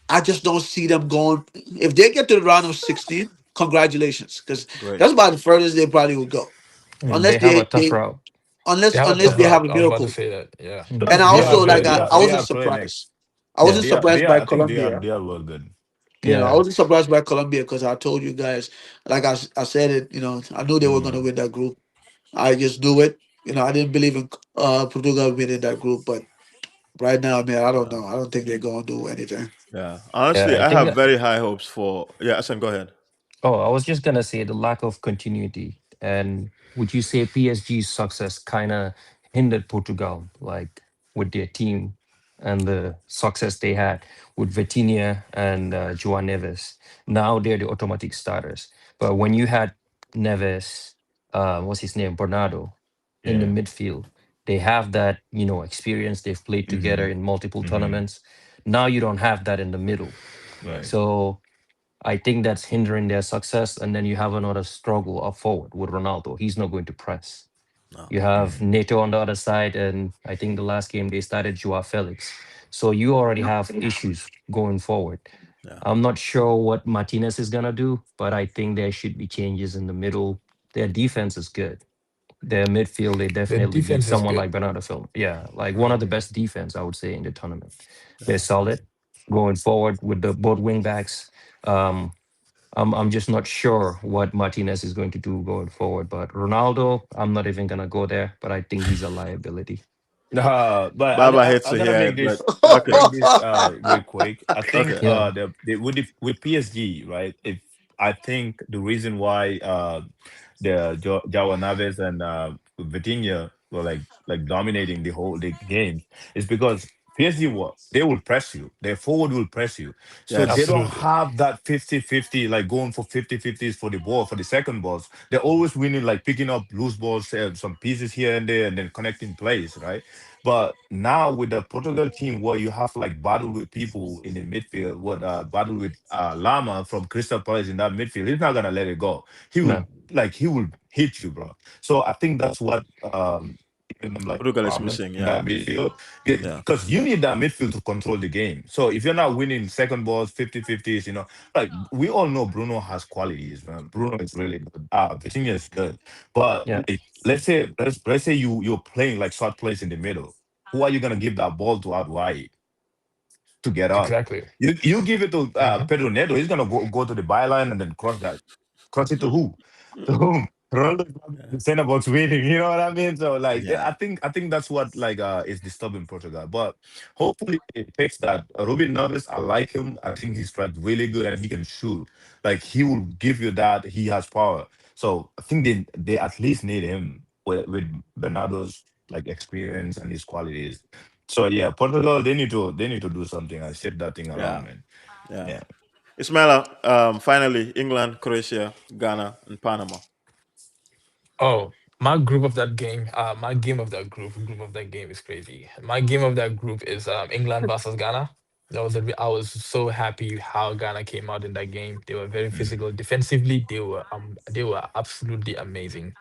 I just don't see them going. If they get to the round of 16, congratulations, because Great. that's about the furthest they probably will go, And unless they have a they, tough they route. they unless have a unless tough they Yeah, have route. a I was about to miracle. say that. Yeah. And Mhm. I they They are are also very good. like They good. are I they wasn't are playing ex. surprised. I Yeah, wasn't they are surprised they are. by I think Colombia. they are well good. I Yeah. wasn't surprised by Colombia because I told you guys, like I said it, I knew they were going to Mm. win that group. I just knew it. I didn't believe in Portugal winning that group, but right now, man, I don't Yeah. know. I don't think they're going to do anything. Yeah. Yeah. Honestly, I I think have that. very high hopes for. Yeah, Asen, go ahead. Oh, I was just gonna say the lack of continuity. And would you say PSG's success kind of hindered Portugal, like with their team and the success they had with Vitinha and João Neves? Now they're the automatic starters. But when you had Neves what's his name, Bernardo, in the Yeah. midfield. They have that, experience. They've played together Mm-hmm. in multiple Mm-hmm. tournaments. Now you don't have that in the middle. Right. So I think that's hindering their success. And then you have another struggle up forward with Ronaldo. He's not going to press. No. You have Mm-hmm. Neto on the other side, and I think the last game they started Joao Felix. So you already have issues going forward. Yeah. I'm not sure what Martinez is gonna do, but I think there should be changes in the middle. Their defense is good. Their midfield, they The definitely need defense is someone good. like Bernardo Silva. Yeah, like one of the best defense I would say in the tournament. They're Yeah. solid going forward with the both wing backs. Um, I'm just not sure what Martinez is going to do going forward. But Ronaldo, I'm not even gonna go there. But I think he's a liability. But Baba hates I'm to gonna hear make it, but this okay. real quick. I think Okay. Yeah, with PSG, right? If I think the reason why Joao Naves and Vitinha were like dominating the game is because PSG they will press you. Their forward will press you. So they Yes. don't Absolutely. have that 50-50, like going for 50-50s for the ball, for the second balls. They're always winning, like picking up loose balls, some pieces here and there, and then connecting plays, right? But now with the Portugal team, where you have like battle with people in the midfield, what battle with Lama from Crystal Palace in that midfield, he's not gonna let it go. no, He will hit you, bro. So I think that's what giving them like Portugal is problems missing. in Yeah. that midfield, Yeah. because you need that midfield to control the game. So if you're not winning second balls, 50-50s, like we all know Bruno has qualities, man. Bruno is really good. Vitinha is good. But yeah, like, let's say you're playing like short plays in the middle. Who are you gonna give that ball to out wide to get up? Exactly. You give it to Hmm. Pedro Neto, he's gonna go to the byline and then cross it to who? To whom? Ronaldo is not Yeah. the center box waiting. You know what I mean? So like, Yeah. I think that's what like is disturbing Portugal. But hopefully it fix that. Ruben Neves, I like him. I think he's tried really good and he can shoot. Like he will give you that. He has power. So I think they at least need him with Bernardo's like experience and his qualities. So yeah, Portugal they need to do something and shift that thing around, Yeah. man. Yeah. Yeah. Ismaila, finally, England, Croatia, Ghana, and Panama. Oh, my group of that game, my game of that group of that game is crazy. My game of that group is England versus Ghana. I was so happy how Ghana came out in that game. They were very Mm, physical. Defensively, they were absolutely amazing.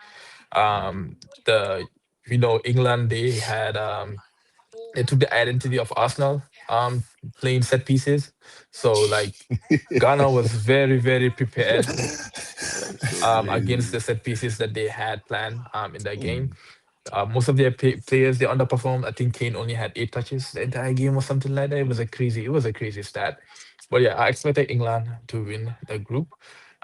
Um the England, they took the identity of Arsenal, playing set pieces. So like Ghana was very, very prepared Yeah, it's so good. against the mm, set pieces that they had planned in that game. mm. Most of their players they underperformed. I think Kane only had 8 touches the entire game or something like that. It was a crazy stat. But yeah, I expected England to win the group.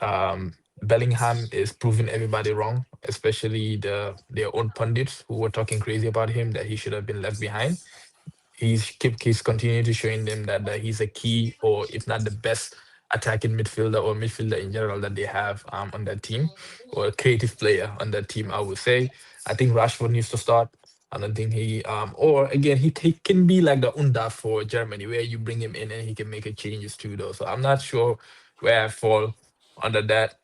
Um, Bellingham is proving everybody wrong, especially their own pundits who were talking crazy about him that he should have been left behind. He's continuing to showing them that he's a key, or if not the best attacking midfielder or midfielder in general that they have on that team, or a creative player on that team. I would say. I think Rashford needs to start. I don't think or again he can be like the Unda for Germany, where you bring him in and he can make a changes too, though. So I'm not sure where I fall under that.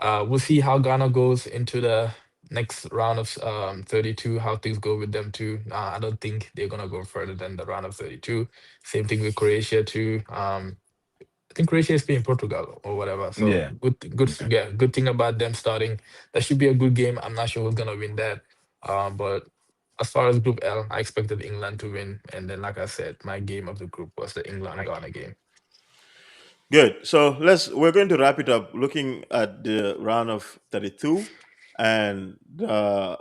We'll see how Ghana goes into the next round of 32, how things go with them too. I don't think they're gonna go further than the round of 32. Same thing with Croatia too. I think Croatia is playing Portugal or whatever. So Yeah. good, Okay. yeah, good thing about them starting. That should be a good game. I'm not sure who's gonna win that. But as far as Group L, I expected England to win, and then like I said, my game of the group was the England Ghana game. Good. So we're going to wrap it up looking at the round of 32, and the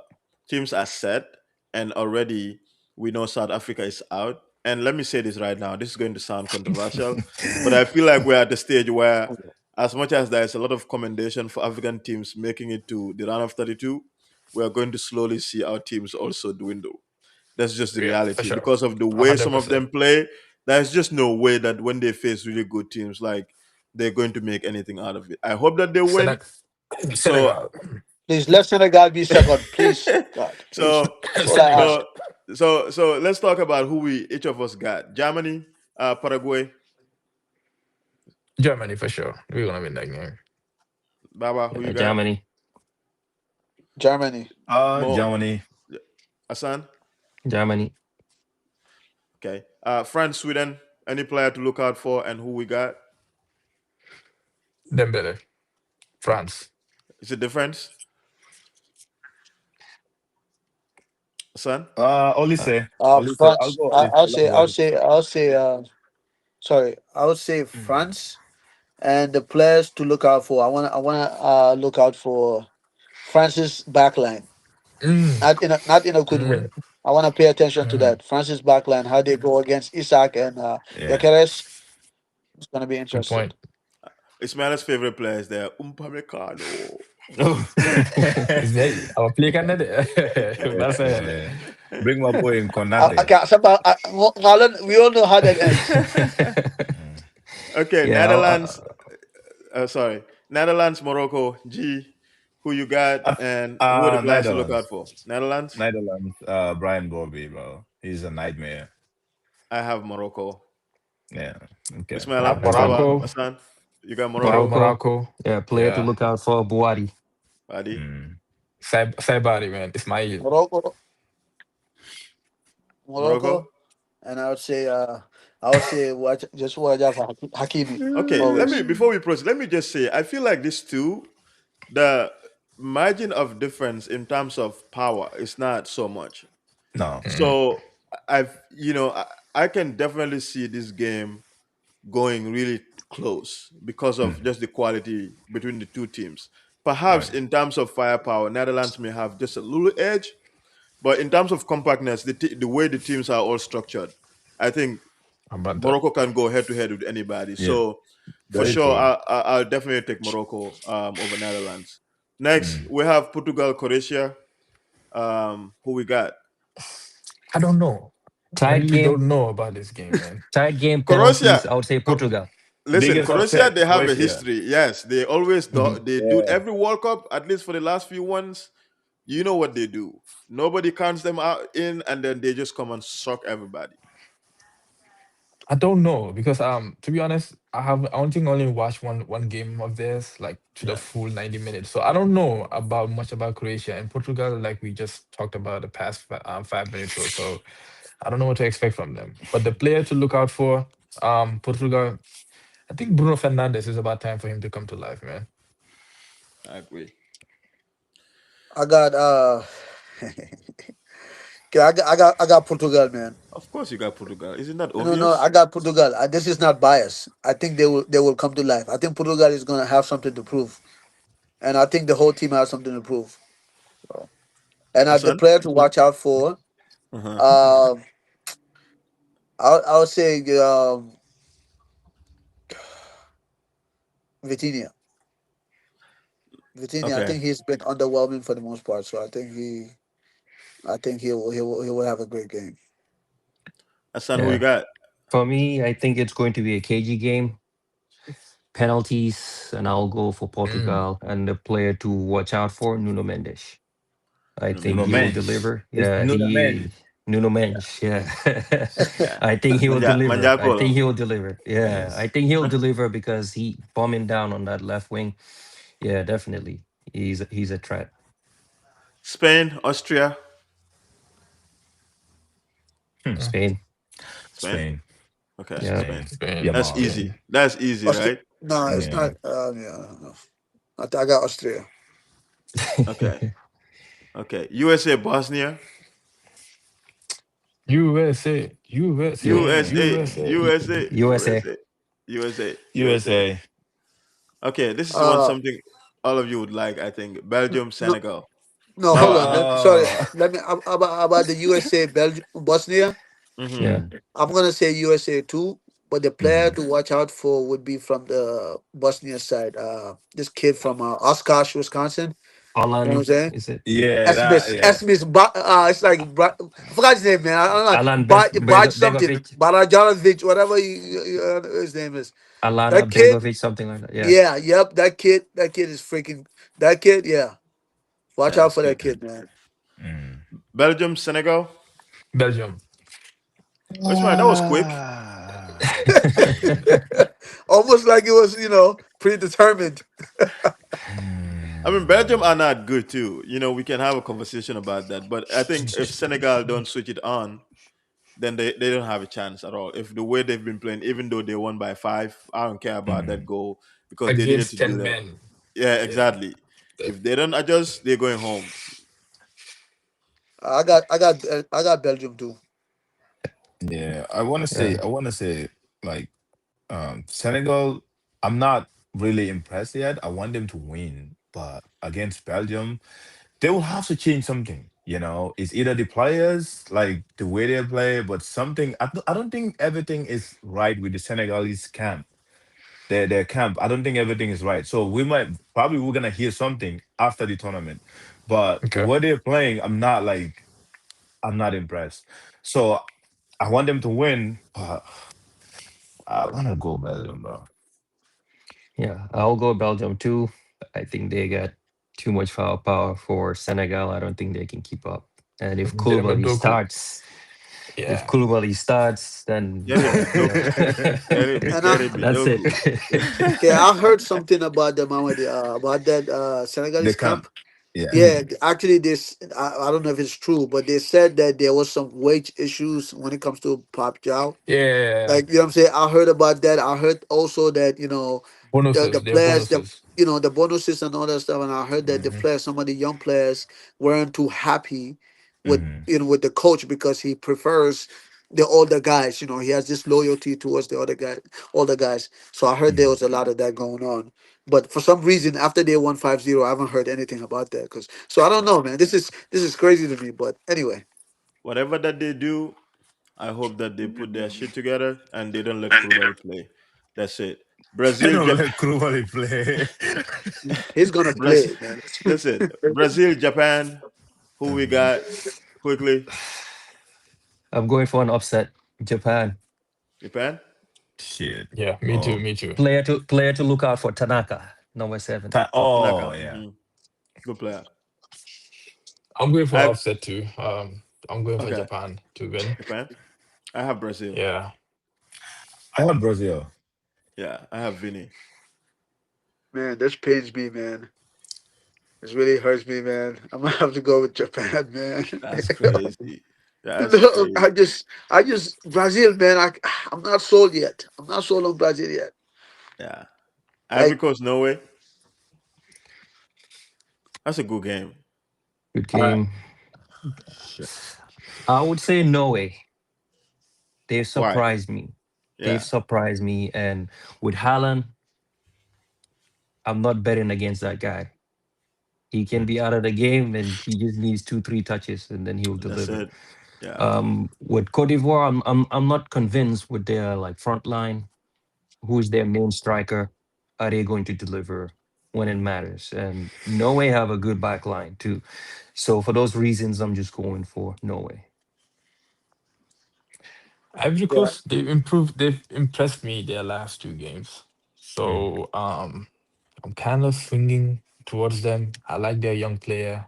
teams are set, and already we know South Africa is out. And let me say this right now, this is going to sound controversial, but I feel like we're at the stage where, as much as there's a lot of commendation for African teams making it to the round of 32, we are going to slowly see our teams also dwindle. That's just the Yeah, for reality sure, because of the way some of 100%. them play. There's just no way that when they face really good teams, like they're going to make anything out of it. I hope that they win. Senegal, So, Senegal, Please let Senegal be second. Please, God, please. so, That's all I Senegal, ask. so, so let's talk about who we each of us got. Germany, Paraguay, Germany for sure. We're gonna win that game. Baba, who you got? Germany. Germany. Mo, Germany. Asan. Germany. Okay. France, Sweden. Any player to look out for, and who we got? Dembele, France. Is it difference, Asan? Uh, Olise. I'll France. go Olise. I love Olise. I'll say. Sorry, I would say France. And the players to look out for. I wanna look out for France's backline. Mm, Not in a good way. mm, I want to pay attention to mm. that. France's backline, how they go against Isaac and Yeah. Gyökeres. It's gonna be Good interesting. point. Ismail's favorite player is there. Upamecano. Is that our play kan ada? That's a Yeah. Bring my boy in Okay, Konate. Holland, we all know how that ends. Mm. Okay, yeah. Netherlands. Sorry, Netherlands, Morocco. G, who you got, Uh, and who are the players to look out Netherlands. for? Netherlands. Netherlands. Brian Bobby, bro. He's a nightmare. I have Morocco. Yeah. Okay. Ismaila, Let's go. Sawa, Morocco. Hassan. You got Morocco. Morocco. Morocco. Yeah, player to Yeah. look out for Buari. Adi. Mm. Saibari, man. Ismail. Morocco, Morocco. Morocco, and I would say watch out for Hakimi Okay, let me always. before we proceed, let me just say I feel like this too. The margin of difference in terms of power is not so much. No. Mm. So I can definitely see this game going really close because of Mm. just the quality between the two teams. Perhaps Right. in terms of firepower, Netherlands may have just a little edge, but in terms of compactness, the way the teams are all structured, I think How about that? Morocco can go head to head with anybody. Yeah. So for Very sure, true. I'll definitely take Morocco over Netherlands. Next, Mm. we have Portugal, Croatia. Who we got? I don't know. I Tight really game. don't know about this game, man. Tight game penalties. Croatia. I would say Cro- Portugal. Listen, Biggest Croatia, upset, they have a Croatia. history. Yes, they always do. Mhm. They do Yeah. every World Cup, at least for the last few ones. You know what they do. Nobody counts them out in, and then they just come and suck everybody. I don't know because to be honest, I don't think I only watched one game of this like to the Yeah, full 90 minutes. So I don't know about much about Croatia and Portugal like we just talked about the past 5 minutes or so. I don't know what to expect from them. But the player to look out for, Portugal, I think Bruno Fernandes is about time for him to come to life, man. I agree. I got okay, I got Portugal, man. Of course, you got Portugal. Isn't that No, I obvious? got Portugal. This is not bias. I think they will come to life. I think Portugal is gonna have something to prove, and I think the whole team has something to prove. And the Hassan? player to watch out for, Uh-huh. um, I would say Vitinha. Vitinha. I Okay. think he's been underwhelming for the most part. So I think he will have a great game. Hassan, who you Yeah. got? For me, I think it's going to be a cagey game. Penalties, and I'll go for Mm. Portugal. And the player to watch out for, Nuno Mendes. I Nuno think Nuno he will Mendes. Mendes. deliver. It's Yeah, Nuno Mendes. he Nuno Mendes. Yeah, Yeah. I think he will deliver. I think Manjakolo. he will deliver. Yeah, I Yes. think he'll deliver because he bombing down on that left wing. Yeah, definitely. He's a threat. Spain, Austria. Hmm. Mm. Spain. Spain. Spain. Okay, Yeah, Spain. Spain. Spain, That's Yamal. Spain. easy. That's easy, right? No, it's Yeah. not. Yeah, no. I got Austria. Okay. Okay. USA, Bosnia. USA, USA, USA, Mm. USA. USA, USA. USA, USA, USA. USA. Okay, this is one Uh, something all of you would like, I think. Belgium, no, Senegal. no, hold on. Sorry. Oh. Let me about the USA, Belgium, Bosnia. Mm-hmm. Yeah, Mm. I'm gonna say USA too, but the player Hmm. to watch out for would be from the Bosnia side. This kid from Oshkosh, Wisconsin. You know what I'm Alan. saying? Is it Yeah, that Esmis, yeah. Esmis, it's like I forgot his name, man. I don't know, Alan Baj something, Begovic? Barajanovic, whatever his name is. Alana That kid, Begovic, something like that. Yeah. yeah, yep, that kid is freaking. That kid, yeah. Watch Yeah, out it's for that good. kid, man. Mm. Belgium, Senegal. Belgium. Oh, Ismail, that was quick. Ah. Almost like it was, predetermined. I mean, Belgium are not good too. You know, we can have a conversation about that. But I think if Senegal don't switch it on, then they don't have a chance at all. If the way they've been playing, even though they won by 5, I don't care about that Mhm. goal because they needed Against to do 10 that. men. Yeah, Yeah. exactly. That, If they don't adjust, they're going home. I got Belgium too. Yeah, Yeah. I want to say, like, Senegal. I'm not really impressed yet. I want them to win, but against Belgium, they will have to change something. It's either the players, like the way they play, but something. I don't think everything is right with the Senegalese camp. Their camp. I don't think everything is right. So we're gonna hear something after the tournament, but the okay. way they're playing, I'm not impressed. So I want them to win, but I wanna go Belgium, bro. Yeah, I'll go Belgium too. I think they got too much firepower for Senegal. I don't think they can keep up. And Demba Doku. If Yeah. Koulibaly starts, then Get him, you know, Doku. And Get him, that's it. Doku. okay, I heard something about them already. About that They Senegalese camp. camp. Yeah. Yeah, actually, this I don't know if it's true, but they said that there was some wage issues when it comes to Pop Jow. Yeah. Like, you know what I'm saying? I heard about that. I heard also that, the Bonuses. Their players, bonuses. the bonuses and all that stuff. And I heard that the Hmm. players, some of the young players weren't too happy with, Hmm. with the coach because he prefers the older guys. He has this loyalty towards the older guys. So I heard there was a lot of that going on. But for some reason, after they won 5-0, I haven't heard anything about that. So I don't know, man. This is crazy to me. But anyway, Whatever that they do, I hope that they put their shit together and they don't let Koulibaly play. That's it. I Brazil, don't let Koulibaly play. he's gonna Brazil. play, man. Listen, Brazil, Japan. Who we Mhm. got? Quickly, I'm going for an upset. Japan. Japan. Shit. Yeah, me too. Oh, Me too. Player to look out for Tanaka, number 7. oh Tanaka. yeah. Good player. I'm going I for have upset too. I'm going for okay. Japan to win. Japan. I have Brazil. Yeah. I have Brazil. Yeah, I have Vinny. Man, this pains me, man. This really hurts me, man. I'm gonna have to go with Japan, man. That's crazy. That's No, crazy. I just Brazil, man. I'm not sold yet. I'm not sold on Brazil yet. Yeah. Ivory Like, Coast, Norway. That's a good game. Good I game. shit. I would say Norway. They've Why? surprised me. They've Yeah. surprised me. And with Haaland, I'm not betting against that guy. He can be out of the game and he just needs 2, 3 touches and then he will That's deliver. it. Yeah. With Cote d'Ivoire, I'm not convinced with their like front line. Who's their main striker? Are they going to deliver when it matters? And Norway have a good back line too. So for those reasons, I'm just going for Norway. Ivory yeah, Coast, they've improved. They've impressed me their last two games. Mm. So I'm kind of swinging towards them. I like their young player,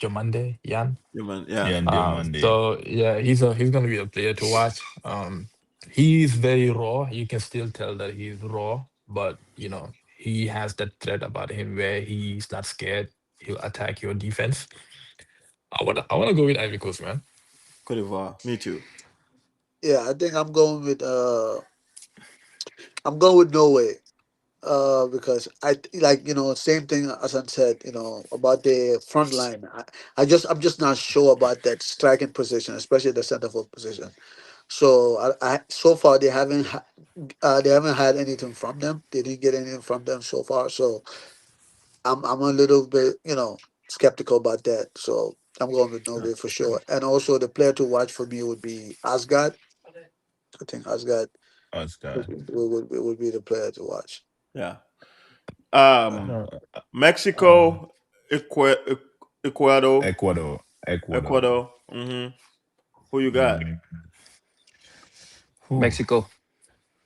Jomande Yan. Yeah, man. Yeah. Yeah, and Monday. So yeah, he's gonna be a player to watch. He's very raw. You can still tell that he's raw, but he has that threat about him where he's not scared. He'll attack your defense. I wanna go with Ivory Coast, man. Cote d'Ivoire. Me too. yeah. I think I'm going with Norway. Because like same thing as I said, about the front line. I'm just not sure about that striking position, especially the center forward position. So so far they haven't had anything from them. They didn't get anything from them so far. So I'm a little bit skeptical about that. So I'm going with Yeah. Norway for sure. And also the player to watch for me would be Asgard. I think Asgard Oscar. would be the player to watch. Yeah. I Um, don't. Um, Mexico, Ecuador, Ecuador. Ecuador. Ecuador. Who you got? Mm. Whew. Mexico.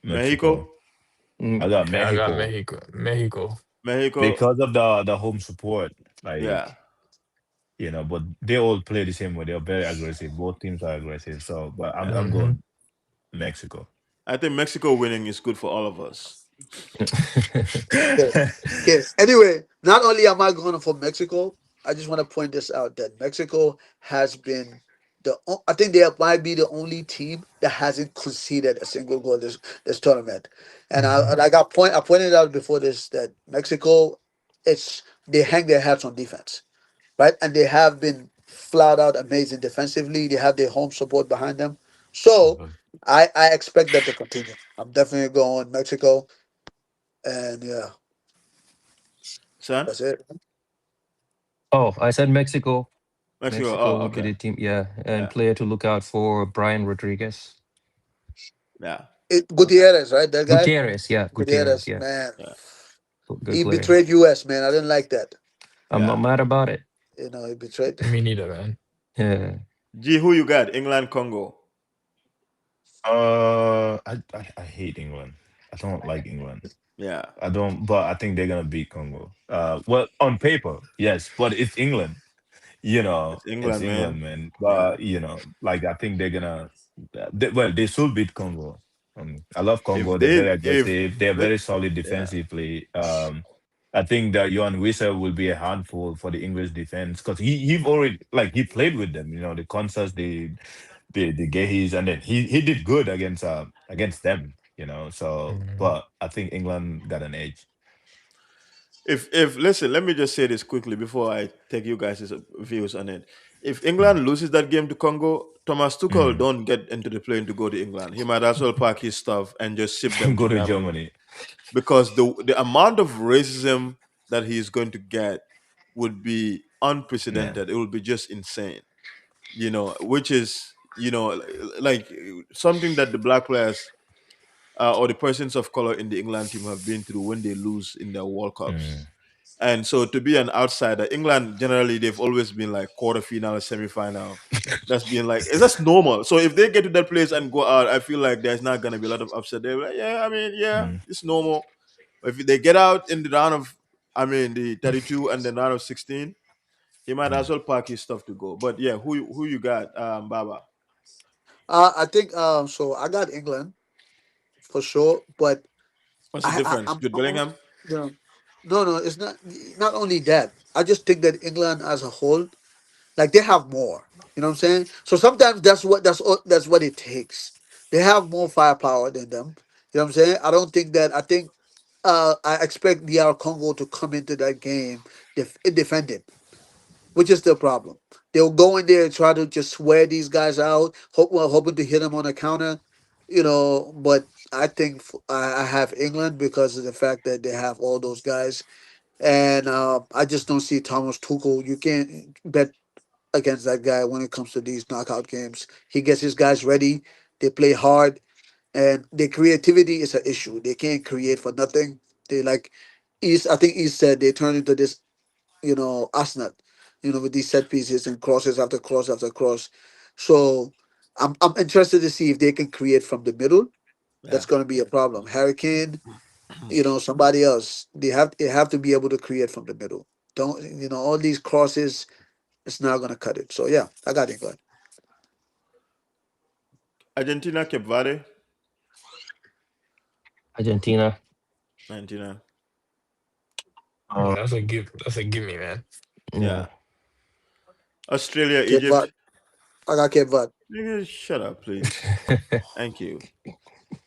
Mexico. Mexico, I got Yeah, I got Mexico Mexico. Mexico. Mexico. because of the home support. Yeah. Like, but they all play the same way. They're very aggressive. Both teams are aggressive. So, but I'm Yeah. Hmm. going Mexico. I think Mexico winning is good for all of us. Okay. Okay. Anyway, not only am I going for Mexico, I just want to point this out that Mexico has been I think they might be the only team that hasn't conceded a single goal this tournament. And Mhm. I pointed out before this that Mexico, it's they hang their hats on defense, right? And they have been flat out amazing defensively. They have their home support behind them. So Mhm. I expect that to continue. I'm definitely going Mexico, and yeah, Son? that's it. Oh, I said Mexico. Mexico. Mexico Oh, would be okay. the team. Yeah, and Yeah. player to look out for Brian Rodriguez. Yeah. Okay. Gutierrez, right? That guy, Gutierrez, yeah, Gutierrez, Gutierrez, yeah, man, Yeah. good he player. betrayed US, man. I didn't like that. I'm not Yeah. mad about it. You know, he betrayed. Me neither, man. Yeah, G, who you got? England, Congo. I hate England. I don't like England. Yeah. I don't, but I think they're gonna beat Congo. Well, on paper, yes, but it's England. It's It's England, England, man. man. Yeah. But like I think they're gonna. Well, they should beat Congo. I love Congo. They're very If aggressive. They're li- very solid yeah. defensively. I think that Johan Wissa will be a handful for the English defense because he already like he played with them. The concerts the Gahis, and then he did good against them. So Mhm. but I think England got an edge. If listen, let me just say this quickly before I take you guys' views on it. If Mm. England loses that game to Congo, Thomas Tuchel Mm. don't get into the plane to go to England. He might as well pack his stuff and just ship them to Go to Germany Germany. because the amount of racism that he's going to get would be Yeah. unprecedented. It would be just insane. Which is like something that the black players or the persons of color in the England team have been through when they lose in their World Cups. Mm. And so to be an outsider, England generally they've always been like quarterfinal, semi-final. That's been like it's just normal. So if they get to that place and go out, I feel like there's not gonna be a lot of upset. They're like, yeah, I mean, yeah, Mm. it's normal. But if they get out in the round of, I mean, the 32 and then round of 16, he might Mm. as well pack his stuff to go. But yeah, who you got, Baba? I think so. I got England for sure, but What's the difference? I'm Jude Bellingham? you know, no, it's not only that. I just think that England as a whole, like they have more. You know what I'm saying? So sometimes that's what it takes. They have more firepower than them. You know what I'm saying? I don't think that. I think I expect DR Congo to come into that game defending, which is the problem. They'll go in there and try to just wear these guys out, hoping to hit them on a counter, But I think I have England because of the fact that they have all those guys, and I just don't see Thomas Tuchel. You can't bet against that guy when it comes to these knockout games. He gets his guys ready. They play hard, and their creativity is an issue. They can't create for nothing. They like East. I think East said they turn into this Arsenal, with these set pieces and crosses after cross after cross. So I'm interested to see if they can create from the middle. Yeah. That's going to be a problem. Harry Kane, somebody else. They have to be able to create from the middle. Don't all these crosses? It's not going to cut it. So yeah, I got England. Argentina, Cape Verde, Argentina. Argentina. Uh, That's a gimme, man. yeah, Yeah. Australia, Cape Egypt. Verde. I got Cape Verde. Nigga, shut up, please. Thank you.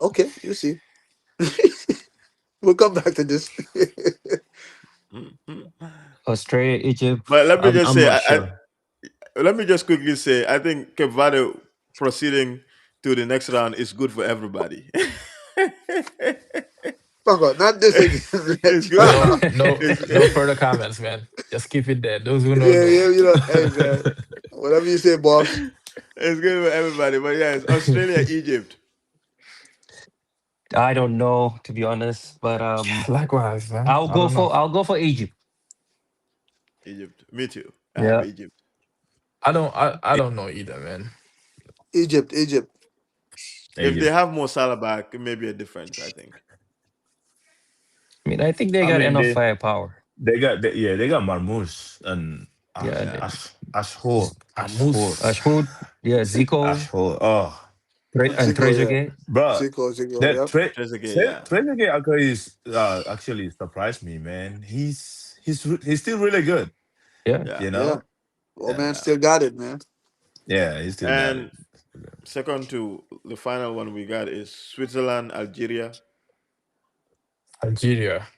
Okay, you see. We'll come back to this. Mhm. Australia, Egypt. But let me just I'm say, not sure. let me just quickly say, I think Cape Verde proceeding to the next round is good for everybody. Fuck off, not this again. It's good. No, no, It's no further comments, man. Just keep it there. Those who don't Yeah, know. yeah, hey man, whatever you say, boss. it's good for everybody. But yeah, it's Australia, Egypt, I don't know to be honest, but Likewise, man. I don't know. I'll go for Egypt. Egypt. Me too. I have Yeah, Egypt. I don't know either, man. Egypt, Egypt. If they Egypt. have more Salah back, it may be a difference. I think. I mean I think they I got mean enough firepower. they got Marmoush and Yeah, Yeah. Moose. Ashford, yeah, Zico, Ashford. Oh, And Zico, yeah. Trezeguet. bro, Zico, that yep. Tre Trezeguet, Tre yeah. Trezeguet actually surprised me, man. he's still really good. Yeah. Yeah, You Yeah. know. Oh man, yeah. Yeah, still got it, man. yeah, he still got it. And second to the final one we got is Switzerland, Algeria. Algeria.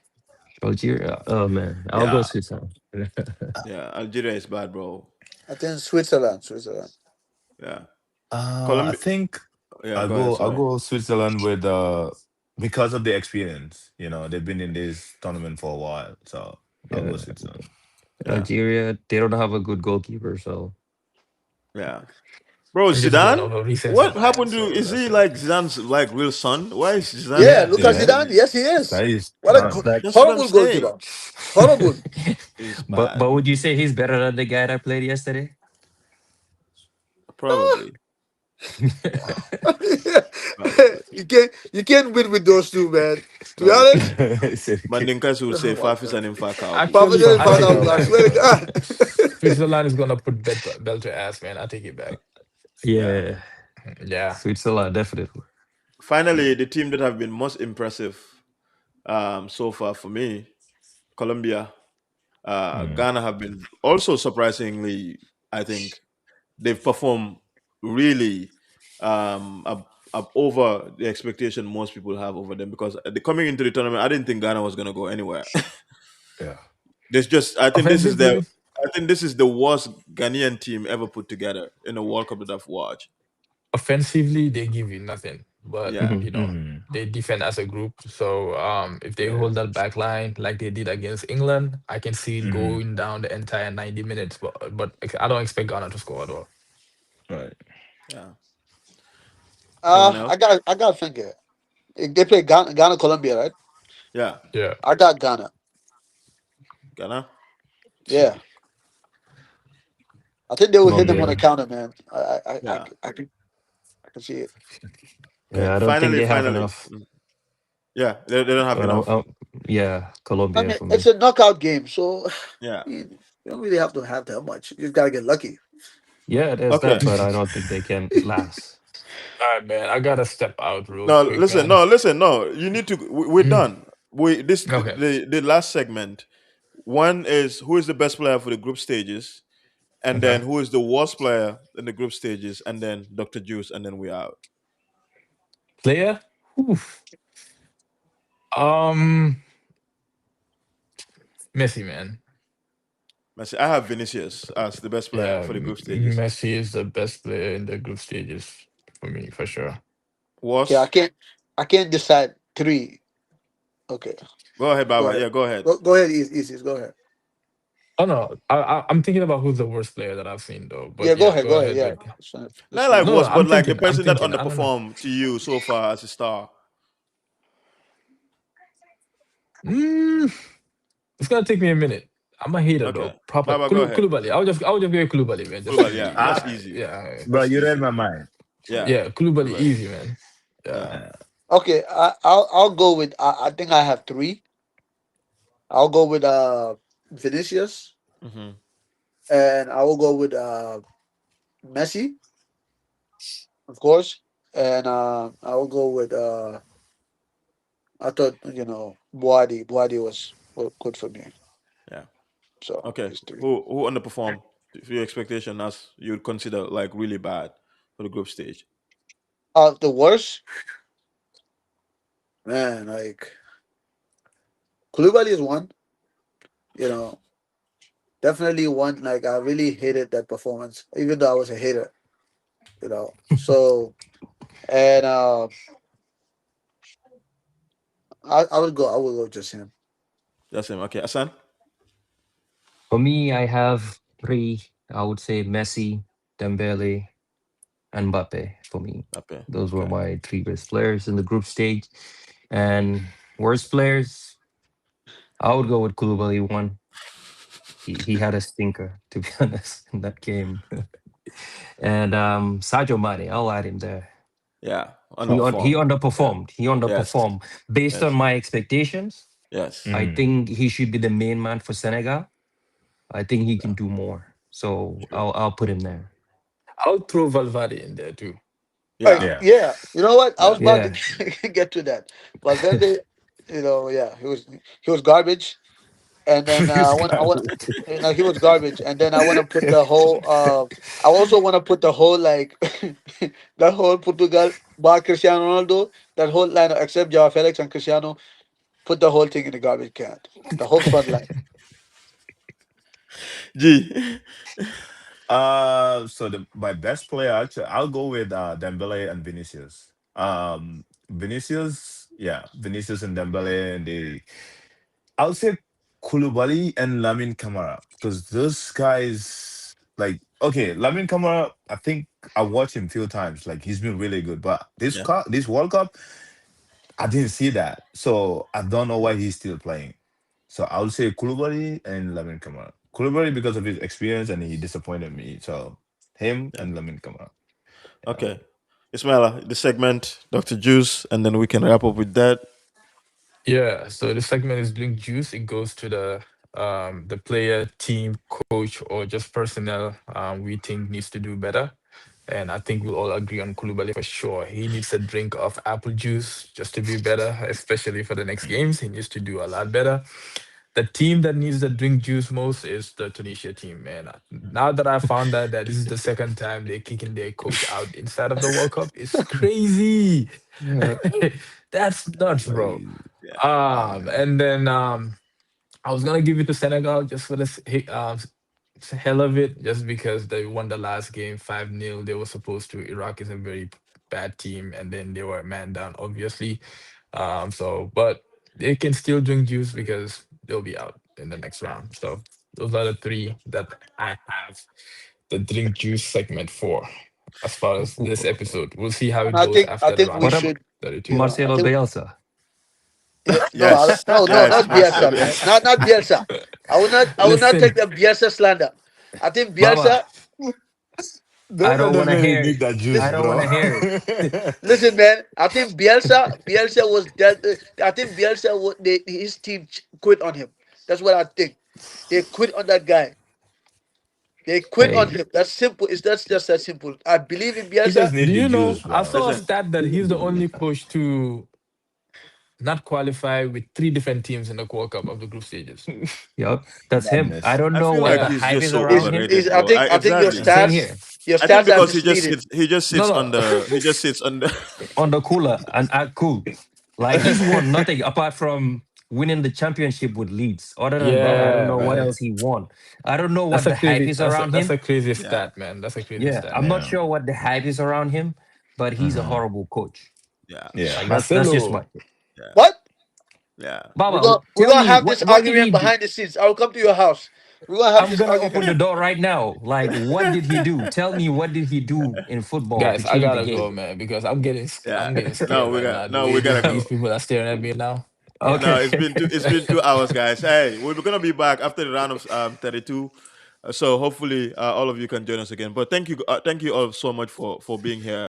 Algeria. Oh man, I'll go Yeah, Switzerland. yeah. Algeria is bad, bro. I think Switzerland. Switzerland. Yeah, I Colombia. think Yeah, go ahead. I'll Sorry. go Switzerland with because of the experience. You know, they've been in this tournament for a while, so I'll go Yeah, Switzerland. Yeah, Algeria. They don't have a good goalkeeper, so yeah. Bro, I'm just going Zidane. off of recency What happened bias, to? so Is he that's it. like Zidane's like real son? Why is Zidane Yeah, Yeah, Lucas yeah. replacing Zidane. him? Yes, he is. That is What a fun. like. That's what I'm horrible saying. goalkeeper. Horrible. He's But bad. would you say he's better than the guy that played yesterday? Probably, probably. You can't win with those two, man. To be honest, Mandinkas would say oh my Fafis god. and Infakao. Papa Actually, didn't I fuck take up. it I Fakao. back. swear to God. Switzerland is gonna put belt to ass, man. I take it back. Yeah. Yeah, Yeah. Switzerland definitely. Finally, the team that have been most impressive so far for me, Colombia, Mm, Ghana have been also surprisingly. I think they've performed really up over the expectation most people have over them because coming into the tournament, I didn't think Ghana was going to go anywhere. yeah. There's just, I think this is their, Offensively, I think this is the worst Ghanaian team ever put together in a World Cup that I've watched. offensively, they give you nothing. But Yeah, Mhm. Mm, they defend as a group. So if they yeah, hold that back line like they did against England, I can see it mm, going down the entire 90 minutes. But I don't expect Ghana to score at all. right. yeah. Anyone I else? got finger. They play Ghana, Colombia, right? Yeah, Yeah. I got Ghana. Ghana. Yeah, I think they will hit them on the Colombia. counter, man. Yeah. I can see it. Okay. Yeah, I don't think Finally, they have finally. enough. Yeah, they don't have But enough. yeah, I Colombia mean, for it's me. a knockout game, so Yeah. you don't really have to have that much. You just gotta get lucky. Yeah, there's Okay. that, but I don't think they can last. All right, man. I gotta step out real No, quick, listen. man. No, listen. No, you need to. We're Mm, done. We this okay. the last segment. One is who is the best player for the group stages, and Okay. then who is the worst player in the group stages, and then Dr. Juice, and then we out. Player? Oof. Um, Messi, man. Messi. I have Vinicius as the best player Yeah, for the group stages. Messi is the best player in the group stages for me, for sure. Okay, Worst. I can't decide three. Okay, Go ahead, go Baba. ahead. Yeah, go ahead. Go ahead, easy. Go ahead. Oh no, I'm thinking about who's the worst player that I've seen though. Yeah, But yeah, go Go ahead. ahead Yeah, with. that's Not like fine. No, no, worst, I'm but like the thinking. I'm person that thinking. I don't know. underperformed to you so far as a star. Mm, it's gonna take me a minute. I'm a hater Okay, though. Proper Baba, go ahead. Koulibaly. I'll just go with Koulibaly, man. Just Koulibaly, yeah, easy. that's Ah, easy. Yeah, bro, That's you read easy. my mind. Yeah, yeah. Koulibaly, Koulibaly. easy, man. Yeah. Yeah. Uh, Okay, I'll go with. I think I have three. I'll go with Vinicius, Hmm. and I will go with Messi, of course, and I will go with I thought was good for me, Yeah. so Okay. it's three. Who underperformed for your expectation as you'd consider like really bad for the group stage? The worst man, like Koulibaly is one. You know, definitely one. Like I really hated that performance, even though I was a hater. So and I would go just him. That's him. Okay, Asan. For me, I have three. I would say Messi, Dembele, and Mbappe. For me, Okay. those were Okay. my three best players in the group stage. And worst players, I would go with Koulibaly one. He had a stinker, to be honest, in that game. And Sadio Mane, I'll add him there. Yeah. He Underperformed. Yeah. underperformed. He Yes. underperformed based on Yes. my expectations. Yes. I mm, think he should be the main man for Senegal. I think he can Yeah. do more. So True. I'll put him there. I'll throw Valverde in there too. Yeah. yeah. Yeah, you know what? I was Yeah. about Yeah. to get to that. Valverde, yeah, he was garbage. and then I want, you know, he was garbage. And then I want to put the whole. I also want to put the whole like that whole Portugal bar Cristiano Ronaldo, that whole line except Joao Felix and Cristiano. Put the whole thing in the garbage can. The whole front line. G. So my best player actually, I'll go with Dembele and Vinicius. Vinicius, yeah, Vinicius and Dembele, and I'll say Koulibaly and Lamin Kamara because those guys, like, okay, Lamin Kamara, I think I watched him a few times. Like, he's been really good, but Yeah. this World Cup, I didn't see that, so I don't know why he's still playing. So I would say Koulibaly and Lamin Kamara. Koulibaly because of his experience and he disappointed me. So him Yeah. and Lamin Kamara. Yeah. Okay. Ismaila, the segment, Dr. Juice, and then we can wrap up with that. Yeah, so the segment is drink juice. It goes to the player, team, coach, or just personnel we think needs to do better. And I think we'll all agree on Koulibaly for sure. He needs a drink of apple juice just to be better, especially for the next games. He needs to do a lot better. The team that needs the drink juice most is the Tunisia team, man. Now that I found out that this is the second time they're kicking their coach out inside of the World Cup, it's crazy. Yeah. That's nuts, bro. Like, Yeah. And then I was gonna give it to Senegal just for hell of it, just because they won the last game 5-0. They were supposed to. Iraq is a very bad team, and then they were a man down, obviously. But they can still drink juice because they'll be out in the next round. So those are the three that I have the drink juice segment for as far as this episode. We'll see how And it goes I after the think we round What of about should, you 32. know, I Marcelo think Bielsa? yeah, no, Yes. no, Yes. not Bielsa, man, not Bielsa. I will not take Listen, the Bielsa slander. I think Baba, Bielsa. I those are don't the want to men who hear need it. that I juice, Listen, don't want bro. to hear it. listen, man. I think Bielsa was that. I think Bielsa his team quit on him. That's what I think. They quit on that guy. They quit on Hey, him. That's simple. It's that's just that simple. I believe in He just Bielsa. need do the you know? juice, I bro. saw a Listen. stat that he's the only coach to not qualify with three different teams in the World Cup of the group stages. yup, that's him. I Madness. don't I know feel what like the Yeah. he's hype just is so around him. Is overrated, bro. I think Exactly. Same here. your I think stats are because misleading. he just No, sits on no. the he just sits on the On the cooler and act cool. Like he's won nothing apart from winning the championship with Leeds. Other than that, I don't Yeah, know what man. else he won. I don't know That's what a the hype crazy. is around That's him. a crazy yeah, stat, man. That's a crazy Yeah, stat. I'm not Yeah. sure what the hype is around him, but he's a Hmm. horrible coach. yeah, Yeah. Like that's just my Marcelo. take. yeah, What? yeah. Baba, We're tell gonna me have this what did he argument do? behind the scenes. I will come to your house. We're gonna have I'm this gonna open argument. the door right now. Like, what did he do? Tell me what did he do in football to Guys, I change the gotta go, game? man, because Yeah. I'm getting No, scared right now. The we way gotta these go. people are staring at me now. Yeah. No, Okay. it's been 2 hours, guys. Hey, we're gonna be back after the round of 32. So hopefully all of you can join us again. But thank you all so much for being here.